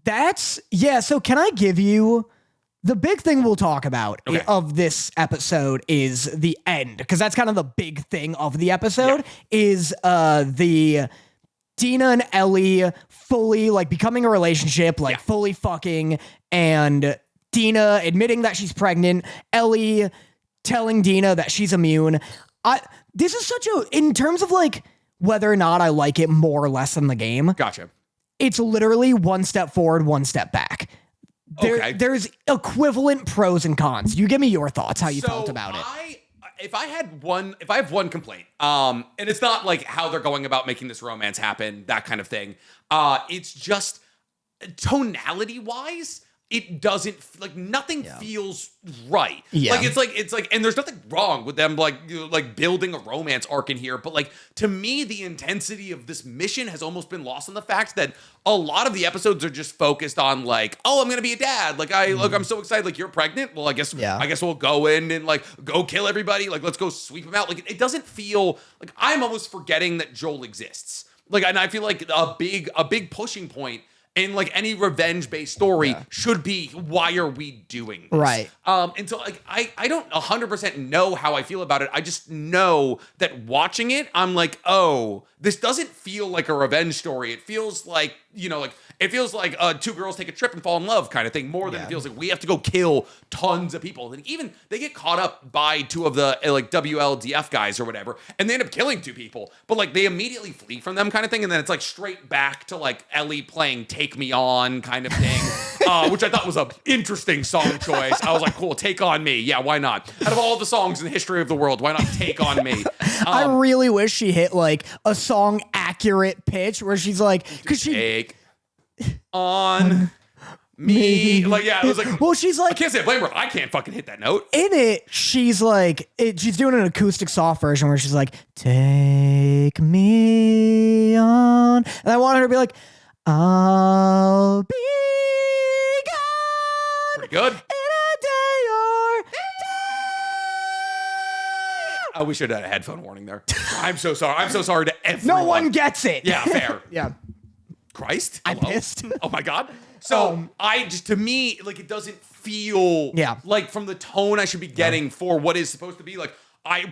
Speaker 2: So can I give you the big thing we'll talk about
Speaker 1: Okay.
Speaker 2: of this episode is the end, because that's kind of the big thing of the episode is the Dina and Ellie fully like becoming a relationship, like fully fucking, and Dina admitting that she's pregnant, Ellie telling Dina that she's immune. This is such in terms of like whether or not I like it more or less than the game.
Speaker 1: Gotcha.
Speaker 2: It's literally one step forward, one step back. There's equivalent pros and cons. You give me your thoughts, how you felt about it.
Speaker 1: If I have one complaint, and it's not like how they're going about making this romance happen, that kind of thing. It's just tonality wise, it doesn't like nothing feels right.
Speaker 2: Yeah.
Speaker 1: Like it's like, and there's nothing wrong with them like building a romance arc in here, but like to me, the intensity of this mission has almost been lost on the fact that a lot of the episodes are just focused on like, oh, I'm gonna be a dad. Like I'm so excited. Like you're pregnant. Well, I guess we'll go in and like go kill everybody. Like let's go sweep them out. Like it doesn't feel like I'm almost forgetting that Joel exists. Like, and I feel like a big pushing point in like any revenge-based story should be, why are we doing this?
Speaker 2: Right.
Speaker 1: And so like I don't 100% know how I feel about it. I just know that watching it, I'm like, oh, this doesn't feel like a revenge story. It feels like, it feels like two girls take a trip and fall in love kind of thing, more than it feels like we have to go kill tons of people. And even they get caught up by two of the like WLDF guys or whatever, and they end up killing two people. But like they immediately flee from them kind of thing, and then it's like straight back to like Ellie playing "Take Me On" kind of thing, which I thought was an interesting song choice. I was like, cool, "Take on Me," yeah, why not? Out of all the songs in the history of the world, why not "Take on Me"?
Speaker 2: I really wish she hit like a song accurate pitch where she's like, because she
Speaker 1: take on me. Like, yeah, it was like,
Speaker 2: well, she's like,
Speaker 1: I can't say I blame her. I can't fucking hit that note.
Speaker 2: in it, she's like, she's doing an acoustic soft version where she's like, take me on. And I wanted her to be like, I'll be gone
Speaker 1: Pretty good.
Speaker 2: in a day or
Speaker 1: Oh, we should have had a headphone warning there. I'm so sorry. I'm so sorry to everyone.
Speaker 2: no one gets it.
Speaker 1: Yeah, fair.
Speaker 2: Yeah.
Speaker 1: Christ.
Speaker 2: I'm
Speaker 1: Hello?
Speaker 2: pissed.
Speaker 1: Oh my God. So to me, like it doesn't feel like from the tone I should be getting for what is supposed to be like,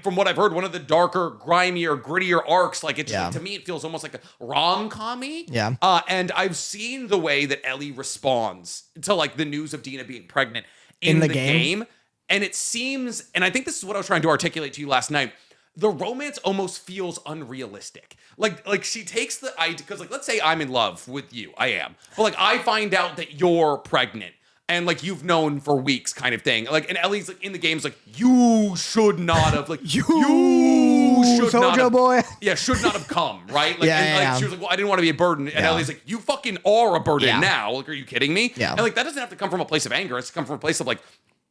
Speaker 1: from what I've heard, one of the darker, grimier, grittier arcs. Like it just, to me, it feels almost like a rom-com-y.
Speaker 2: Yeah.
Speaker 1: And I've seen the way that Ellie responds to like the news of Dina being pregnant in
Speaker 2: the
Speaker 1: the
Speaker 2: game.
Speaker 1: game. And it seems, and I think this is what I was trying to articulate to you last night, the romance almost feels unrealistic. Like she takes the idea, because like, let's say I'm in love with you. I am. But like, I find out that you're pregnant. And like, you've known for weeks kind of thing. Like, and Ellie's like in the game's like, you should not have, like, you should not have,
Speaker 2: boy.
Speaker 1: yeah, should not have come, right? Like,
Speaker 2: Yeah.
Speaker 1: she was like, well, I didn't want to be a burden. And Ellie's like, you fucking are a burden now. Like, are you kidding me?
Speaker 2: Yeah.
Speaker 1: And like, that doesn't have to come from a place of anger. It's to come from a place of like,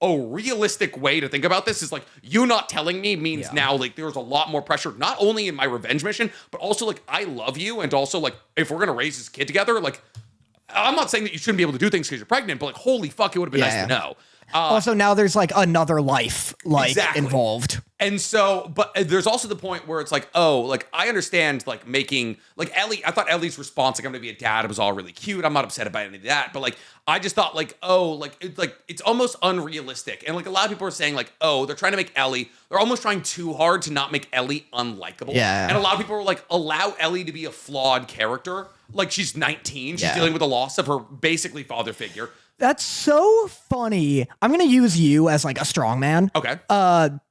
Speaker 1: a realistic way to think about this is like, you not telling me means now like there's a lot more pressure, not only in my revenge mission, but also like I love you. And also like, if we're going to raise this kid together, like, I'm not saying that you shouldn't be able to do things because you're pregnant, but like, holy fuck, it would have been nice to know.
Speaker 2: Also, now there's like another life like involved.
Speaker 1: And so, but there's also the point where it's like, oh, like I understand like making like Ellie, I thought Ellie's response, like I'm gonna be a dad, was all really cute. I'm not upset about any of that, but like I just thought like, oh, like it's almost unrealistic. And like a lot of people are saying like, oh, they're trying to make Ellie, they're almost trying too hard to not make Ellie unlikable.
Speaker 2: Yeah.
Speaker 1: And a lot of people were like, allow Ellie to be a flawed character. Like she's 19, she's dealing with the loss of her basically father figure.
Speaker 2: That's so funny. I'm going to use you as like a strongman.
Speaker 1: Okay.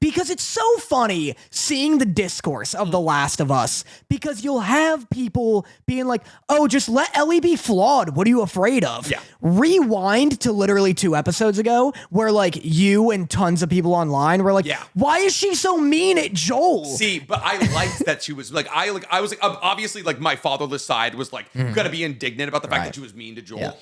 Speaker 2: Because it's so funny seeing the discourse of The Last of Us, because you'll have people being like, oh, just let Ellie be flawed. What are you afraid of?
Speaker 1: Yeah.
Speaker 2: Rewind to literally 2 episodes ago where like you and tons of people online were like, why is she so mean at Joel?
Speaker 1: See, but I liked that she was like, I was like, obviously like my fatherless side was like, gonna be indignant about the fact that she was mean to Joel.
Speaker 2: Yeah.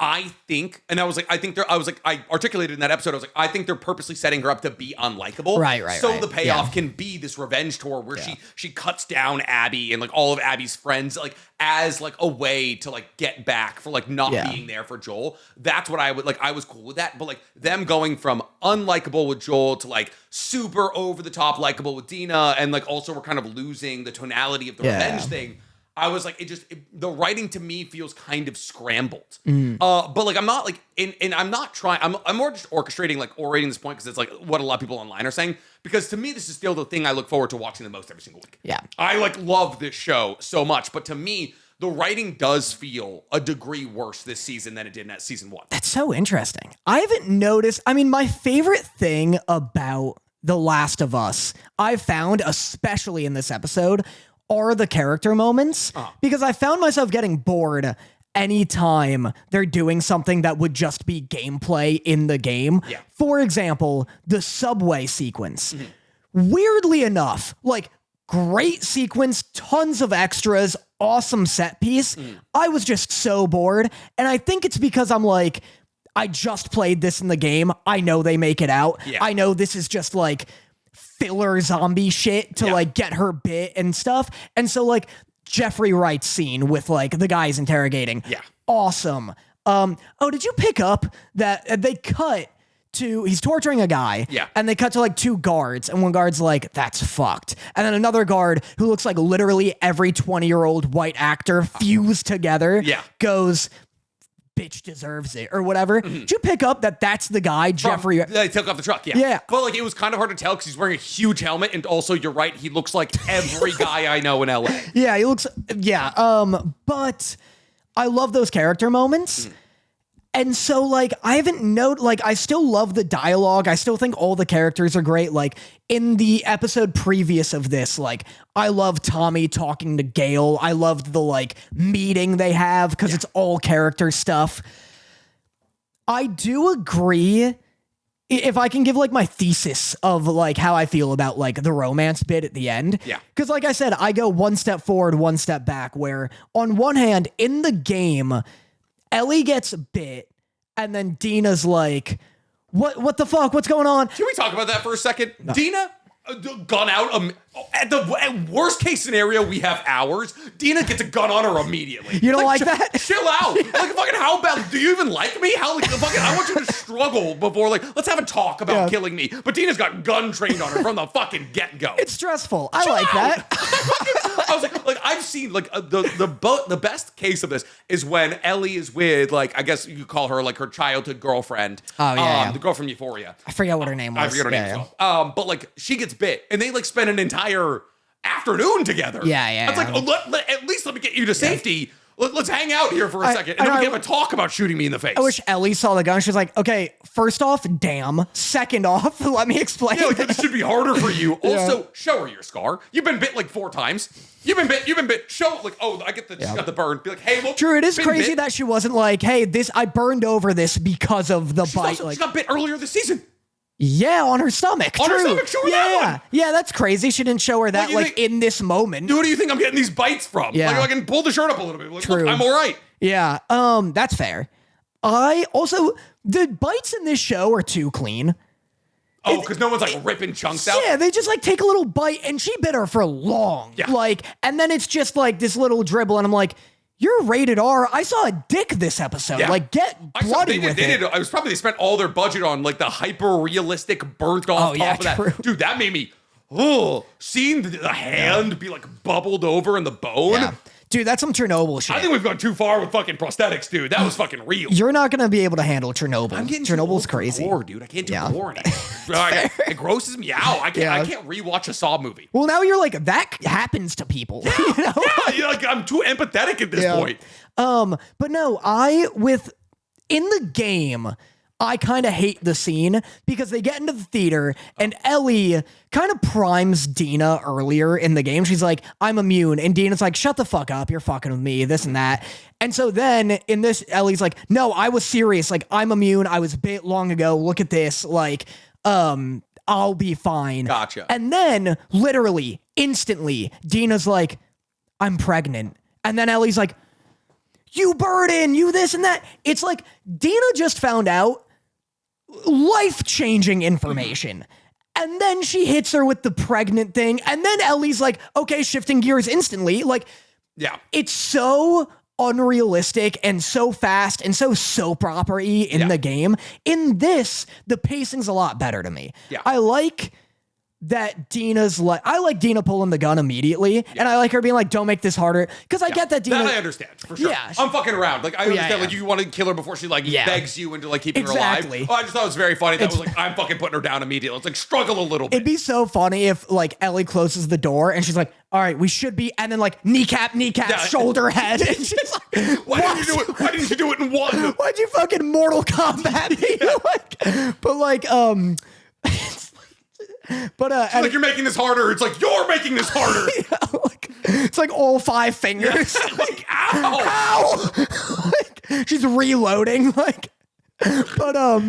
Speaker 1: I think, and I was like, I articulated in that episode, I was like, I think they're purposely setting her up to be unlikable.
Speaker 2: Right.
Speaker 1: So the payoff can be this revenge tour where she cuts down Abby and like all of Abby's friends, like as like a way to like get back for like not being there for Joel. That's what I would like. I was cool with that, but like them going from unlikable with Joel to like super over the top likable with Dina, and like also we're kind of losing the tonality of the revenge thing. I was like, the writing to me feels kind of scrambled. But like, I'm not like, and I'm not trying, I'm more just orchestrating, like orating this point because it's like what a lot of people online are saying. Because to me, this is still the thing I look forward to watching the most every single week.
Speaker 2: Yeah.
Speaker 1: I like love this show so much, but to me, the writing does feel a degree worse this season than it did in that season 1.
Speaker 2: That's so interesting. I haven't noticed. I mean, my favorite thing about The Last of Us, I've found, especially in this episode, are the character moments, because I found myself getting bored anytime they're doing something that would just be gameplay in the game.
Speaker 1: Yeah.
Speaker 2: For example, the subway sequence. Weirdly enough, like great sequence, tons of extras, awesome set piece. I was just so bored. And I think it's because I'm like, I just played this in the game. I know they make it out.
Speaker 1: Yeah.
Speaker 2: I know this is just like filler zombie shit to like get her bit and stuff. And so like Jeffrey Wright's scene with like the guys interrogating.
Speaker 1: Yeah.
Speaker 2: Awesome. Oh, did you pick up that they cut to, he's torturing a guy.
Speaker 1: Yeah.
Speaker 2: And they cut to like 2 guards, and one guard's like, that's fucked. And then another guard who looks like literally every 20-year-old white actor fused together goes, bitch deserves it, or whatever. Did you pick up that that's the guy, Jeffrey?
Speaker 1: They took off the truck,
Speaker 2: Yeah.
Speaker 1: But like, it was kind of hard to tell because he's wearing a huge helmet, and also, you're right, he looks like every guy I know in LA.
Speaker 2: Yeah, he looks, but I love those character moments. And so, like, I haven't I still love the dialogue. I still think all the characters are great. Like, in the episode previous of this, like, I love Tommy talking to Gale. I loved the, like, meeting they have because it's all character stuff. I do agree. If I can give, like, my thesis of, like, how I feel about, like, the romance bit at the end.
Speaker 1: Yeah.
Speaker 2: Because, like I said, I go one step forward, one step back, where, on one hand, in the game, Ellie gets bit, and then Dina's like, what the fuck? What's going on?
Speaker 1: Can we talk about that for a second? No. Dina gone out at worst case scenario, we have hours. Dina gets a gun on her immediately.
Speaker 2: You don't like that?
Speaker 1: Chill out. Like, fucking, how bad? Do you even like me? How, like, fucking, I want you to struggle before, like, let's have a talk about killing me. But Dina's got gun trained on her from the fucking get-go.
Speaker 2: It's stressful. I like that.
Speaker 1: I was like I've seen, like, the best case of this is when Ellie is with, like, I guess you could call her, like, her childhood girlfriend.
Speaker 2: Oh, yeah.
Speaker 1: The girl from Euphoria.
Speaker 2: I forget what her name was.
Speaker 1: I forget her name as well. But, like, she gets bit, and they, like, spend an entire afternoon together.
Speaker 2: Yeah.
Speaker 1: It's like, at least let me get you to safety. Let's hang out here for a second, and then we can have a talk about shooting me in the face.
Speaker 2: I wish Ellie saw the gun. She was like, okay, first off, damn. Second off, let me explain.
Speaker 1: Yeah, like, this should be harder for you. Also, show her your scar. You've been bit like 4 times. You've been bit. Show, like, oh, I get the, she's got the burn. Be like, hey, look.
Speaker 2: True, it is crazy that she wasn't like, hey, I burned over this because of the bite.
Speaker 1: She got bit earlier this season.
Speaker 2: Yeah, on her stomach.
Speaker 1: On
Speaker 2: True.
Speaker 1: her stomach, show her that one.
Speaker 2: Yeah, that's crazy. She didn't show her that, like, in this moment.
Speaker 1: Who do you think I'm getting these bites from?
Speaker 2: Yeah.
Speaker 1: Like, I can pull the shirt up a little bit. Like,
Speaker 2: True.
Speaker 1: Look, I'm all right.
Speaker 2: Yeah, that's fair. The bites in this show are too clean.
Speaker 1: Oh, because no one's, like, ripping chunks out?
Speaker 2: Yeah, they just, like, take a little bite, and she bit her for long.
Speaker 1: Yeah.
Speaker 2: Like, and then it's just, like, this little dribble, and I'm like, you're rated R. I saw a dick this episode.
Speaker 1: Yeah.
Speaker 2: Like, get bloody with it.
Speaker 1: I was probably, they spent all their budget on, like, the hyper-realistic burnt off top of that.
Speaker 2: True.
Speaker 1: Dude, that made me, seeing the hand be, like, bubbled over in the bone.
Speaker 2: Yeah. Dude, that's some Chernobyl shit.
Speaker 1: I think we've gone too far with fucking prosthetics, dude. That was fucking real.
Speaker 2: You're not going to be able to handle Chernobyl.
Speaker 1: I'm getting
Speaker 2: Chernobyl's crazy.
Speaker 1: Gore, dude. I can't do gore anymore. It grosses me out. I can't rewatch a Saw movie.
Speaker 2: Well, now you're like, that happens to people.
Speaker 1: Yeah,
Speaker 2: you know?
Speaker 1: Like, I'm too empathetic at this point.
Speaker 2: But no, in the game, I kind of hate the scene because they get into the theater and Ellie kind of primes Dina earlier in the game. She's like, I'm immune. And Dina's like, shut the fuck up. You're fucking with me, this and that. And so then in this, Ellie's like, no, I was serious. Like, I'm immune. I was bit long ago. Look at this. Like, I'll be fine.
Speaker 1: Gotcha.
Speaker 2: And then literally, instantly, Dina's like, I'm pregnant. And then Ellie's like, you burden, you this and that. It's like Dina just found out life-changing information. And then she hits her with the pregnant thing. And then Ellie's like, okay, shifting gears instantly. Like,
Speaker 1: yeah,
Speaker 2: it's so unrealistic and so fast and so soap opera-y in the game. In this, the pacing's a lot better to me.
Speaker 1: Yeah.
Speaker 2: I like that Dina's like, I like Dina pulling the gun immediately, and I like her being like, don't make this harder, because I get that Dina...
Speaker 1: That I understand, for sure.
Speaker 2: Yeah,
Speaker 1: I'm fucking around. Like, I understand, like, you want to kill her before she, like, begs you into, like, keeping her alive. Oh, I just thought it was very funny. That was like, I'm fucking putting her down immediately. It's like, struggle a little bit.
Speaker 2: It'd be so funny if, like, Ellie closes the door, and she's like, all right, we should be, and then, like, kneecap, shoulder, head, and she's like,
Speaker 1: Why didn't you do it in one?
Speaker 2: Why'd you fucking Mortal Kombat me? Like, but, like, but
Speaker 1: it's like, you're making this harder. It's like, you're making this harder.
Speaker 2: Like, it's like all 5 fingers.
Speaker 1: Like, ow!
Speaker 2: Like, she's reloading. Like, but
Speaker 1: I'll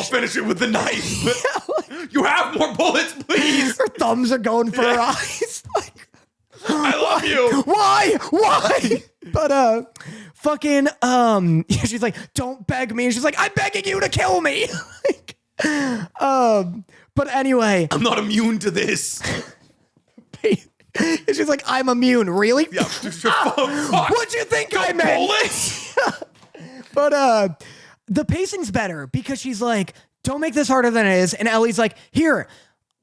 Speaker 1: finish it with the knife. You have more bullets, please.
Speaker 2: Her thumbs are going for her eyes. Like,
Speaker 1: I love you.
Speaker 2: Why? But fucking she's like, don't beg me. And she's like, I'm begging you to kill me. Like, but anyway,
Speaker 1: I'm not immune to this.
Speaker 2: She's like, I'm immune. Really?
Speaker 1: Yeah.
Speaker 2: What'd you think I meant?
Speaker 1: Bullets?
Speaker 2: But the pacing's better because she's like, don't make this harder than it is. And Ellie's like, here,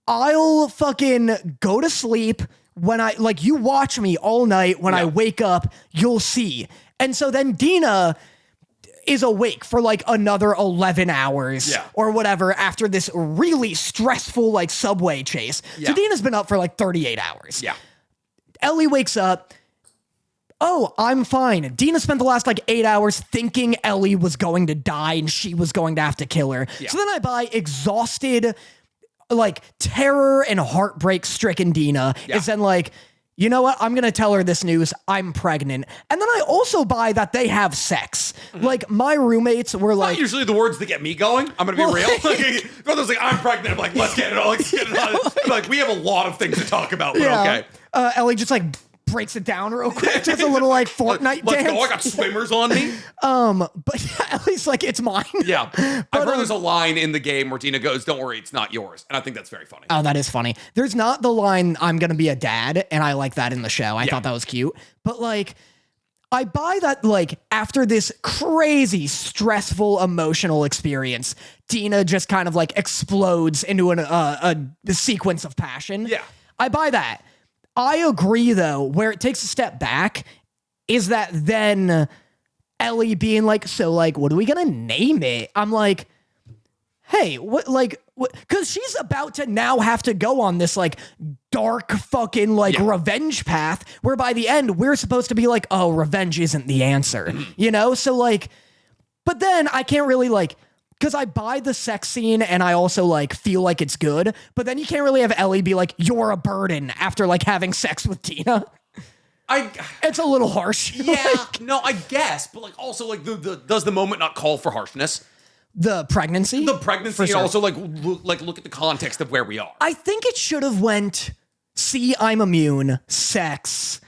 Speaker 2: I'll fucking go to sleep when I, like, you watch me all night. When I wake up, you'll see. And so then Dina is awake for like another 11 hours or whatever after this really stressful like subway chase. So Dina's been up for like 38 hours.
Speaker 1: Yeah.
Speaker 2: Ellie wakes up. Oh, I'm fine. Dina spent the last like 8 hours thinking Ellie was going to die and she was going to have to kill her. So then I buy exhausted, like terror and heartbreak stricken Dina is then like, you know what? I'm going to tell her this news. I'm pregnant. And then I also buy that they have sex. Like, my roommates were like...
Speaker 1: Not usually the words that get me going. I'm going to be real. Like, brother's like, I'm pregnant. I'm like, let's get it on. Let's get it on. I'm like, we have a lot of things to talk about, but okay.
Speaker 2: Ellie just, like, breaks it down real quick. Just a little, like, Fortnite
Speaker 1: Let's
Speaker 2: dance.
Speaker 1: go. I got swimmers on me.
Speaker 2: But at least, like, it's mine.
Speaker 1: Yeah. I've heard there's a line in the game where Dina goes, don't worry, it's not yours. And I think that's very funny.
Speaker 2: Oh, that is funny. There's not the line, I'm going to be a dad, and I like that in the show. I thought that was cute. But, like, I buy that, like, after this crazy, stressful, emotional experience, Dina just kind of, like, explodes into a sequence of passion.
Speaker 1: Yeah.
Speaker 2: I buy that. I agree, though, where it takes a step back is that then Ellie being like, so, like, what are we gonna name it? I'm like, hey, what, because she's about to now have to go on this, like, dark fucking, like, revenge path, where by the end, we're supposed to be like, oh, revenge isn't the answer, you know? So, like, but then I can't really, like, because I buy the sex scene and I also, like, feel like it's good, but then you can't really have Ellie be like, you're a burden after, like, having sex with Dina. It's a little harsh.
Speaker 1: Yeah, no, I guess, but, like, also, like, does the moment not call for harshness?
Speaker 2: The pregnancy?
Speaker 1: The pregnancy, and also, like, look at the context of where we are.
Speaker 2: I think it should have went, see, I'm immune, sex,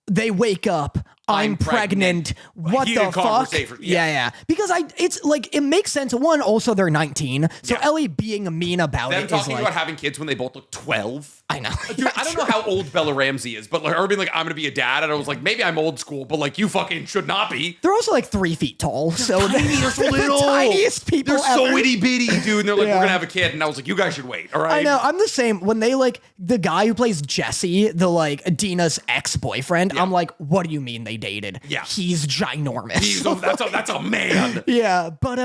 Speaker 2: they wake up, I'm pregnant. What the fuck? Yeah. Because it's like, it makes sense. One, also they're 19. So Ellie being mean about
Speaker 1: Them
Speaker 2: it
Speaker 1: talking
Speaker 2: is like,
Speaker 1: about having kids when they both look 12.
Speaker 2: I know.
Speaker 1: Dude, I don't know how old Bella Ramsey is, but like her being like, I'm gonna be a dad, and I was like, maybe I'm old school, but like, you fucking should not be.
Speaker 2: They're also like 3 feet tall. So
Speaker 1: they're so little.
Speaker 2: The tiniest people
Speaker 1: They're so
Speaker 2: ever.
Speaker 1: itty bitty, dude. And they're like, we're gonna have a kid. And I was like, you guys should wait. All right.
Speaker 2: I know. I'm the same. When they like the guy who plays Jesse, the like Dina's ex-boyfriend, I'm like, what do you mean they dated?
Speaker 1: Yeah.
Speaker 2: He's ginormous.
Speaker 1: That's a man.
Speaker 2: Yeah. But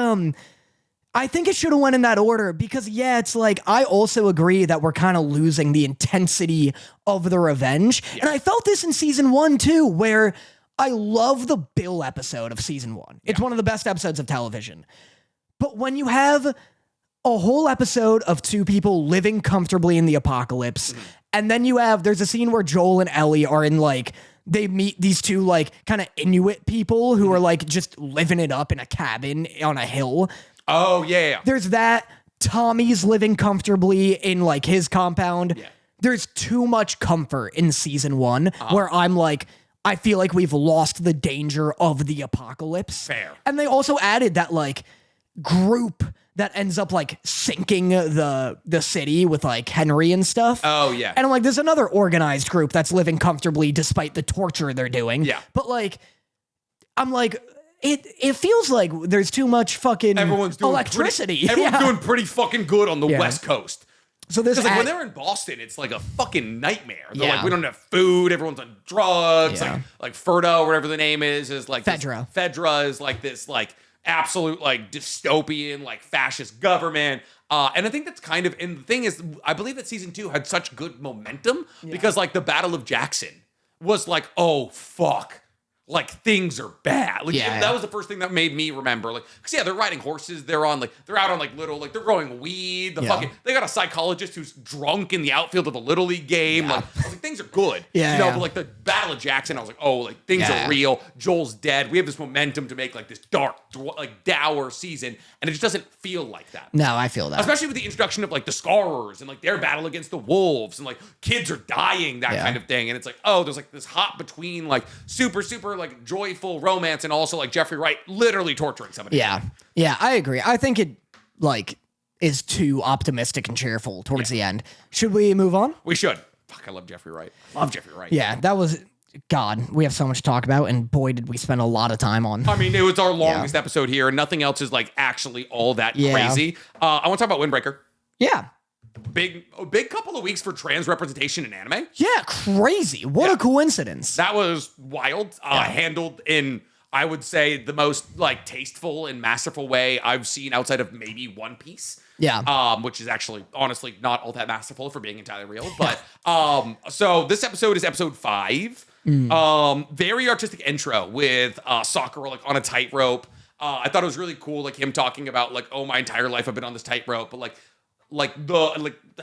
Speaker 2: I think it should have went in that order because, it's like, I also agree that we're kind of losing the intensity of the revenge. Yeah. And I felt this in season 1, too, where I love the Bill episode of season 1. It's one of the best episodes of television. But when you have a whole episode of two people living comfortably in the apocalypse, and then there's a scene where Joel and Ellie are in like, they meet these two like kind of Inuit people who are like just living it up in a cabin on a hill.
Speaker 1: Oh, yeah.
Speaker 2: There's that. Tommy's living comfortably in like his compound.
Speaker 1: Yeah.
Speaker 2: There's too much comfort in season 1 where I'm like, I feel like we've lost the danger of the apocalypse.
Speaker 1: Fair.
Speaker 2: And they also added that like group that ends up like sinking the city with like Henry and stuff.
Speaker 1: Oh, yeah.
Speaker 2: And I'm like, there's another organized group that's living comfortably despite the torture they're doing.
Speaker 1: Yeah.
Speaker 2: But like, I'm like, it feels like there's too much fucking
Speaker 1: Everyone's doing
Speaker 2: electricity.
Speaker 1: Everyone's doing pretty fucking good on the West Coast.
Speaker 2: So this
Speaker 1: Because like when they're in Boston, it's like a fucking nightmare. They're
Speaker 2: Yeah.
Speaker 1: like, we don't have food. Everyone's on drugs.
Speaker 2: Yeah.
Speaker 1: Like Ferdo, whatever the name is like
Speaker 2: Fedra.
Speaker 1: Fedra is like this like absolute like dystopian like fascist government. And I think that's kind of, and the thing is, I believe that season 2 had such good momentum because like the Battle of Jackson was like, oh fuck. Like things are bad. Like that was the first thing that made me remember. Like, cause they're riding horses. They're out on like little, like they're growing weed. They got a psychologist who's drunk in the outfield of the Little League game. Like, I was like, things are good. But like the Battle of Jackson, I was like, oh, like things are real. Joel's dead. We have this momentum to make like this dark, like dour season, and it just doesn't feel like that.
Speaker 2: No, I feel that.
Speaker 1: Especially with the introduction of like the Scarers and like their battle against the wolves and like kids are dying, that kind of thing. And it's like, oh, there's like this hop between like super like joyful romance and also like Jeffrey Wright literally torturing somebody.
Speaker 2: Yeah, I agree. I think it like is too optimistic and cheerful towards the end. Should we move on?
Speaker 1: We should. Fuck, I love Jeffrey Wright. Love Jeffrey Wright.
Speaker 2: Yeah, that was God. We have so much to talk about, and boy, did we spend a lot of time on.
Speaker 1: I mean, it was our longest episode here, and nothing else is like actually all that crazy. I want to talk about Windbreaker.
Speaker 2: Yeah.
Speaker 1: Big couple of weeks for trans representation in anime.
Speaker 2: Yeah, crazy. What a coincidence.
Speaker 1: That was wild. Handled in, I would say, the most like tasteful and masterful way I've seen outside of maybe One Piece.
Speaker 2: Yeah.
Speaker 1: Which is actually honestly not all that masterful for being entirely real. But so this episode is episode 5. Very artistic intro with Sakura like on a tightrope. I thought it was really cool, like him talking about like, oh, my entire life I've been on this tightrope, but like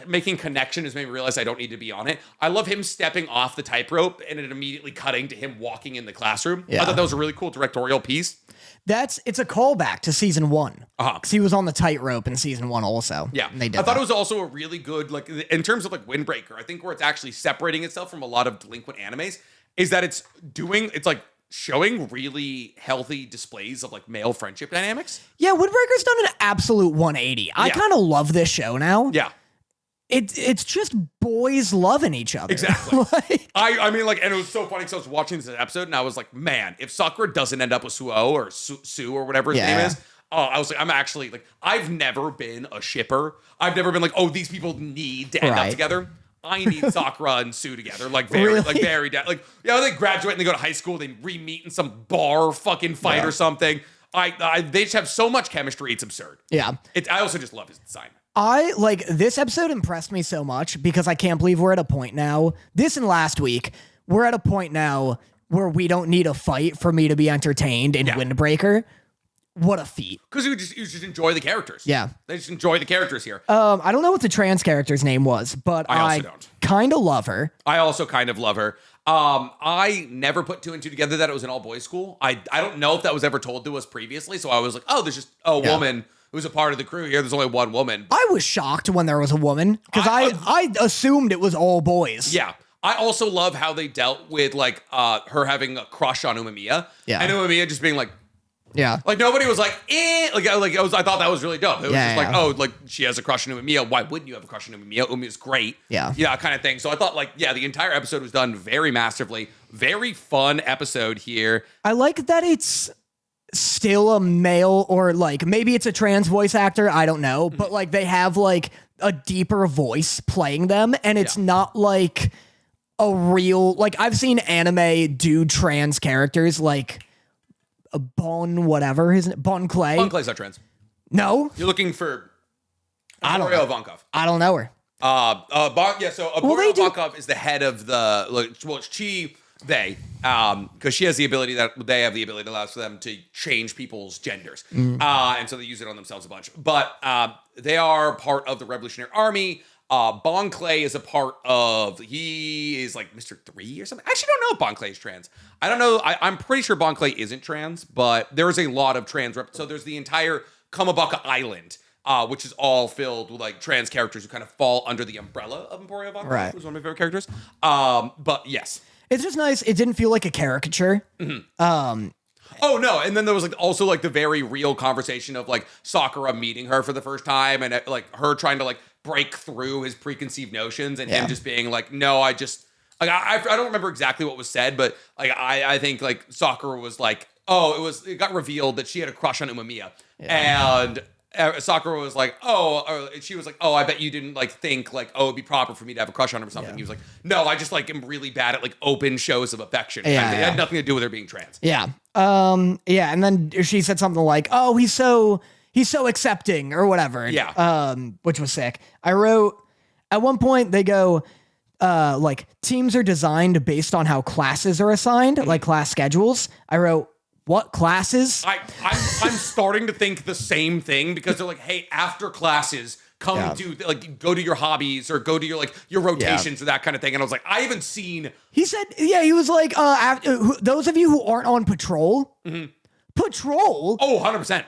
Speaker 1: making connection has made me realize I don't need to be on it. I love him stepping off the tightrope and it immediately cutting to him walking in the classroom. I thought that was a really cool directorial piece.
Speaker 2: It's a callback to season 1.
Speaker 1: Because
Speaker 2: he was on the tightrope in season 1 also.
Speaker 1: Yeah.
Speaker 2: They did
Speaker 1: I thought it was also a really good, like in terms of like Windbreaker, I think where it's actually separating itself from a lot of delinquent animes is that it's like showing really healthy displays of like male friendship dynamics.
Speaker 2: Yeah, Windbreaker's done an absolute 180. I kind of love this show now.
Speaker 1: Yeah.
Speaker 2: It's just boys loving each other.
Speaker 1: Exactly. I mean, like, and it was so funny because I was watching this episode and I was like, man, if Sakura doesn't end up with Suo or Sue or whatever his name is, I was like, I'm actually like, I've never been a shipper. I've never been like, oh, these people need to end up together. I need Sakura and Sue together, like very, like they graduate and they go to high school, they re-meet in some bar fucking fight or something. They just have so much chemistry, it's absurd.
Speaker 2: Yeah.
Speaker 1: I also just love his design.
Speaker 2: I like this episode impressed me so much because I can't believe we're at a point now. This and last week, we're at a point now where we don't need a fight for me to be entertained in Windbreaker. What a feat.
Speaker 1: Because you just enjoy the characters.
Speaker 2: Yeah.
Speaker 1: They just enjoy the characters here.
Speaker 2: I don't know what the trans character's name was, but I kind of love her.
Speaker 1: I also kind of love her. I never put 2 and 2 together that it was an all-boys school. I don't know if that was ever told to us previously, so I was like, oh, there's just a woman who's a part of the crew here. There's only one woman.
Speaker 2: I was shocked when there was a woman, because I assumed it was all boys.
Speaker 1: Yeah. I also love how they dealt with like her having a crush on Umemiya. Yeah. And Umemiya just being like, like nobody was like, I thought that was really dope. It was just like, oh, like she has a crush on Umemiya. Why wouldn't you have a crush on Umemiya? Umiya's great. Yeah, kind of thing. So I thought like, the entire episode was done very masterfully. Very fun episode here.
Speaker 2: I like that it's still a male, or like maybe it's a trans voice actor. I don't know, but like they have like a deeper voice playing them, and it's not like a real, like I've seen anime do trans characters like a Bon Clay.
Speaker 1: Bon Clay's not trans.
Speaker 2: No?
Speaker 1: You're looking for Boreal Vonkov.
Speaker 2: I don't know her.
Speaker 1: So Boreal Vonkov is the head of the, she because she has the ability that they have the ability that allows for them to change people's genders. And so they use it on themselves a bunch. But they are part of the Revolutionary Army. Bon Clay is a part of, he is like Mr. 3 or something. I actually don't know if Bon Clay is trans. I don't know. I'm pretty sure Bon Clay isn't trans, but there's a lot of trans so there's the entire Kamabaka Island, which is all filled with like trans characters who kind of fall under the umbrella of Emporio Bon Clay,
Speaker 2: Right.
Speaker 1: who's one of my favorite characters. But yes.
Speaker 2: It's just nice. It didn't feel like a caricature.
Speaker 1: Oh no! And then there was like also like the very real conversation of like Sakura meeting her for the first time, and like her trying to like break through his preconceived notions, and him just being like, "No, I just like I don't remember exactly what was said, but like I think like Sakura was like, oh, it got revealed that she had a crush on Umamiya, and Sakura was like, she was like, oh, I bet you didn't like think like, oh, it'd be proper for me to have a crush on him or something. He was like, no, I just like am really bad at like open shows of affection. It had nothing to do with her being trans.
Speaker 2: Yeah. And then she said something like, oh, he's so accepting or whatever.
Speaker 1: Yeah.
Speaker 2: Which was sick. I wrote, at one point they go, like teams are designed based on how classes are assigned, like class schedules. I wrote, what classes?
Speaker 1: I'm starting to think the same thing because they're like, hey, after classes, come do like go to your hobbies or go to your rotations or that kind of thing. And I was like, I haven't seen.
Speaker 2: He said, he was like, those of you who aren't on patrol, patrol.
Speaker 1: Oh, 100%.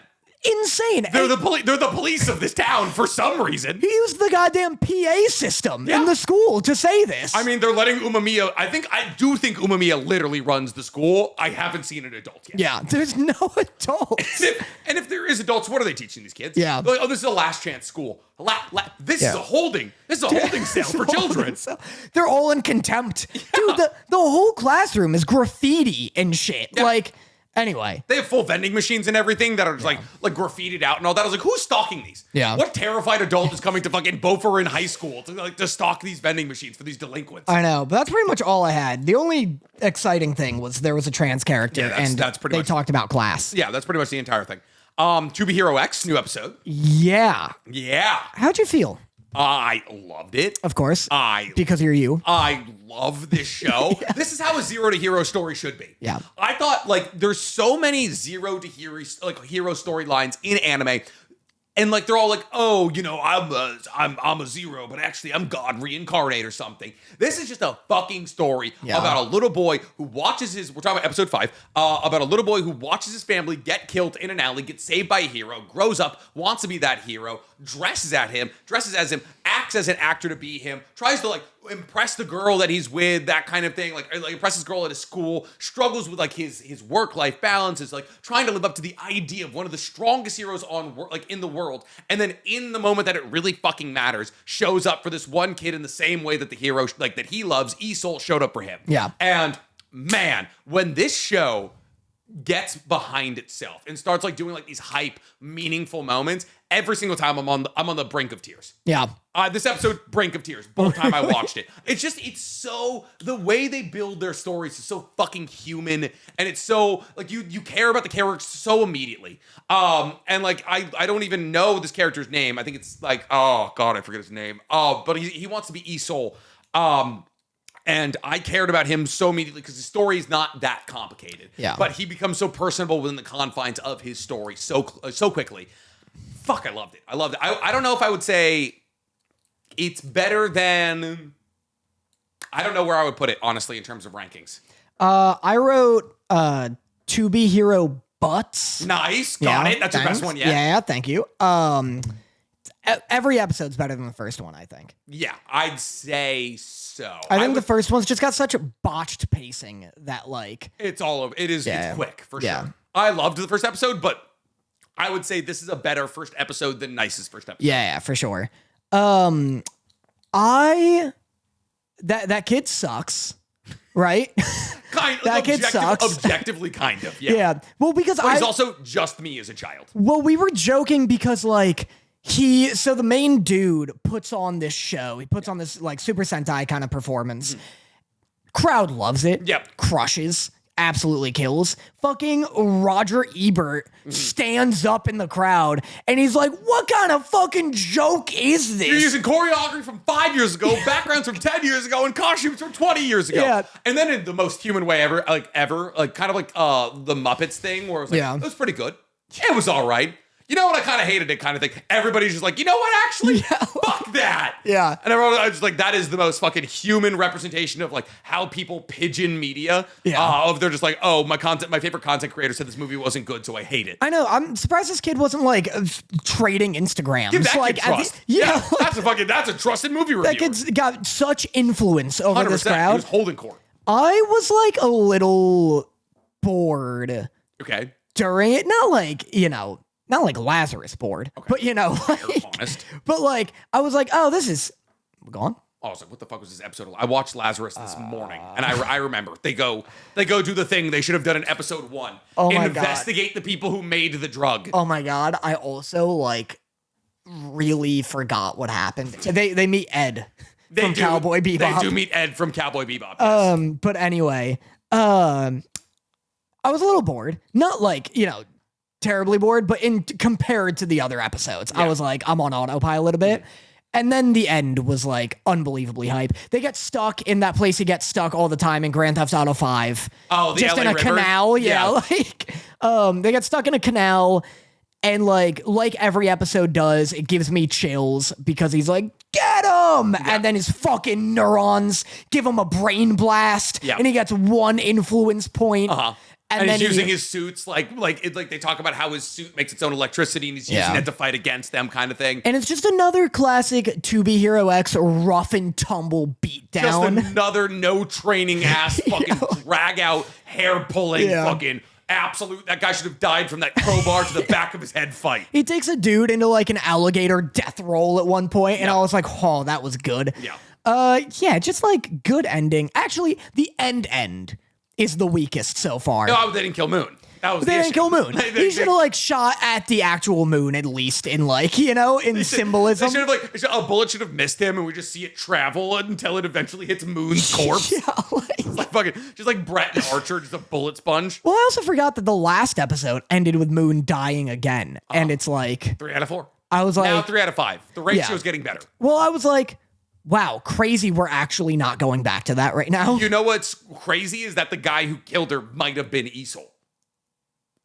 Speaker 2: Insane.
Speaker 1: They're the police of this town for some reason.
Speaker 2: He used the goddamn PA system in the school to say this.
Speaker 1: I mean, they're letting Umamiya. I do think Umamiya literally runs the school. I haven't seen an adult yet.
Speaker 2: Yeah, there's no adults.
Speaker 1: And if there is adults, what are they teaching these kids?
Speaker 2: Yeah.
Speaker 1: Like, oh, this is a last chance school. This is a holding. This is a holding cell for children.
Speaker 2: They're all in contempt. Dude, the whole classroom is graffiti and shit.
Speaker 1: Yeah.
Speaker 2: Like, anyway.
Speaker 1: They have full vending machines and everything that are just like graffitied out and all that. I was like, who's stalking these?
Speaker 2: Yeah.
Speaker 1: What terrified adult is coming to fucking Beaufort in high school to stalk these vending machines for these delinquents?
Speaker 2: I know, but that's pretty much all I had. The only exciting thing was there was a trans character, and
Speaker 1: that's pretty much,
Speaker 2: they talked about class.
Speaker 1: Yeah, that's pretty much the entire thing. To Be Hero X, new episode.
Speaker 2: Yeah.
Speaker 1: Yeah.
Speaker 2: How'd you feel?
Speaker 1: I loved it.
Speaker 2: Of course. Because you're you.
Speaker 1: I love this show. This is how a zero to hero story should be.
Speaker 2: Yeah.
Speaker 1: I thought like there's so many zero to hero storylines in anime. And like they're all like, oh, you know, I'm a zero, but actually I'm God reincarnate or something. This is just a fucking story about a little boy who watches we're talking about episode 5, about a little boy who watches his family get killed in an alley, gets saved by a hero, grows up, wants to be that hero, dresses as him, acts as an actor to be him, tries to like impress the girl that he's with, that kind of thing, like impresses girl at his school, struggles with like his work-life balance, is like trying to live up to the idea of one of the strongest heroes in the world, and then in the moment that it really fucking matters, shows up for this one kid in the same way that the hero that he loves, Isol, showed up for him.
Speaker 2: Yeah.
Speaker 1: And man, when this show gets behind itself and starts like doing like these hype, meaningful moments, every single time I'm on the brink of tears.
Speaker 2: Yeah.
Speaker 1: This episode, brink of tears, both time I watched it. It's so, the way they build their stories is so fucking human, and it's so, like, you care about the characters so immediately. And like, I don't even know this character's name. I think it's like, oh god, I forget his name. But he wants to be Isol. And I cared about him so immediately because his story is not that complicated.
Speaker 2: Yeah.
Speaker 1: But he becomes so personable within the confines of his story so quickly. Fuck, I loved it. I don't know if I would say it's better than... I don't know where I would put it, honestly, in terms of rankings.
Speaker 2: I wrote To Be Hero Butts.
Speaker 1: Nice. Got it. That's your best one yet.
Speaker 2: Yeah, thank you. Every episode's better than the first one, I think.
Speaker 1: Yeah, I'd say so.
Speaker 2: I think the first one's just got such a botched pacing that, like...
Speaker 1: It's all over. It's quick, for
Speaker 2: Yeah.
Speaker 1: sure. I loved the first episode, but I would say this is a better first episode than Nice's first episode.
Speaker 2: Yeah, for sure. That kid sucks, right? That kid sucks.
Speaker 1: Objectively, kind of, yeah.
Speaker 2: Yeah. Well, because
Speaker 1: but he's also just me as a child.
Speaker 2: Well, we were joking because, like, so the main dude puts on this show. He puts on this, like, Super Sentai kind of performance. Crowd loves it.
Speaker 1: Yep.
Speaker 2: Crushes. absolutely kills. Fucking Roger Ebert stands up in the crowd and he's like, what kind of fucking joke is this?
Speaker 1: You're using choreography from 5 years ago, backgrounds from 10 years ago, and costumes from 20 years ago.
Speaker 2: Yeah.
Speaker 1: And then in the most human way ever, kind of like the Muppets thing, where it was like,
Speaker 2: Yeah.
Speaker 1: it was pretty good. It was all right. You know what? I kind of hated it, kind of thing. Everybody's just like, you know what? Actually, fuck that.
Speaker 2: Yeah.
Speaker 1: And everyone was just like, that is the most fucking human representation of like how people pigeon media.
Speaker 2: Yeah.
Speaker 1: They're just like, oh, my favorite content creator said this movie wasn't good, so I hate it.
Speaker 2: I know. I'm surprised this kid wasn't like trading Instagrams.
Speaker 1: Give that
Speaker 2: like
Speaker 1: kid trust.
Speaker 2: yeah,
Speaker 1: That's a trusted movie reviewer.
Speaker 2: that kid's got such influence over
Speaker 1: 100%.
Speaker 2: this
Speaker 1: He
Speaker 2: crowd.
Speaker 1: was holding court.
Speaker 2: I was like a little bored
Speaker 1: Okay.
Speaker 2: during it. Not like Lazarus bored, but like,
Speaker 1: Honest.
Speaker 2: but like I was like, oh, this is gone.
Speaker 1: I was like, what the fuck was this episode? I watched Lazarus this morning, and I remember they go do the thing they should have done in episode 1.
Speaker 2: Oh my God.
Speaker 1: Investigate the people who made the drug.
Speaker 2: Oh my God. I also like really forgot what happened. They meet Ed from Cowboy Bebop.
Speaker 1: They do meet Ed from Cowboy Bebop. Yes.
Speaker 2: But anyway, I was a little bored. Not like, terribly bored, but compared to the other episodes, I was like, I'm on autopilot a bit. And then the end was like unbelievably hype. They get stuck in that place you get stuck all the time in Grand Theft Auto 5.
Speaker 1: Oh, the
Speaker 2: just
Speaker 1: LA
Speaker 2: in a
Speaker 1: River?
Speaker 2: canal,
Speaker 1: Yeah.
Speaker 2: like they get stuck in a canal, and like every episode does, it gives me chills because he's like, get him, and then his fucking neurons give him a brain blast, and he gets 1 influence point.
Speaker 1: And
Speaker 2: then
Speaker 1: he's using his suits like they talk about how his suit makes its own electricity and he's using it to fight against them, kind of thing.
Speaker 2: And it's just another classic To Be Hero X rough and tumble beatdown.
Speaker 1: Just another no training ass fucking drag out hair pulling fucking absolute. That guy should have died from that crowbar to the back of his head fight.
Speaker 2: He takes a dude into like an alligator death roll at one point, and I was like, oh, that was good.
Speaker 1: Yeah.
Speaker 2: Just like good ending. Actually, the end is the weakest so far.
Speaker 1: No, they didn't kill Moon. That was
Speaker 2: They didn't kill Moon. He should have like shot at the actual moon at least in like, in symbolism.
Speaker 1: They should have a bullet should have missed him and we just see it travel until it eventually hits Moon's corpse. Like fucking just like Brett and Archer, just a bullet sponge.
Speaker 2: Well, I also forgot that the last episode ended with Moon dying again. And it's like
Speaker 1: 3 out of 4.
Speaker 2: I was like,
Speaker 1: now 3 out of 5. The ratio's getting better.
Speaker 2: Well, I was like, wow, crazy. We're actually not going back to that right now.
Speaker 1: You know what's crazy is that the guy who killed her might have been Esol.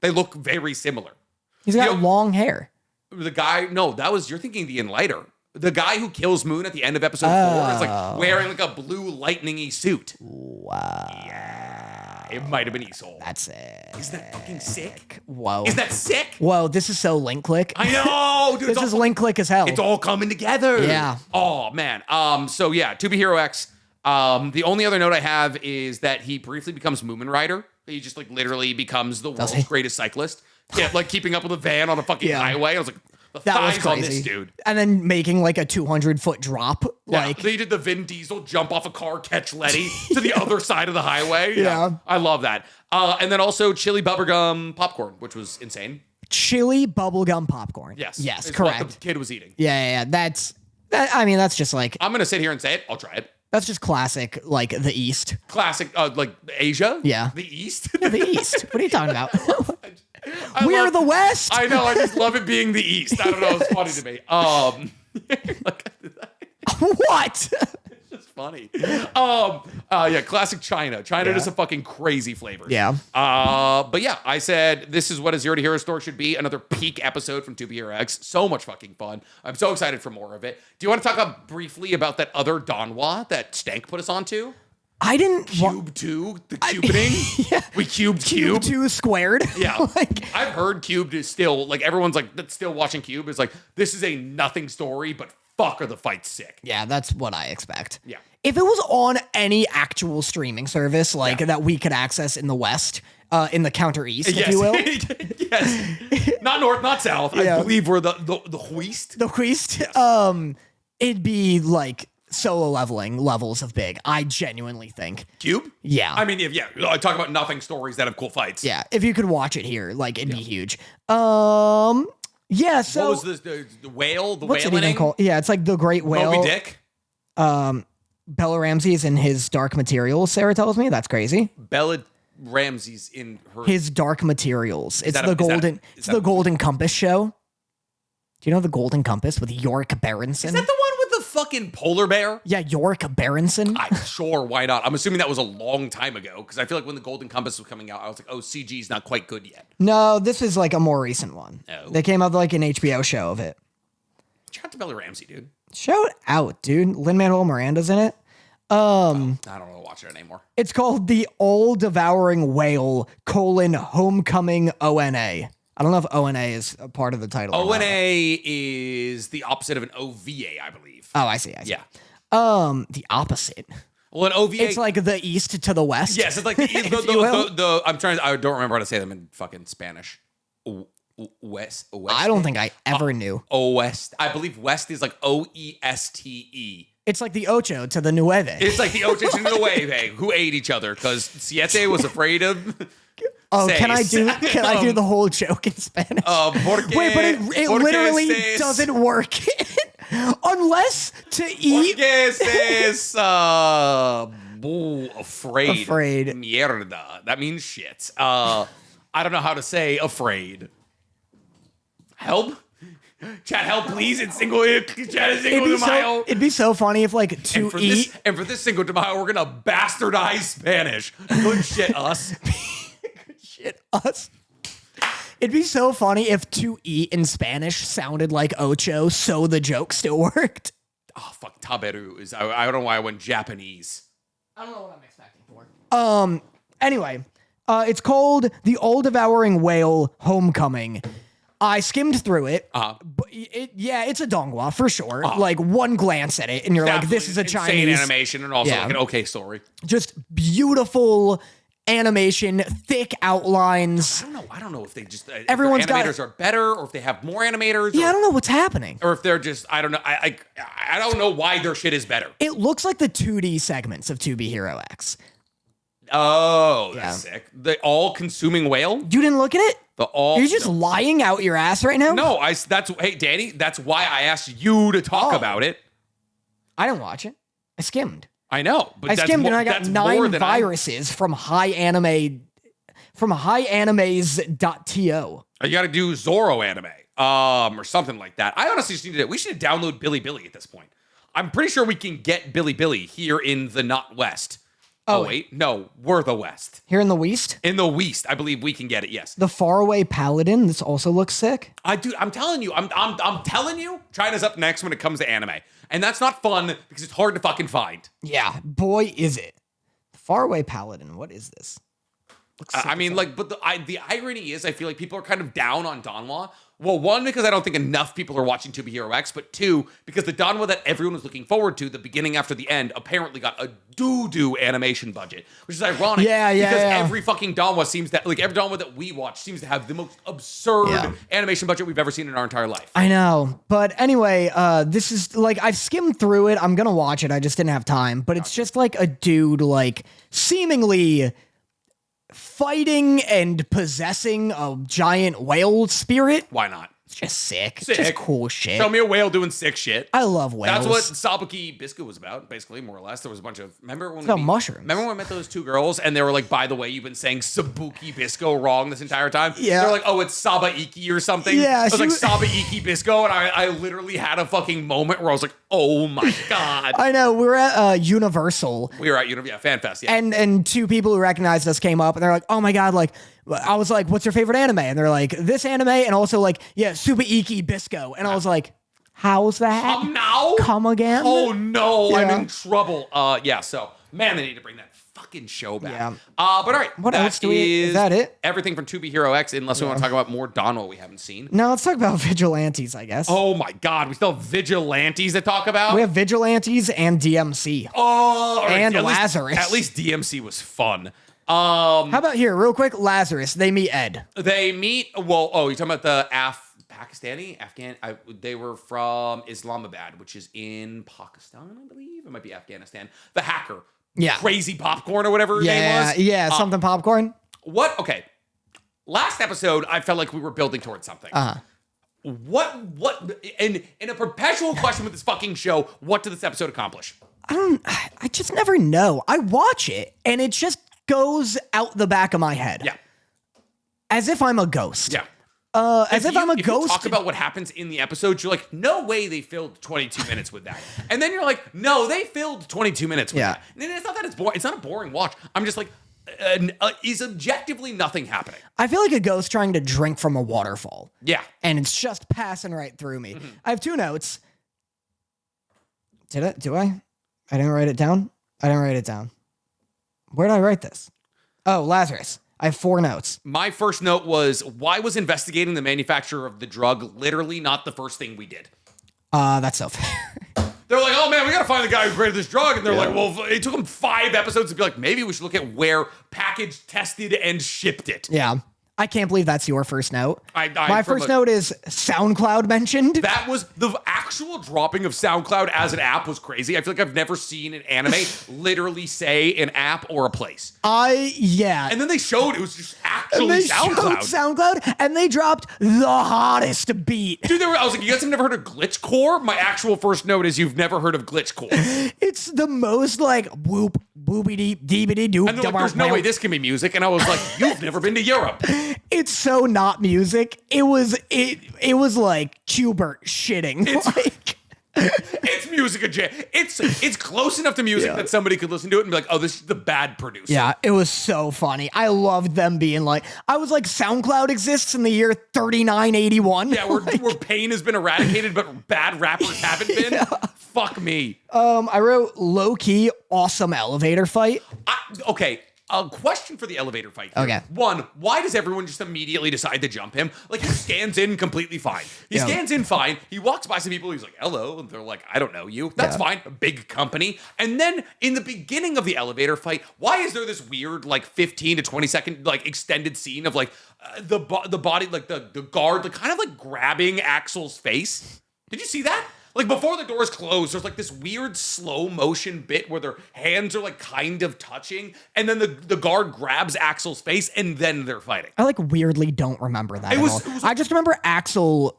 Speaker 1: They look very similar.
Speaker 2: He's got long hair.
Speaker 1: The guy, no, you're thinking the Enlighter. The guy who kills Moon at the end of episode 4 is like wearing like a blue lightning-y suit.
Speaker 2: Wow.
Speaker 1: Yeah. It might have been Esol.
Speaker 2: That's sick.
Speaker 1: Isn't that fucking sick?
Speaker 2: Whoa.
Speaker 1: Is that sick?
Speaker 2: Whoa, this is so link click.
Speaker 1: I know, dude.
Speaker 2: This is link click as hell.
Speaker 1: It's all coming together.
Speaker 2: Yeah.
Speaker 1: Oh, man. So yeah, To Be Hero X. The only other note I have is that he briefly becomes Moomin Rider. He just like literally becomes the world's greatest cyclist. Yeah, like keeping up with a van on a fucking highway. I was like, the thighs on this dude.
Speaker 2: And then making like a 200-foot drop.
Speaker 1: Yeah, they did the Vin Diesel jump off a car, catch Letty to the other side of the highway.
Speaker 2: Yeah.
Speaker 1: I love that. And then also chili bubblegum popcorn, which was insane.
Speaker 2: Chili bubblegum popcorn.
Speaker 1: Yes.
Speaker 2: Yes,
Speaker 1: It's
Speaker 2: correct.
Speaker 1: what the kid was eating.
Speaker 2: Yeah. That's just like,
Speaker 1: I'm going to sit here and say it. I'll try it.
Speaker 2: that's just classic, like the East.
Speaker 1: Classic, like Asia?
Speaker 2: Yeah.
Speaker 1: The East?
Speaker 2: Yeah, the East. What are you talking about? We're the West.
Speaker 1: I know. I just love it being the East. I don't know. It's funny to me.
Speaker 2: What?
Speaker 1: It's just funny. Yeah, classic China. China does some fucking crazy flavors.
Speaker 2: Yeah.
Speaker 1: But yeah, I said this is what a Zero to Hero story should be. Another peak episode from 2B Hero X. So much fucking fun. I'm so excited for more of it. Do you want to talk briefly about that other Donwa that Stank put us onto?
Speaker 2: I didn't.
Speaker 1: Cube 2, the cubiting.
Speaker 2: Yeah.
Speaker 1: We cubed Cube.
Speaker 2: 2 squared.
Speaker 1: Yeah.
Speaker 2: Like,
Speaker 1: I've heard Cubed is still, like, everyone's like, that's still watching Cube is like, this is a nothing story, but fuck are the fights sick.
Speaker 2: yeah, that's what I expect.
Speaker 1: Yeah.
Speaker 2: If it was on any actual streaming service like that we could access in the West, in the counter East, if you will.
Speaker 1: Yes. Not North, not South.
Speaker 2: Yeah.
Speaker 1: I believe we're the Huist.
Speaker 2: The West,
Speaker 1: Yes.
Speaker 2: it'd be like solo leveling levels of big. I genuinely think.
Speaker 1: Cube?
Speaker 2: Yeah.
Speaker 1: I mean, I talk about nothing stories that have cool fights.
Speaker 2: Yeah, if you could watch it here, like it'd be huge. Yeah, so
Speaker 1: What was the whale? The
Speaker 2: what's it
Speaker 1: whale
Speaker 2: even called? Yeah, it's like the Great Whale.
Speaker 1: Moby Dick?
Speaker 2: Bella Ramsey's in his Dark Materials, Sarah tells me. That's crazy.
Speaker 1: Ramsey's in her?
Speaker 2: His Dark Materials. It's
Speaker 1: that
Speaker 2: the
Speaker 1: a- is that a-
Speaker 2: golden.
Speaker 1: is
Speaker 2: It's
Speaker 1: that
Speaker 2: the
Speaker 1: a-
Speaker 2: Golden Compass show. Do you know the Golden Compass with York Berenson?
Speaker 1: Is that the one with the fucking polar bear?
Speaker 2: Yeah, York Berenson.
Speaker 1: Sure, why not? I'm assuming that was a long time ago because I feel like when the Golden Compass was coming out, I was like, oh, CG's not quite good yet.
Speaker 2: No, this is like a more recent one.
Speaker 1: Oh.
Speaker 2: They came out with like an HBO show of it.
Speaker 1: Check out the Belly Ramsey, dude.
Speaker 2: Shout out, dude. Lin-Manuel Miranda's in it.
Speaker 1: I don't want to watch it anymore.
Speaker 2: It's called The All Devouring Whale, Homecoming ONA. I don't know if ONA is a part of the title. or not.
Speaker 1: ONA is the opposite of an OVA, I believe.
Speaker 2: Oh, I see.
Speaker 1: Yeah.
Speaker 2: The opposite.
Speaker 1: Well, an OVA.
Speaker 2: It's like the east to the west.
Speaker 1: yes, it's like
Speaker 2: If you will.
Speaker 1: I don't remember how to say them in fucking Spanish. West.
Speaker 2: I don't think I ever knew.
Speaker 1: West. I believe West is like OESTE.
Speaker 2: It's like the Ocho to the Nueve.
Speaker 1: It's like the Ocho and the Nueve who ate each other because Siete was afraid of.
Speaker 2: Oh,
Speaker 1: seis.
Speaker 2: can I do the whole joke in Spanish?
Speaker 1: Porque,
Speaker 2: Wait, but it
Speaker 1: porque
Speaker 2: literally
Speaker 1: seis-
Speaker 2: doesn't work unless to eat.
Speaker 1: Porque seis, afraid.
Speaker 2: Afraid.
Speaker 1: Mierda. That means shit. I don't know how to say afraid. Help? Chat, help, please. It's single. Chat is single de Mayo.
Speaker 2: It'd be so funny if like to
Speaker 1: And for
Speaker 2: eat.
Speaker 1: for this Cinco de Mayo, we're gonna bastardize Spanish. Good shit, us.
Speaker 2: Shit, us. It'd be so funny if to eat in Spanish sounded like ocho, so the joke still worked.
Speaker 1: Oh fuck, taberu is. I don't know why I went Japanese.
Speaker 2: I don't know what I'm expecting for. Anyway, it's called The All Devouring Whale Homecoming. I skimmed through it. But it's a donghua for sure. Like one glance at it, and you're like, "This is a
Speaker 1: Insane
Speaker 2: Chinese
Speaker 1: animation and also
Speaker 2: Yeah.
Speaker 1: like an okay story."
Speaker 2: just beautiful animation, thick outlines."
Speaker 1: I don't know if they just
Speaker 2: Everyone's
Speaker 1: if their
Speaker 2: got-
Speaker 1: animators are better or if they have more animators.
Speaker 2: Yeah, I
Speaker 1: or,
Speaker 2: don't know what's happening.
Speaker 1: or if they're just I don't know. I don't know why their shit is better.
Speaker 2: It looks like the 2D segments of 2B Hero X.
Speaker 1: Oh, that's sick. The all-consuming whale.
Speaker 2: You didn't look at it?
Speaker 1: The all.
Speaker 2: You're just lying out your ass right now?
Speaker 1: No, hey Danny, that's why I asked you to talk about it.
Speaker 2: I didn't watch it. I skimmed.
Speaker 1: I know, but
Speaker 2: I
Speaker 1: that's
Speaker 2: skimmed
Speaker 1: more,
Speaker 2: and I got
Speaker 1: that's more
Speaker 2: 9
Speaker 1: than
Speaker 2: viruses from highanimes.to.
Speaker 1: You got to do Zorro anime, or something like that. I honestly just need to. We should download Billy at this point. I'm pretty sure we can get Billy here in the not West. Oh wait, no, we're the West.
Speaker 2: Here in the West?
Speaker 1: In the West, I believe we can get it. Yes.
Speaker 2: The Faraway Paladin. This also looks sick.
Speaker 1: I'm telling you, I'm telling you, China's up next when it comes to anime, and that's not fun because it's hard to fucking find.
Speaker 2: Yeah, boy, is it. The Faraway Paladin. What is this?
Speaker 1: I mean, like, but the irony is, I feel like people are kind of down on Donghua. Well, one, because I don't think enough people are watching 2B Hero X, but two, because the Donghua that everyone was looking forward to, the beginning after the end, apparently got a doo-doo animation budget, which is ironic. Because every fucking Donghua seems that, like, every Donghua that we watch seems to have the most absurd animation budget we've ever seen in our entire life.
Speaker 2: I know. But anyway, this is, like, I've skimmed through it. I'm gonna watch it. I just didn't have time. But it's just, like, a dude, like, seemingly fighting and possessing a giant whale spirit.
Speaker 1: Why not?
Speaker 2: It's just sick.
Speaker 1: Sick.
Speaker 2: Just cool shit.
Speaker 1: Show me a whale doing sick shit.
Speaker 2: I love whales.
Speaker 1: That's what Sabaki Biscuit was about, basically, more or less. There was a bunch of
Speaker 2: mushrooms.
Speaker 1: Remember when we met those two girls and they were like, by the way, you've been saying Sabuki Bisco wrong this entire time?
Speaker 2: Yeah.
Speaker 1: They're like, oh, it's Sabaiki or something.
Speaker 2: Yeah,
Speaker 1: I was like,
Speaker 2: she
Speaker 1: Sabaiki Bisco, and I literally had a fucking moment where I was like, oh my God.
Speaker 2: I know. We were at Universal.
Speaker 1: We were at FanFest, yeah.
Speaker 2: And two people who recognized us came up and they're like, oh my God, like, I was like, what's your favorite anime? And they're like, this anime, and also like, yeah, Super Iki Bisco. And I was like, how's that?
Speaker 1: Now?
Speaker 2: Come again?
Speaker 1: Oh no,
Speaker 2: Yeah.
Speaker 1: I'm in trouble. So, man, they need to bring that fucking show back.
Speaker 2: Yeah.
Speaker 1: But all right.
Speaker 2: What else do we? Is that it?
Speaker 1: Everything from 2B Hero X, unless we want to talk about more Donghua we haven't seen.
Speaker 2: No, let's talk about Vigilantes, I guess.
Speaker 1: Oh my God, we still have Vigilantes to talk about?
Speaker 2: We have Vigilantes and DMC.
Speaker 1: all right,
Speaker 2: and
Speaker 1: at
Speaker 2: Lazarus.
Speaker 1: At least DMC was fun.
Speaker 2: How about here, real quick, Lazarus, they meet Ed.
Speaker 1: They meet, you're talking about the Afghan? They were from Islamabad, which is in Pakistan, I believe. It might be Afghanistan. The hacker.
Speaker 2: Yeah.
Speaker 1: Crazy Popcorn or whatever his name was.
Speaker 2: Yeah, something popcorn.
Speaker 1: Okay. Last episode, I felt like we were building towards something. What, in a perpetual question with this fucking show, what did this episode accomplish?
Speaker 2: I just never know. I watch it and it's just goes out the back of my head.
Speaker 1: Yeah.
Speaker 2: As if I'm a ghost.
Speaker 1: Yeah.
Speaker 2: As if I'm a
Speaker 1: If
Speaker 2: ghost.
Speaker 1: you talk about what happens in the episode, you're like, no way they filled 22 minutes with that. And then you're like, no, they filled 22 minutes with that. And it's not that it's boring. It's not a boring watch. I'm just like, is objectively nothing happening.
Speaker 2: I feel like a ghost trying to drink from a waterfall.
Speaker 1: Yeah.
Speaker 2: And it's just passing right through me. I have 2 notes. Do I? I didn't write it down. I didn't write it down. Where did I write this? Oh, Lazarus. I have 4 notes.
Speaker 1: My first note was, why was investigating the manufacturer of the drug literally not the first thing we did?
Speaker 2: That's so fair.
Speaker 1: They're like, oh man, we gotta find the guy who created this drug. And they're like, well, it took them 5 episodes to be like, maybe we should look at where packaged, tested, and shipped it.
Speaker 2: Yeah. I can't believe that's your first note.
Speaker 1: My
Speaker 2: first note is SoundCloud mentioned.
Speaker 1: That was the actual dropping of SoundCloud as an app was crazy. I feel like I've never seen an anime literally say an app or a place.
Speaker 2: Yeah.
Speaker 1: And then they showed it was just actually SoundCloud.
Speaker 2: SoundCloud, and they dropped the hottest beat.
Speaker 1: Dude, I was like, you guys have never heard of glitchcore? My actual first note is you've never heard of glitchcore.
Speaker 2: It's the most like whoop, boopy deep, deepity doop.
Speaker 1: And they're like, there's no way this can be music. And I was like, you've never been to Europe.
Speaker 2: It's so not music. It was like Qbert shitting.
Speaker 1: It's music a jam. It's close enough to music that somebody could listen to it and be like, oh, this is the bad producer.
Speaker 2: Yeah, it was so funny. I loved them being like, I was like, SoundCloud exists in the year 3981.
Speaker 1: Yeah, where pain has been eradicated, but bad rappers haven't been. Yeah. Fuck me.
Speaker 2: I wrote low-key awesome elevator fight.
Speaker 1: Okay. A question for the elevator fight here.
Speaker 2: Okay.
Speaker 1: 1, why does everyone just immediately decide to jump him? Like, he scans in completely fine. He scans in fine. He walks by some people. He's like, hello. And they're like, I don't know you. That's fine. A big company. And then in the beginning of the elevator fight, why is there this weird, like, 15 to 20 second, like, extended scene of, like, the body, like, the guard, like, kind of, like, grabbing Axel's face? Did you see that? Like, before the doors close, there's like this weird slow motion bit where their hands are like kind of touching, and then the guard grabs Axel's face, and then they're fighting.
Speaker 2: I like weirdly don't remember that. I just remember Axel.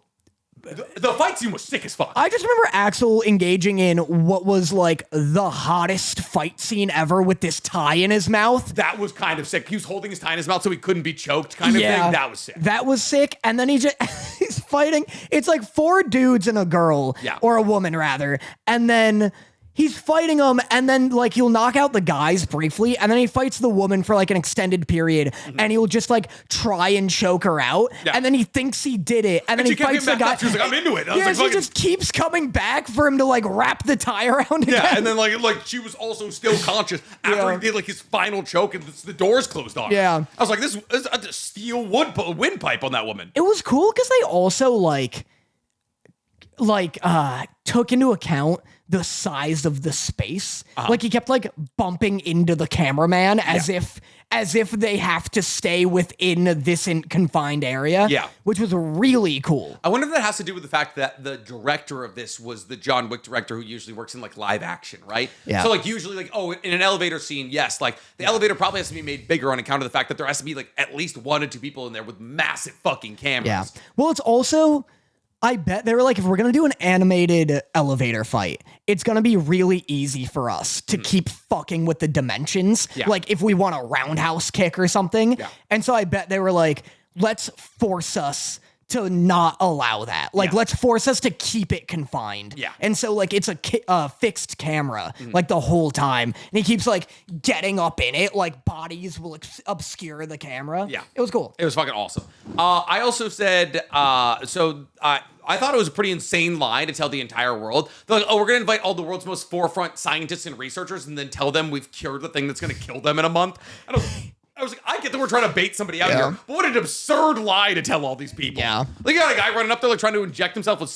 Speaker 1: The fight scene was sick as fuck.
Speaker 2: I just remember Axel engaging in what was like the hottest fight scene ever with this tie in his mouth.
Speaker 1: That was kind of sick. He was holding his tie in his mouth so he couldn't be choked kind of thing. That was sick.
Speaker 2: That was sick. And then he's fighting. It's like 4 dudes and a girl, or a woman rather. And then he's fighting them, and then like he'll knock out the guys briefly, and then he fights the woman for like an extended period, and he'll just like try and choke her out, and then he thinks he did it, and then he fights the guy.
Speaker 1: She was like, I'm into it.
Speaker 2: She just keeps coming back for him to like wrap the tie around again.
Speaker 1: Yeah, and then like she was also still conscious after he did like his final choke, and the doors closed on her.
Speaker 2: Yeah.
Speaker 1: I was like, this is a steel windpipe on that woman.
Speaker 2: It was cool because they also took into account the size of the space. Like he kept like bumping into the cameraman as if they have to stay within this confined area. Yeah. Which was really cool.
Speaker 1: I wonder if that has to do with the fact that the director of this was the John Wick director who usually works in like live action, right? Yeah. So like usually like, oh, in an elevator scene, yes, like the elevator probably has to be made bigger on account of the fact that there has to be like at least 1 or 2 people in there with massive fucking cameras.
Speaker 2: Yeah. Well, it's also, I bet they were like, if we're going to do an animated elevator fight, it's going to be really easy for us to keep fucking with the dimensions. Yeah. Like if we want a roundhouse kick or something. Yeah. And so I bet they were like, let's force us to not allow that. Like, let's force us to keep it confined. Yeah. And so like, it's a fixed camera like the whole time. And he keeps like getting up in it. Like bodies will obscure the camera. Yeah. It was cool.
Speaker 1: It was fucking awesome. I also said, I thought it was a pretty insane lie to tell the entire world. They're like, oh, we're going to invite all the world's most forefront scientists and researchers and then tell them we've cured the thing that's going to kill them in a month. I was like, I get that we're trying to bait somebody out here, but what an absurd lie to tell all these people. Yeah. Like, you got a guy running up there like trying to inject himself with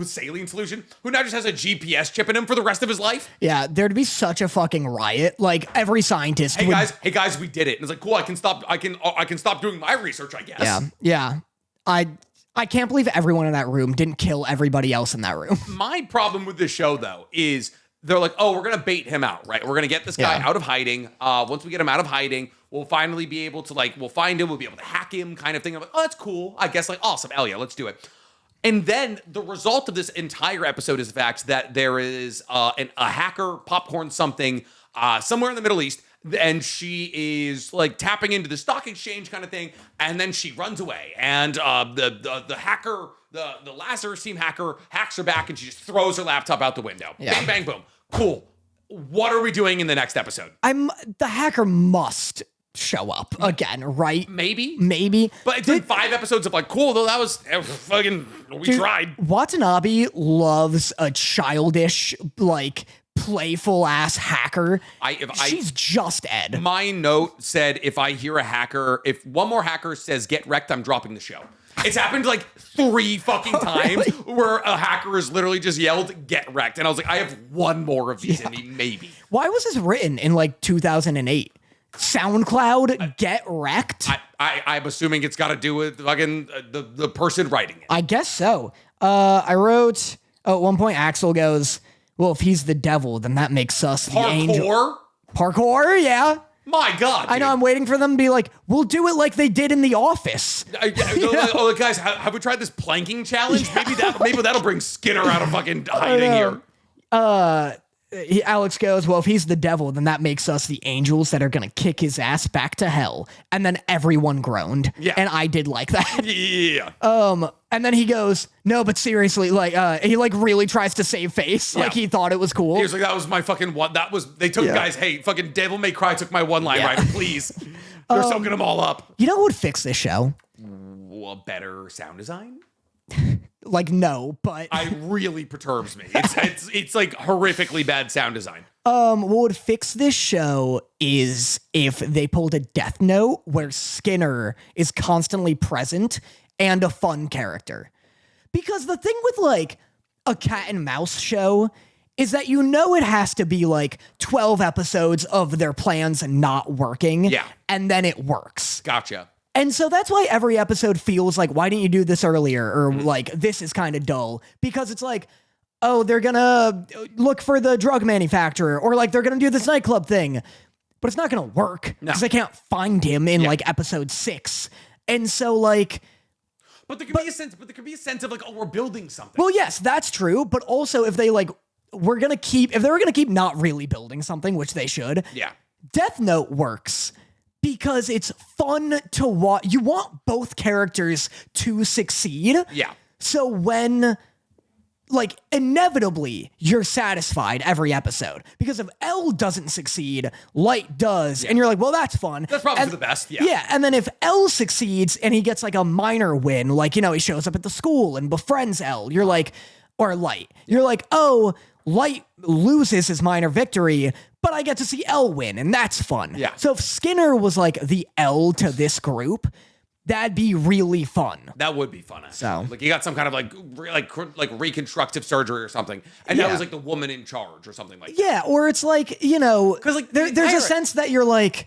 Speaker 1: saline solution, who now just has a GPS chip in him for the rest of his life.
Speaker 2: Yeah, there'd be such a fucking riot. Like every scientist.
Speaker 1: Hey guys, we did it. And it's like, cool. I can stop doing my research, I guess.
Speaker 2: Yeah. I can't believe everyone in that room didn't kill everybody else in that room.
Speaker 1: My problem with this show, though, is they're like, oh, we're going to bait him out, right? We're going to get this guy out of hiding. Once we get him out of hiding, we'll finally be able to, like, we'll find him, we'll be able to hack him kind of thing. I'm like, oh, that's cool. I guess, like, awesome. Hell yeah, let's do it. And then the result of this entire episode is the fact that there is a hacker, popcorn something, somewhere in the Middle East and she is like tapping into the stock exchange kind of thing, and then she runs away, and the hacker, the Lazarus team hacker hacks her back, and she just throws her laptop out the window.
Speaker 2: Yeah.
Speaker 1: Bang, bang, boom. Cool. What are we doing in the next episode?
Speaker 2: The hacker must show up again, right?
Speaker 1: Maybe. But it's been 5 episodes of like, cool, though that was fucking, we tried.
Speaker 2: Watanabe loves a childish, like, playful ass hacker. She's just Ed.
Speaker 1: My note said, if if one more hacker says get wrecked, I'm dropping the show. It's happened like 3 fucking times where a hacker has literally just yelled, get wrecked. And I was like, I have one more of these in me, maybe.
Speaker 2: Why was this written in like 2008? SoundCloud, get wrecked?
Speaker 1: I'm assuming it's got to do with fucking the person writing it.
Speaker 2: I guess so. I wrote, at one point Axel goes, well, if he's the devil, then that makes us the angel. Parkour, yeah.
Speaker 1: My God, dude.
Speaker 2: I know, I'm waiting for them to be like, we'll do it like they did in The Office.
Speaker 1: Oh, guys, have we tried this planking challenge? Yeah. Maybe that'll bring Skinner out of fucking hiding here.
Speaker 2: Alex goes, well, if he's the devil, then that makes us the angels that are going to kick his ass back to hell. And then everyone groaned. Yeah. And I did like that.
Speaker 1: Yeah.
Speaker 2: And then he goes, no, but seriously, like, he like really tries to save face. Like he thought it was cool.
Speaker 1: He was like, that was my fucking one. They took guys, hey, fucking Devil May Cry took my one line right, please. They're soaking them all up.
Speaker 2: You know what would fix this show?
Speaker 1: Well, better sound design?
Speaker 2: Like, no, but
Speaker 1: it really perturbs me. It's like horrifically bad sound design.
Speaker 2: What would fix this show is if they pulled a Death Note where Skinner is constantly present and a fun character. Because the thing with like a cat and mouse show is that it has to be like 12 episodes of their plans not working.
Speaker 1: Yeah.
Speaker 2: And then it works.
Speaker 1: Gotcha.
Speaker 2: And so that's why every episode feels like, why didn't you do this earlier? Or like, this is kind of dull. Because it's like, oh, they're gonna look for the drug manufacturer. Or like, they're gonna do this nightclub thing. But it's not gonna work. Because they can't find him in like episode 6. And so like...
Speaker 1: But there could be a sense of like, oh, we're building something.
Speaker 2: Well, yes, that's true. But also if they like, if they were gonna keep not really building something, which they should.
Speaker 1: Yeah. Death
Speaker 2: Note works. Because it's fun to watch. You want both characters to succeed.
Speaker 1: Yeah.
Speaker 2: So when, like, inevitably, you're satisfied every episode. Because if L doesn't succeed, Light does. Yeah. And you're like, well, that's fun.
Speaker 1: That's probably for the best, yeah.
Speaker 2: Yeah, and then if L succeeds and he gets, like, a minor win, like, he shows up at the school and befriends L, you're like, or Light. You're like, oh, Light loses his minor victory, but I get to see L win, and that's fun.
Speaker 1: Yeah.
Speaker 2: So if Skinner was like the L to this group, that'd be really fun.
Speaker 1: That would be fun. Actually.
Speaker 2: So,
Speaker 1: like, you got some kind of like reconstructive surgery or something, and that was like the woman in charge or something like that.
Speaker 2: Yeah, or it's like, because
Speaker 1: like
Speaker 2: there's a sense that you're like,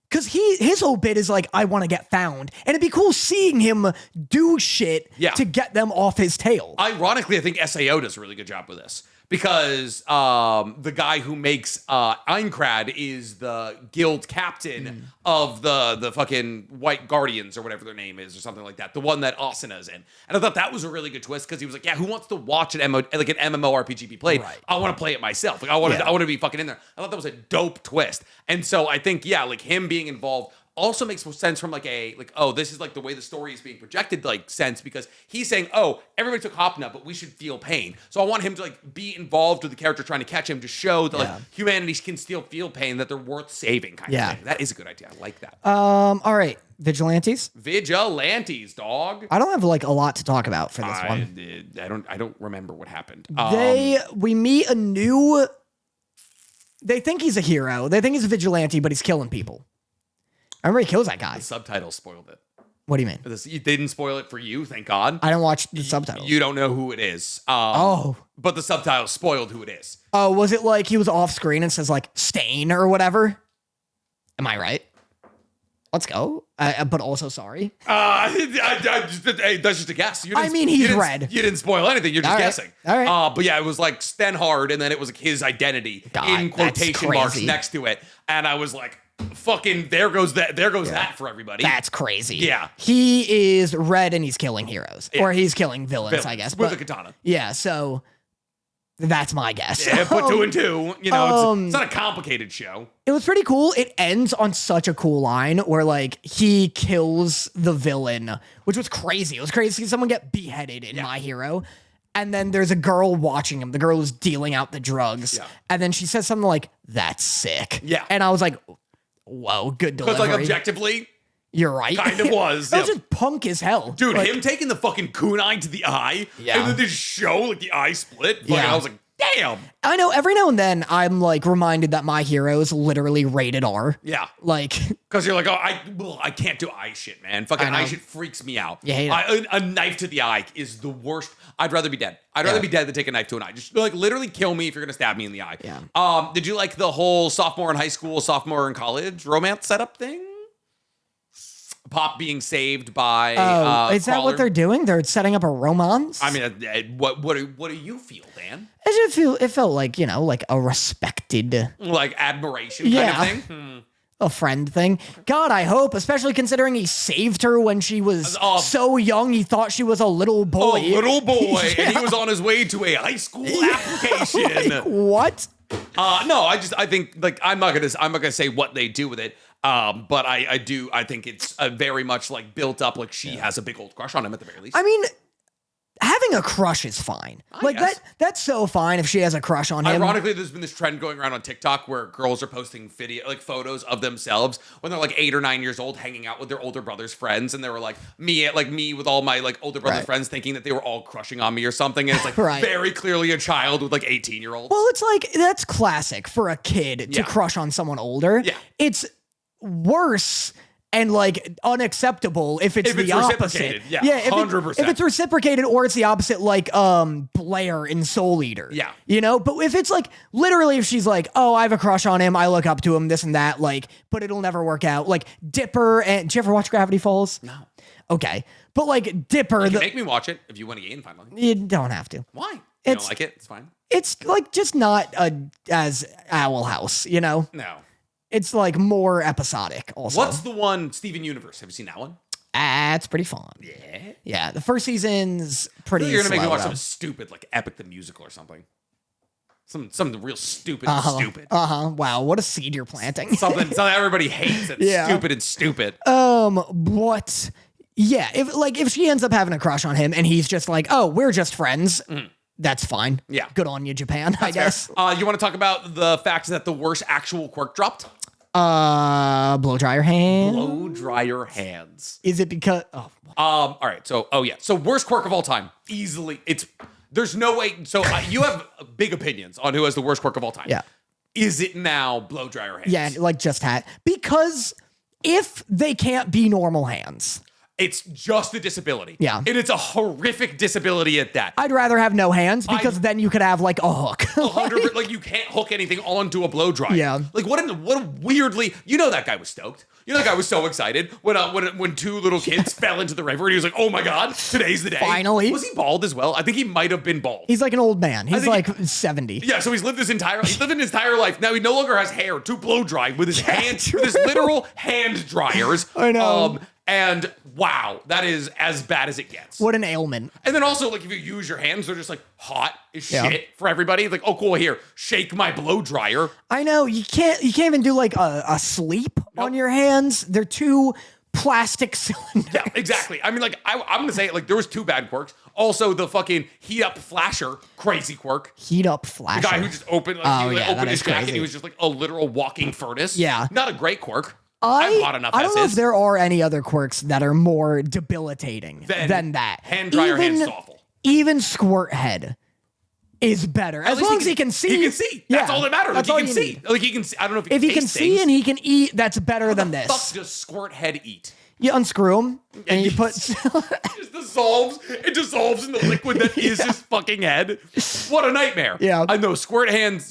Speaker 2: because his whole bit is like, I want to get found, and it'd be cool seeing him do shit to get them off his tail.
Speaker 1: Ironically, I think SAO does a really good job with this. Because the guy who makes Aincrad is the guild captain of the fucking White Guardians or whatever their name is or something like that. The one that Asana's in. And I thought that was a really good twist because he was like, yeah, who wants to watch an MMORPG be played? Right. I want to play it myself. Like I want to be fucking in there. I thought that was a dope twist. And so I think, like him being involved also makes more sense from this is like the way the story is being projected, like sense, because he's saying, oh, everybody took Hopna, but we should feel pain. So I want him to like be involved with the character trying to catch him to show that like humanity can still feel pain, that they're worth saving kind of thing. That is a good idea. I like that.
Speaker 2: All right. Vigilantes,
Speaker 1: dog.
Speaker 2: I don't have like a lot to talk about for this one.
Speaker 1: I don't remember what happened.
Speaker 2: We meet a new, they think he's a hero. They think he's a vigilante, but he's killing people. I remember he kills that guy.
Speaker 1: The subtitles spoiled it.
Speaker 2: What do you mean?
Speaker 1: You didn't spoil it for you, thank God.
Speaker 2: I don't watch the subtitles.
Speaker 1: You don't know who it is.
Speaker 2: But
Speaker 1: the subtitles spoiled who it is.
Speaker 2: Oh, was it like he was off screen and says like Stain or whatever? Am I right? Let's go. But also sorry.
Speaker 1: Hey, that's just a guess.
Speaker 2: He's red.
Speaker 1: You didn't spoil anything. You're just guessing.
Speaker 2: All right.
Speaker 1: But yeah, it was like Stenhard, and then it was like his identity in quotation marks next to it, and I was like, fucking, there goes that for everybody.
Speaker 2: That's crazy.
Speaker 1: Yeah.
Speaker 2: He is red and he's killing heroes. Or he's killing villains, I guess.
Speaker 1: With a katana.
Speaker 2: Yeah, so That's my guess.
Speaker 1: Yeah, put 2 and 2. You know, it's not a complicated show.
Speaker 2: It was pretty cool. It ends on such a cool line where like he kills the villain, which was crazy. It was crazy to see someone get beheaded in My Hero. And then there's a girl watching him. The girl who's dealing out the drugs. Yeah. And then she says something like, "That's sick."
Speaker 1: Yeah.
Speaker 2: And I was like, whoa, good delivery.
Speaker 1: Because like objectively,
Speaker 2: you're right.
Speaker 1: Kind of was.
Speaker 2: That was just punk as hell.
Speaker 1: Dude, like, him taking the fucking kunai to the eye and then just show like the eye split. Yeah. I was like, damn.
Speaker 2: I know every now and then I'm like reminded that My Hero is literally rated R.
Speaker 1: Yeah.
Speaker 2: Like,
Speaker 1: because you're like, oh, I can't do eye shit, man. Fucking eye shit freaks me out.
Speaker 2: Yeah,
Speaker 1: a knife to the eye is the worst. I'd rather be dead. I'd rather be dead than take a knife to an eye. Just like literally kill me if you're gonna stab me in the eye.
Speaker 2: Yeah.
Speaker 1: Did you like the whole sophomore in high school, sophomore in college romance setup thing? Pop being saved by
Speaker 2: is that what they're doing? They're setting up a romance?
Speaker 1: I mean, what do you feel, Dan?
Speaker 2: It felt like, you know, like a respected,
Speaker 1: like admiration kind of thing.
Speaker 2: A friend thing. God, I hope, especially considering he saved her when she was so young, he thought she was a little boy.
Speaker 1: A little boy, and he was on his way to a high school application.
Speaker 2: Like, what?
Speaker 1: No, I think like I'm not gonna say what they do with it. But I think it's very much like built up like she has a big old crush on him at the very least.
Speaker 2: I mean, having a crush is fine. Like that's so fine if she has a crush on him.
Speaker 1: Ironically, there's been this trend going around on TikTok where girls are posting photos of themselves when they're like 8 or 9 years old, hanging out with their older brother's friends, and they were like me with all my like older brother friends, thinking that they were all crushing on me or something, and it's like very clearly a child with like 18-year-olds.
Speaker 2: Well, it's like that's classic for a kid to crush on someone older.
Speaker 1: Yeah,
Speaker 2: it's worse and like unacceptable if it's the opposite.
Speaker 1: Yeah, 100%.
Speaker 2: If it's reciprocated or it's the opposite, like Blair in Soul Eater.
Speaker 1: Yeah.
Speaker 2: You know, but if it's like literally if she's like, oh, I have a crush on him, I look up to him, this and that, like, but it'll never work out. Like Dipper and did you ever watch Gravity Falls?
Speaker 1: No.
Speaker 2: Okay. But like Dipper.
Speaker 1: You can make me watch it if you want to gain finally.
Speaker 2: You don't have to.
Speaker 1: Why? You don't like it? It's fine.
Speaker 2: It's like just not as Owl House, you know?
Speaker 1: No.
Speaker 2: It's like more episodic also.
Speaker 1: What's the one, Steven Universe? Have you seen that one?
Speaker 2: It's pretty fun.
Speaker 1: Yeah.
Speaker 2: Yeah, the first season's pretty
Speaker 1: You're going to make me watch
Speaker 2: though.
Speaker 1: something stupid like Epic the Musical or something. Something real stupid stupid.
Speaker 2: Wow, what a seed you're planting.
Speaker 1: something everybody hates. It's stupid and stupid.
Speaker 2: What? Yeah, if she ends up having a crush on him and he's just like, oh, we're just friends. That's fine.
Speaker 1: Yeah.
Speaker 2: Good on you, Japan, I guess.
Speaker 1: You want to talk about the fact that the worst actual quirk dropped?
Speaker 2: Blow dryer hands.
Speaker 1: Blow dryer hands.
Speaker 2: Is it because?
Speaker 1: All right. So, So worst quirk of all time. Easily. There's no way. So you have big opinions on who has the worst quirk of all time.
Speaker 2: Yeah.
Speaker 1: Is it now blow dryer hands?
Speaker 2: Yeah, like just hat. Because if they can't be normal hands.
Speaker 1: It's just a disability.
Speaker 2: Yeah.
Speaker 1: And it's a horrific disability at that.
Speaker 2: I'd rather have no hands because then you could have like a hook.
Speaker 1: 100%, like you can't hook anything onto a blow dryer.
Speaker 2: Yeah.
Speaker 1: Like what a weirdly, that guy was stoked. That guy was so excited when 2 little kids fell into the river and he was like, oh my God, today's the day.
Speaker 2: Finally.
Speaker 1: Was he bald as well? I think he might have been bald.
Speaker 2: He's like an old man. He's like 70.
Speaker 1: Yeah, so he's lived his entire life. Now he no longer has hair to blow dry with his hands, with his literal hand dryers.
Speaker 2: I know.
Speaker 1: And wow, that is as bad as it gets.
Speaker 2: What an ailment.
Speaker 1: And then also, like, if you use your hands, they're just like hot as shit for everybody. Like, oh, cool, here, shake my blow dryer.
Speaker 2: I know. You can't even do like a sleep on your hands. They're too plastic cylinders.
Speaker 1: Yeah, exactly. I mean, like, I'm going to say it, like, there was 2 bad quirks. Also, the fucking heat up flasher, crazy quirk.
Speaker 2: Heat up flasher.
Speaker 1: The guy who just opened, opened his jacket, he was just like a literal walking furnace.
Speaker 2: Yeah.
Speaker 1: Not a great quirk. I'm hot enough
Speaker 2: I don't
Speaker 1: as
Speaker 2: know
Speaker 1: is.
Speaker 2: if there are any other quirks that are more debilitating than that.
Speaker 1: Hand dryer hands is awful.
Speaker 2: Even Squirt Head is better. As long as he can see.
Speaker 1: He can see. That's all that matters.
Speaker 2: That's
Speaker 1: like,
Speaker 2: all
Speaker 1: he can see. Like, he can see. I don't know if
Speaker 2: he can see and he can eat, that's better than this.
Speaker 1: What the fuck does Squirt Head eat?
Speaker 2: You unscrew him and you put...
Speaker 1: It dissolves in the liquid that is his fucking head. What a nightmare.
Speaker 2: Yeah.
Speaker 1: I know Squirt Head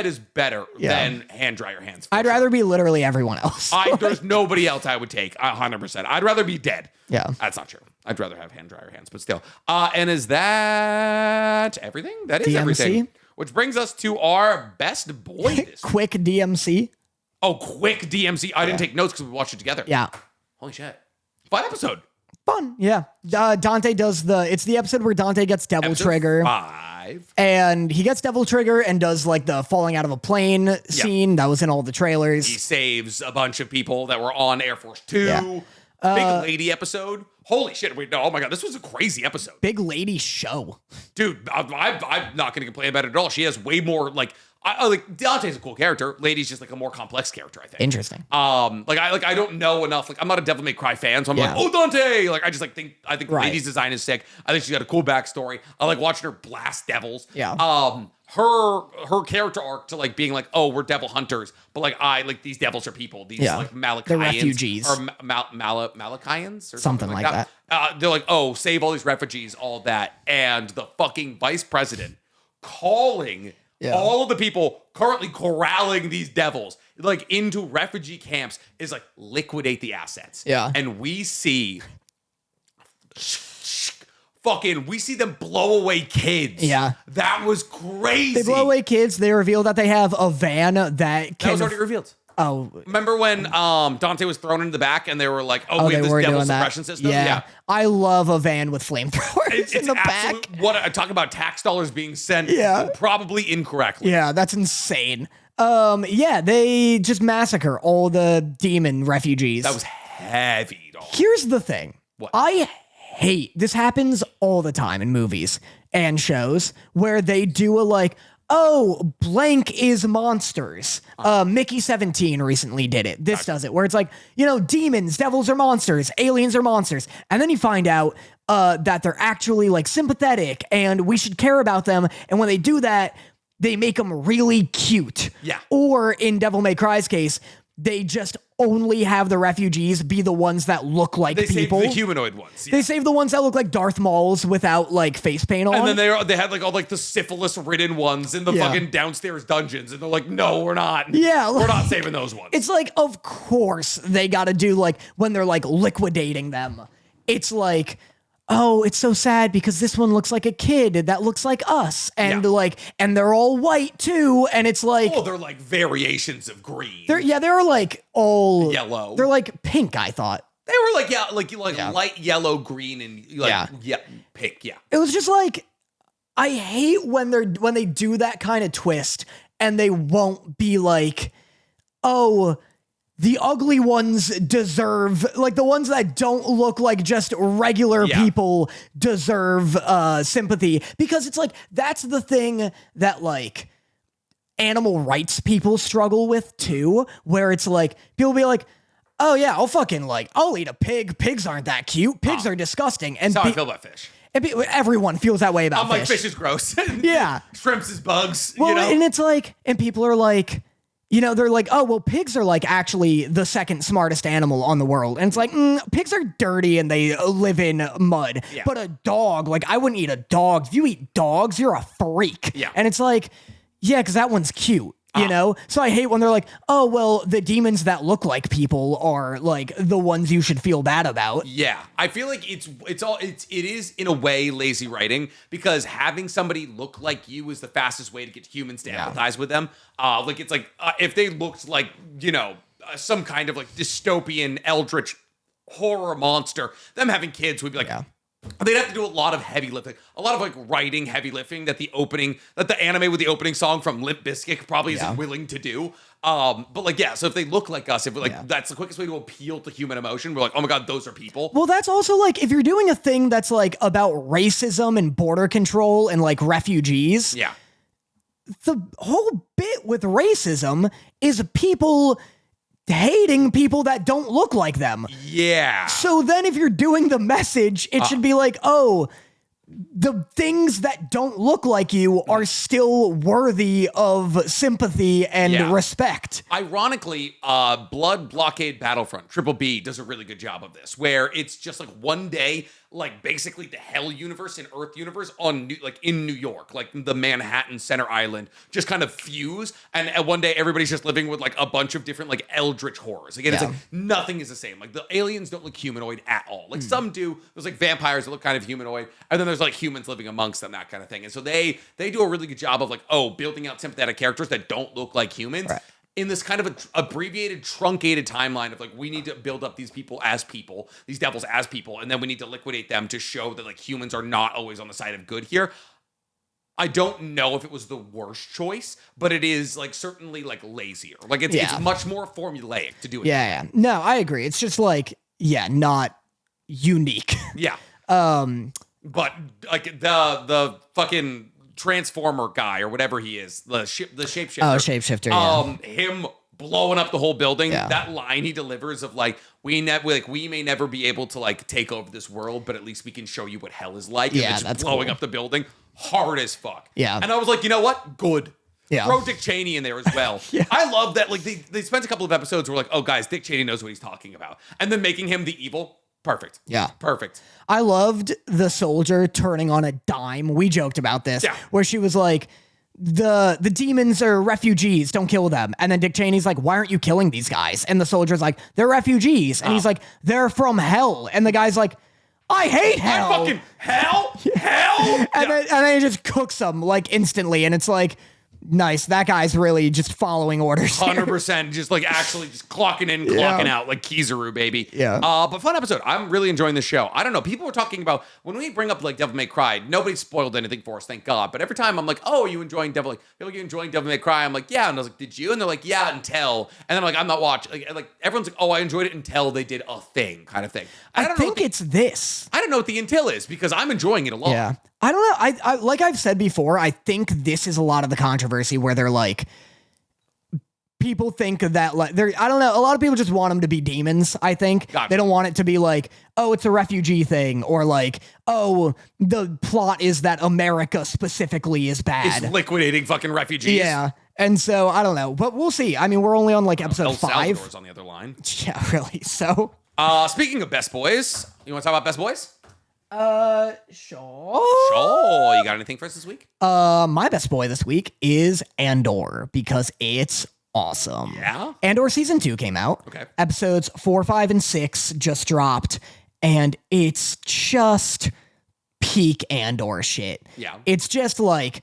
Speaker 1: is better than hand dryer hands.
Speaker 2: I'd rather be literally everyone else.
Speaker 1: There's nobody else I would take 100%. I'd rather be dead.
Speaker 2: Yeah.
Speaker 1: That's not true. I'd rather have hand dryer hands, but still. And is that everything? That is
Speaker 2: DMC?
Speaker 1: Everything. Which brings us to our best boy this
Speaker 2: Quick DMC.
Speaker 1: Oh, quick DMC. I didn't take notes because we watched it together.
Speaker 2: Yeah.
Speaker 1: Holy shit. Fun episode.
Speaker 2: Fun. Yeah. Dante does it's the episode where Dante gets Devil Trigger.
Speaker 1: 5. 5.
Speaker 2: And he gets Devil Trigger and does like the falling out of a plane scene that was in all the trailers.
Speaker 1: He saves a bunch of people that were on Air Force 2.
Speaker 2: Yeah.
Speaker 1: Big lady episode. Holy shit. Wait, no, oh my God. This was a crazy episode.
Speaker 2: Big lady show.
Speaker 1: Dude, I'm not going to complain about it at all. She has way more, like, like Dante's a cool character. Lady's just like a more complex character, I think.
Speaker 2: Interesting.
Speaker 1: I don't know enough. Like, I'm not a Devil May Cry fan, so I'm like, oh, Dante. Like, I just like think Lady's design is sick. I think she's got a cool backstory. I like watching her blast devils.
Speaker 2: Yeah.
Speaker 1: Her character arc to like being like, oh, we're devil hunters, but like these devils are people. These like Malachians,
Speaker 2: they're refugees,
Speaker 1: or Malachians, or
Speaker 2: something like that.
Speaker 1: They're like, oh, save all these refugees, all that, and the fucking vice president calling all of the people currently corralling these devils like into refugee camps is like liquidate the assets.
Speaker 2: Yeah,
Speaker 1: and we see. We see them blow away kids.
Speaker 2: Yeah.
Speaker 1: That was crazy.
Speaker 2: They blow away kids. They reveal that they have a van that can...
Speaker 1: That was already revealed.
Speaker 2: Oh.
Speaker 1: Remember when Dante was thrown into the back and they were like, oh we have this devil suppression system?
Speaker 2: Yeah. I love a van with flamethrowers in the back.
Speaker 1: Talk about tax dollars being sent probably incorrectly.
Speaker 2: Yeah, that's insane. They just massacre all the demon refugees.
Speaker 1: That was heavy, dog.
Speaker 2: Here's the thing.
Speaker 1: What?
Speaker 2: I hate this happens all the time in movies and shows where they do a like, oh, blank is monsters. Mickey 17 recently did it. This does it, where it's like, demons, devils are monsters, aliens are monsters. And then you find out that they're actually like sympathetic and we should care about them. And when they do that, they make them really cute.
Speaker 1: Yeah.
Speaker 2: Or in Devil May Cry's case, they just only have the refugees be the ones that look like people.
Speaker 1: They save the humanoid ones. Yeah.
Speaker 2: They save the ones that look like Darth Mauls without like face paint on.
Speaker 1: And then they had like all like the syphilis-ridden ones in the fucking downstairs dungeons, and they're like, no, we're not.
Speaker 2: Yeah,
Speaker 1: we're not saving those ones.
Speaker 2: It's like, of course they got to do like when they're like liquidating them. It's like, oh, it's so sad because this one looks like a kid that looks like us. And and they're all white too. And it's like,
Speaker 1: oh, they're like variations of green.
Speaker 2: They're like all
Speaker 1: yellow.
Speaker 2: They're like pink, I thought.
Speaker 1: They were like light yellow, green, and pink. Yeah.
Speaker 2: It was just like, I hate when they do that kind of twist and they won't be like, oh, the ugly ones deserve, like the ones that don't look like just regular people deserve sympathy, because it's like, that's the thing that like animal rights people struggle with too, where it's like, people be like, oh yeah, I'll eat a pig. Pigs aren't that cute. Pigs are disgusting. And
Speaker 1: that's how I feel about fish.
Speaker 2: And everyone feels that way about fish.
Speaker 1: I'm like, fish is gross.
Speaker 2: Yeah.
Speaker 1: Shrimps is bugs.
Speaker 2: Well, and it's like, and people are like, they're like, oh, well, pigs are like actually the second smartest animal on the world. And it's like, pigs are dirty and they live in mud. Yeah. But a dog, like, I wouldn't eat a dog. If you eat dogs, you're a freak.
Speaker 1: Yeah.
Speaker 2: And it's like, yeah, because that one's cute. So I hate when they're like, oh, well, the demons that look like people are like the ones you should feel bad about.
Speaker 1: Yeah. I feel like it is in a way lazy writing, because having somebody look like you is the fastest way to get humans to empathize with them. It's like if they looked like, some kind of like dystopian eldritch horror monster, them having kids would be like, they'd have to do a lot of heavy lifting, a lot of like writing heavy lifting that the anime with the opening song from Limp Bizkit probably isn't willing to do. So if they look like us, that's the quickest way to appeal to human emotion. We're like, oh my God, those are people.
Speaker 2: Well, that's also like, if you're doing a thing that's like about racism and border control and like refugees.
Speaker 1: Yeah.
Speaker 2: The whole bit with racism is people hating people that don't look like them.
Speaker 1: Yeah.
Speaker 2: So then if you're doing the message, it should be like, oh, the things that don't look like you are still worthy of sympathy and respect.
Speaker 1: Ironically, Blood Blockade Battlefront, Triple B, does a really good job of this, where it's just like one day, like basically the Hell universe and Earth universe in New York, like the Manhattan Center Island, just kind of fuse, and one day everybody's just living with like a bunch of different like eldritch horrors. Again, it's like nothing is the same. Like the aliens don't look humanoid at all. Like some do. There's like vampires that look kind of humanoid, and then there's like humans living amongst them, that kind of thing. And so they do a really good job of like, building out sympathetic characters that don't look like humans. Right. In this kind of a abbreviated, truncated timeline of like, we need to build up these people as people, these devils as people, and then we need to liquidate them to show that like humans are not always on the side of good here. I don't know if it was the worst choice, but it is like certainly like lazier. Like it's much more formulaic to do it.
Speaker 2: Yeah. No, I agree. It's just like, not unique.
Speaker 1: Yeah. But like the fucking transformer guy or whatever he is, the shapeshifter.
Speaker 2: Oh, shapeshifter. Yeah.
Speaker 1: Him blowing up the whole building.
Speaker 2: Yeah.
Speaker 1: That line he delivers of like we may never be able to like take over this world, but at least we can show you what hell is like.
Speaker 2: Yeah,
Speaker 1: and
Speaker 2: that's
Speaker 1: blowing
Speaker 2: cool.
Speaker 1: up the building hard as fuck.
Speaker 2: Yeah.
Speaker 1: And I was like, you know what? Good.
Speaker 2: Yeah.
Speaker 1: Throw Dick Cheney in there as well.
Speaker 2: Yeah.
Speaker 1: I love that. Like they spent a couple of episodes where like, oh guys, Dick Cheney knows what he's talking about, and then making him the evil. Perfect.
Speaker 2: Yeah.
Speaker 1: Perfect.
Speaker 2: I loved the soldier turning on a dime. We joked about this, where she was like, the demons are refugees, don't kill them. And then Dick Cheney's like, why aren't you killing these guys? And the soldier's like, they're refugees. And he's like, they're from hell. And the guy's like, I hate hell.
Speaker 1: I fucking hell.
Speaker 2: And then he just cooks them like instantly. And it's like, nice. That guy's really just following orders.
Speaker 1: 100%. Just like actually just clocking in, clocking out like Kizaru, baby.
Speaker 2: Yeah.
Speaker 1: But fun episode. I'm really enjoying this show. I don't know. People were talking about when we bring up like Devil May Cry, nobody spoiled anything for us, thank God. But every time I'm like, oh, are you enjoying Devil? Like, are you enjoying Devil May Cry? I'm like, yeah. And I was like, did you? And they're like, yeah, until. And then I'm like, I'm not watching. Like everyone's like, oh, I enjoyed it until they did a thing kind of thing.
Speaker 2: I think it's this.
Speaker 1: I don't know what the until is because I'm enjoying it a lot.
Speaker 2: Yeah. I don't know. I like I've said before, I think this is a lot of the controversy where they're like, people think that like they're, I don't know. A lot of people just want them to be demons. I think
Speaker 1: Gotcha.
Speaker 2: They don't want it to be like, oh, it's a refugee thing, or like, oh, the plot is that America specifically is bad.
Speaker 1: It's liquidating fucking refugees.
Speaker 2: Yeah. And so I don't know, but we'll see. I mean, we're only on like episode
Speaker 1: El
Speaker 2: 5.
Speaker 1: Salvador's on the other line.
Speaker 2: Yeah, really. So,
Speaker 1: Speaking of Best Boys, you want to talk about Best Boys?
Speaker 2: sure.
Speaker 1: Sure. You got anything for us this week?
Speaker 2: My best boy this week is Andor because it's awesome.
Speaker 1: Yeah?
Speaker 2: Andor season 2 came out.
Speaker 1: Okay.
Speaker 2: Episodes 4, 5, and 6 just dropped, and it's just peak Andor shit.
Speaker 1: Yeah.
Speaker 2: It's just like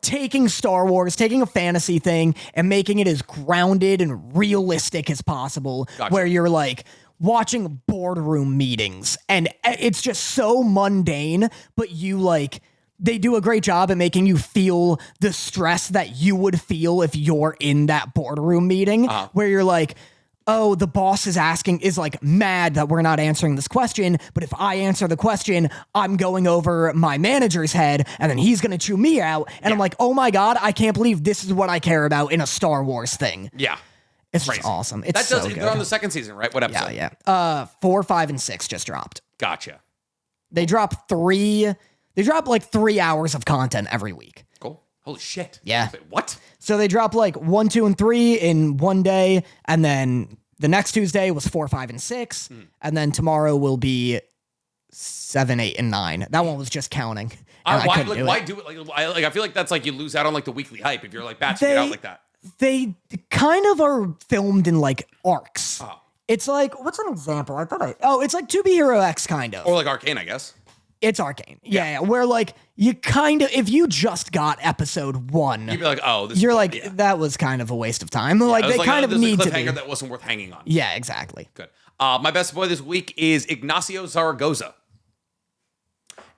Speaker 2: taking Star Wars, taking a fantasy thing, and making it as grounded and realistic as possible,
Speaker 1: Gotcha.
Speaker 2: where you're like watching boardroom meetings, and it's just so mundane, but you like, they do a great job at making you feel the stress that you would feel if you're in that boardroom meeting, where you're like, oh, the boss is like mad that we're not answering this question, but if I answer the question, I'm going over my manager's head, and then he's going to chew me out, and I'm like, oh my God, I can't believe this is what I care about in a Star Wars thing.
Speaker 1: Yeah.
Speaker 2: It's just awesome. It's
Speaker 1: That does.
Speaker 2: so good.
Speaker 1: They're on the second season, right? What episode?
Speaker 2: Yeah. 4, 5, and 6 just dropped.
Speaker 1: Gotcha.
Speaker 2: They drop like 3 hours of content every week.
Speaker 1: Cool. Holy shit.
Speaker 2: Yeah.
Speaker 1: Wait, what?
Speaker 2: So they drop like 1, 2, and 3 in one day, and then the next Tuesday was 4, 5, and 6, and then tomorrow will be 7, 8, and 9. That one was just counting. And
Speaker 1: Why do it? I feel like that's like you lose out on like the weekly hype if you're like batching it out like that.
Speaker 2: They kind of are filmed in like arcs.
Speaker 1: Oh.
Speaker 2: It's like, what's an example? It's like To Be Hero X kind of.
Speaker 1: Or like Arcane, I guess.
Speaker 2: It's Arcane. Yeah. Where like you kind of, if you just got episode 1,
Speaker 1: You'd be like, oh,
Speaker 2: you're like, that was kind of a waste of time. Like they kind of need
Speaker 1: a
Speaker 2: to be.
Speaker 1: cliffhanger that wasn't worth hanging on.
Speaker 2: Yeah, exactly.
Speaker 1: Good. My best boy this week is Ignacio Zaragoza,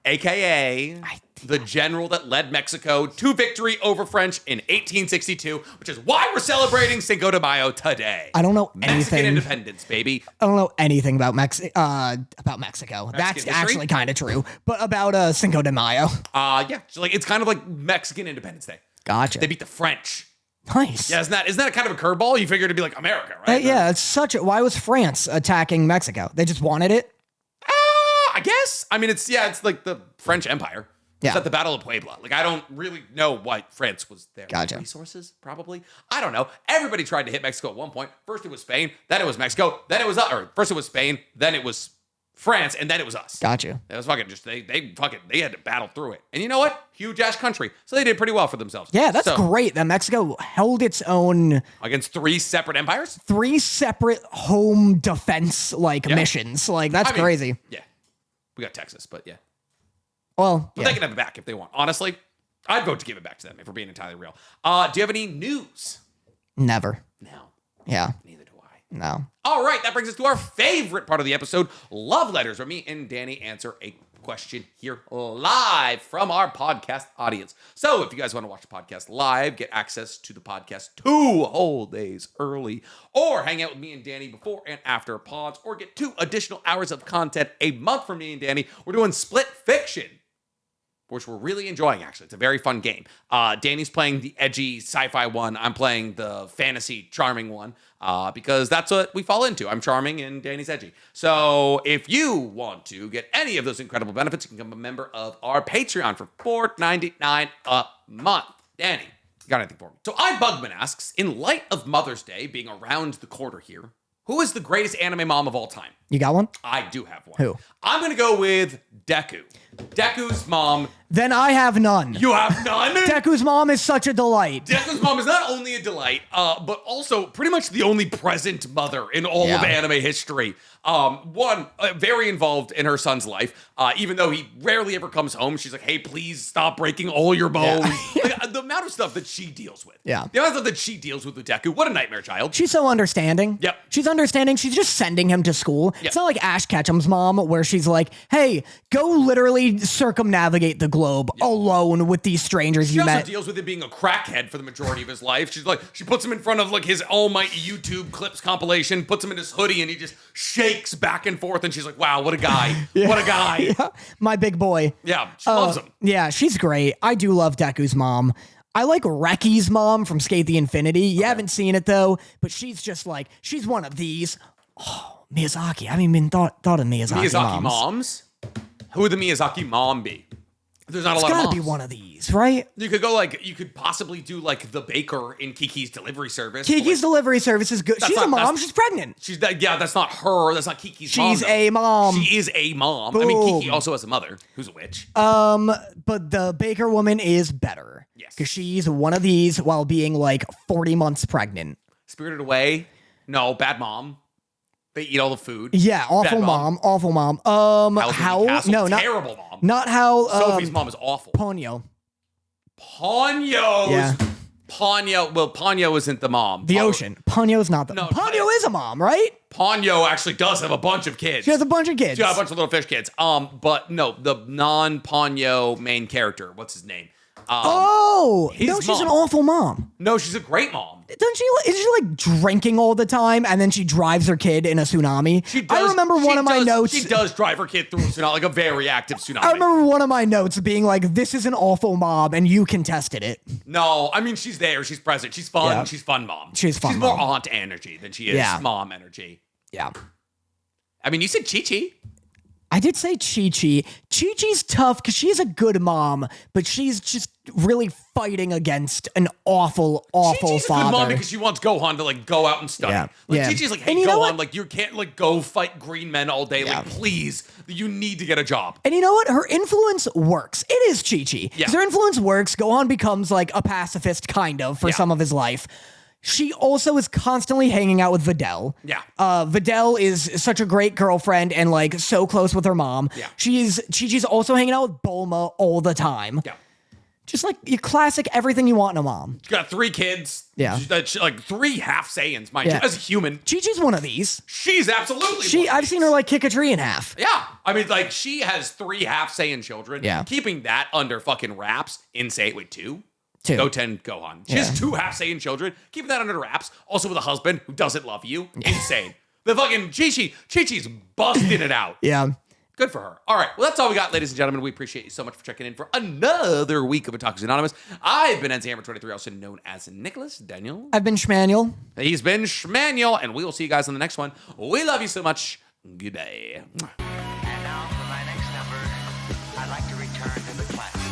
Speaker 1: aka the general that led Mexico to victory over French in 1862, which is why we're celebrating Cinco de Mayo today.
Speaker 2: I don't know
Speaker 1: Mexican
Speaker 2: anything.
Speaker 1: independence, baby.
Speaker 2: I don't know anything about Mexico. That's
Speaker 1: history?
Speaker 2: actually kind of true. But about Cinco de Mayo.
Speaker 1: Yeah, so like it's kind of like Mexican Independence Day.
Speaker 2: Gotcha.
Speaker 1: They beat the French.
Speaker 2: Nice.
Speaker 1: Yeah, isn't that kind of a curveball? You figured it'd be like America, right?
Speaker 2: Yeah, it's such a. Why was France attacking Mexico? They just wanted it.
Speaker 1: I guess. I mean, it's like the French Empire.
Speaker 2: Yeah.
Speaker 1: It's at the Battle of Puebla. Like, I don't really know why France was there.
Speaker 2: Gotcha.
Speaker 1: Resources, probably. I don't know. Everybody tried to hit Mexico at one point. First it was Spain, then it was Mexico, then it was first it was Spain, then it was France, and then it was us.
Speaker 2: Gotcha.
Speaker 1: It was fucking just they had to battle through it. And you know what? Huge ass country. So they did pretty well for themselves.
Speaker 2: Yeah, that's great that Mexico held its own
Speaker 1: against 3 separate empires?
Speaker 2: 3 separate home defense missions. Like that's crazy.
Speaker 1: Yeah. We got Texas, but yeah.
Speaker 2: Well,
Speaker 1: But they can have it back if they want. Honestly, I'd vote to give it back to them if we're being entirely real. Do you have any news?
Speaker 2: Never.
Speaker 1: No.
Speaker 2: Yeah.
Speaker 1: Neither do I.
Speaker 2: No.
Speaker 1: All right, that brings us to our favorite part of the episode, love letters, where me and Danny answer a question here live from our podcast audience. So if you guys want to watch the podcast live, get access to the podcast 2 whole days early, or hang out with me and Danny before and after pods, or get 2 additional hours of content a month from me and Danny, we're doing Split Fiction, which we're really enjoying, actually. It's a very fun game. Danny's playing the edgy sci-fi one. I'm playing the fantasy charming one because that's what we fall into. I'm charming and Danny's edgy. So if you want to get any of those incredible benefits, you can become a member of our Patreon for $4.99 a month. Danny, you got anything for me? So iBugman asks, in light of Mother's Day being around the corner here, who is the greatest anime mom of all time?
Speaker 2: You got one?
Speaker 1: I do have one.
Speaker 2: Who?
Speaker 1: I'm going to go with Deku. Deku's mom.
Speaker 2: Then I have none.
Speaker 1: You have none?
Speaker 2: Deku's mom is such a delight.
Speaker 1: Deku's mom is not only a delight, but also pretty much the only present mother in all of anime history. One, very involved in her son's life. Even though he rarely ever comes home, she's like, hey, please stop breaking all your bones. Like, the amount of stuff that she deals with.
Speaker 2: Yeah.
Speaker 1: The amount of stuff that she deals with Deku. What a nightmare child.
Speaker 2: She's so understanding.
Speaker 1: Yep.
Speaker 2: She's understanding. She's just sending him to school. It's not like Ash Ketchum's mom, where she's like, hey, go literally circumnavigate the globe alone with these strangers
Speaker 1: She
Speaker 2: you
Speaker 1: also
Speaker 2: met.
Speaker 1: deals with it being a crackhead for the majority of his life. She's like, she puts him in front of like his almighty YouTube clips compilation, puts him in his hoodie, and he just shakes back and forth. And she's like, wow, what a guy. What a guy.
Speaker 2: Yeah. My big boy.
Speaker 1: Yeah, she loves him.
Speaker 2: Yeah, she's great. I do love Deku's mom. I like Reki's mom from Skate the Infinity. You haven't seen it though, but she's just like, she's one of these. Oh, Miyazaki. I haven't even thought of Miyazaki
Speaker 1: moms. Who would the Miyazaki mom be? There's not a lot of
Speaker 2: It's
Speaker 1: moms.
Speaker 2: gotta be one of these, right?
Speaker 1: You could go like, you could possibly do like the baker in Kiki's Delivery Service.
Speaker 2: Kiki's Delivery Service is good. She's a mom. She's pregnant.
Speaker 1: That's not her. That's not Kiki's mom.
Speaker 2: She's a mom.
Speaker 1: She is a mom. I mean, Kiki also has a mother who's a witch.
Speaker 2: But the baker woman is better.
Speaker 1: Yes.
Speaker 2: Because she's one of these while being like 40 months pregnant.
Speaker 1: Spirited Away? No, bad mom. They eat all the food.
Speaker 2: Yeah, awful
Speaker 1: Bad
Speaker 2: mom. Awful mom.
Speaker 1: Howl? No, terrible mom.
Speaker 2: Not how.
Speaker 1: Sophie's mom is awful.
Speaker 2: Ponyo.
Speaker 1: Ponyo's.
Speaker 2: Yeah.
Speaker 1: Ponyo isn't the mom.
Speaker 2: The ocean. Ponyo's not the.
Speaker 1: No,
Speaker 2: Ponyo is a mom, right?
Speaker 1: Ponyo actually does have a bunch of kids.
Speaker 2: She has a bunch of kids.
Speaker 1: She got a bunch of little fish kids. But no, the non-Ponyo main character. What's his name?
Speaker 2: No,
Speaker 1: his
Speaker 2: she's an
Speaker 1: mom.
Speaker 2: awful mom.
Speaker 1: No, she's a great mom.
Speaker 2: Isn't she like drinking all the time and then she drives her kid in a tsunami? I remember one of my notes.
Speaker 1: She does drive her kid through a tsunami, like a very active tsunami.
Speaker 2: I remember one of my notes being like, this is an awful mom and you contested it.
Speaker 1: No, I mean, she's there. She's present. She's fun.
Speaker 2: Yeah.
Speaker 1: She's fun mom.
Speaker 2: She's fun
Speaker 1: She's more
Speaker 2: mom.
Speaker 1: aunt energy than she is mom energy.
Speaker 2: Yeah.
Speaker 1: I mean, you said Chi-Chi.
Speaker 2: I did say Chi-Chi. Chi-Chi's tough because she's a good mom, but she's just really fighting against an awful
Speaker 1: Chi-Chi's
Speaker 2: father.
Speaker 1: a good mom because she wants Gohan to like go out and study.
Speaker 2: Yeah.
Speaker 1: Like
Speaker 2: Yeah.
Speaker 1: Chi-Chi's like, hey
Speaker 2: And you know
Speaker 1: Gohan,
Speaker 2: what?
Speaker 1: like you can't like go fight green men all day.
Speaker 2: Yeah.
Speaker 1: Like please, you need to get a job.
Speaker 2: And you know what? Her influence works. It is Chi-Chi.
Speaker 1: Yeah.
Speaker 2: 'Cause her influence works. Gohan becomes like a pacifist kind of for some of his life. She also is constantly hanging out with Videl.
Speaker 1: Yeah.
Speaker 2: Videl is such a great girlfriend and like so close with her mom.
Speaker 1: Yeah.
Speaker 2: Chi-Chi's also hanging out with Bulma all the time.
Speaker 1: Yeah.
Speaker 2: Just like your classic everything you want in a mom.
Speaker 1: She's got 3 kids.
Speaker 2: Yeah.
Speaker 1: Like 3 half Saiyans, mind
Speaker 2: Yeah.
Speaker 1: you. As a human,
Speaker 2: Chi-Chi's one of these.
Speaker 1: she's absolutely one of
Speaker 2: I've
Speaker 1: these.
Speaker 2: seen her like kick a tree in half.
Speaker 1: Yeah. I mean, like, she has 3 half Saiyan children.
Speaker 2: Yeah.
Speaker 1: Keeping that under fucking wraps. Insane. Wait, 2?
Speaker 2: Two.
Speaker 1: Goten, Gohan. She has 2 half Saiyan children. Keeping that under wraps. Also with a husband who doesn't love you. Insane. The fucking Chi-Chi's busting it out.
Speaker 2: Yeah.
Speaker 1: Good for her. All right. Well, that's all we got, ladies and gentlemen. We appreciate you so much for checking in for another week of Otakus Anonymous. I've been NCHammer23, also known as Nicholas Daniel.
Speaker 2: I've been Schmanuel.
Speaker 1: He's been Schmanuel, and we will see you guys on the next one. We love you so much. Goodbye.
Speaker 5: And now for my next number, I'd like to return to the classics.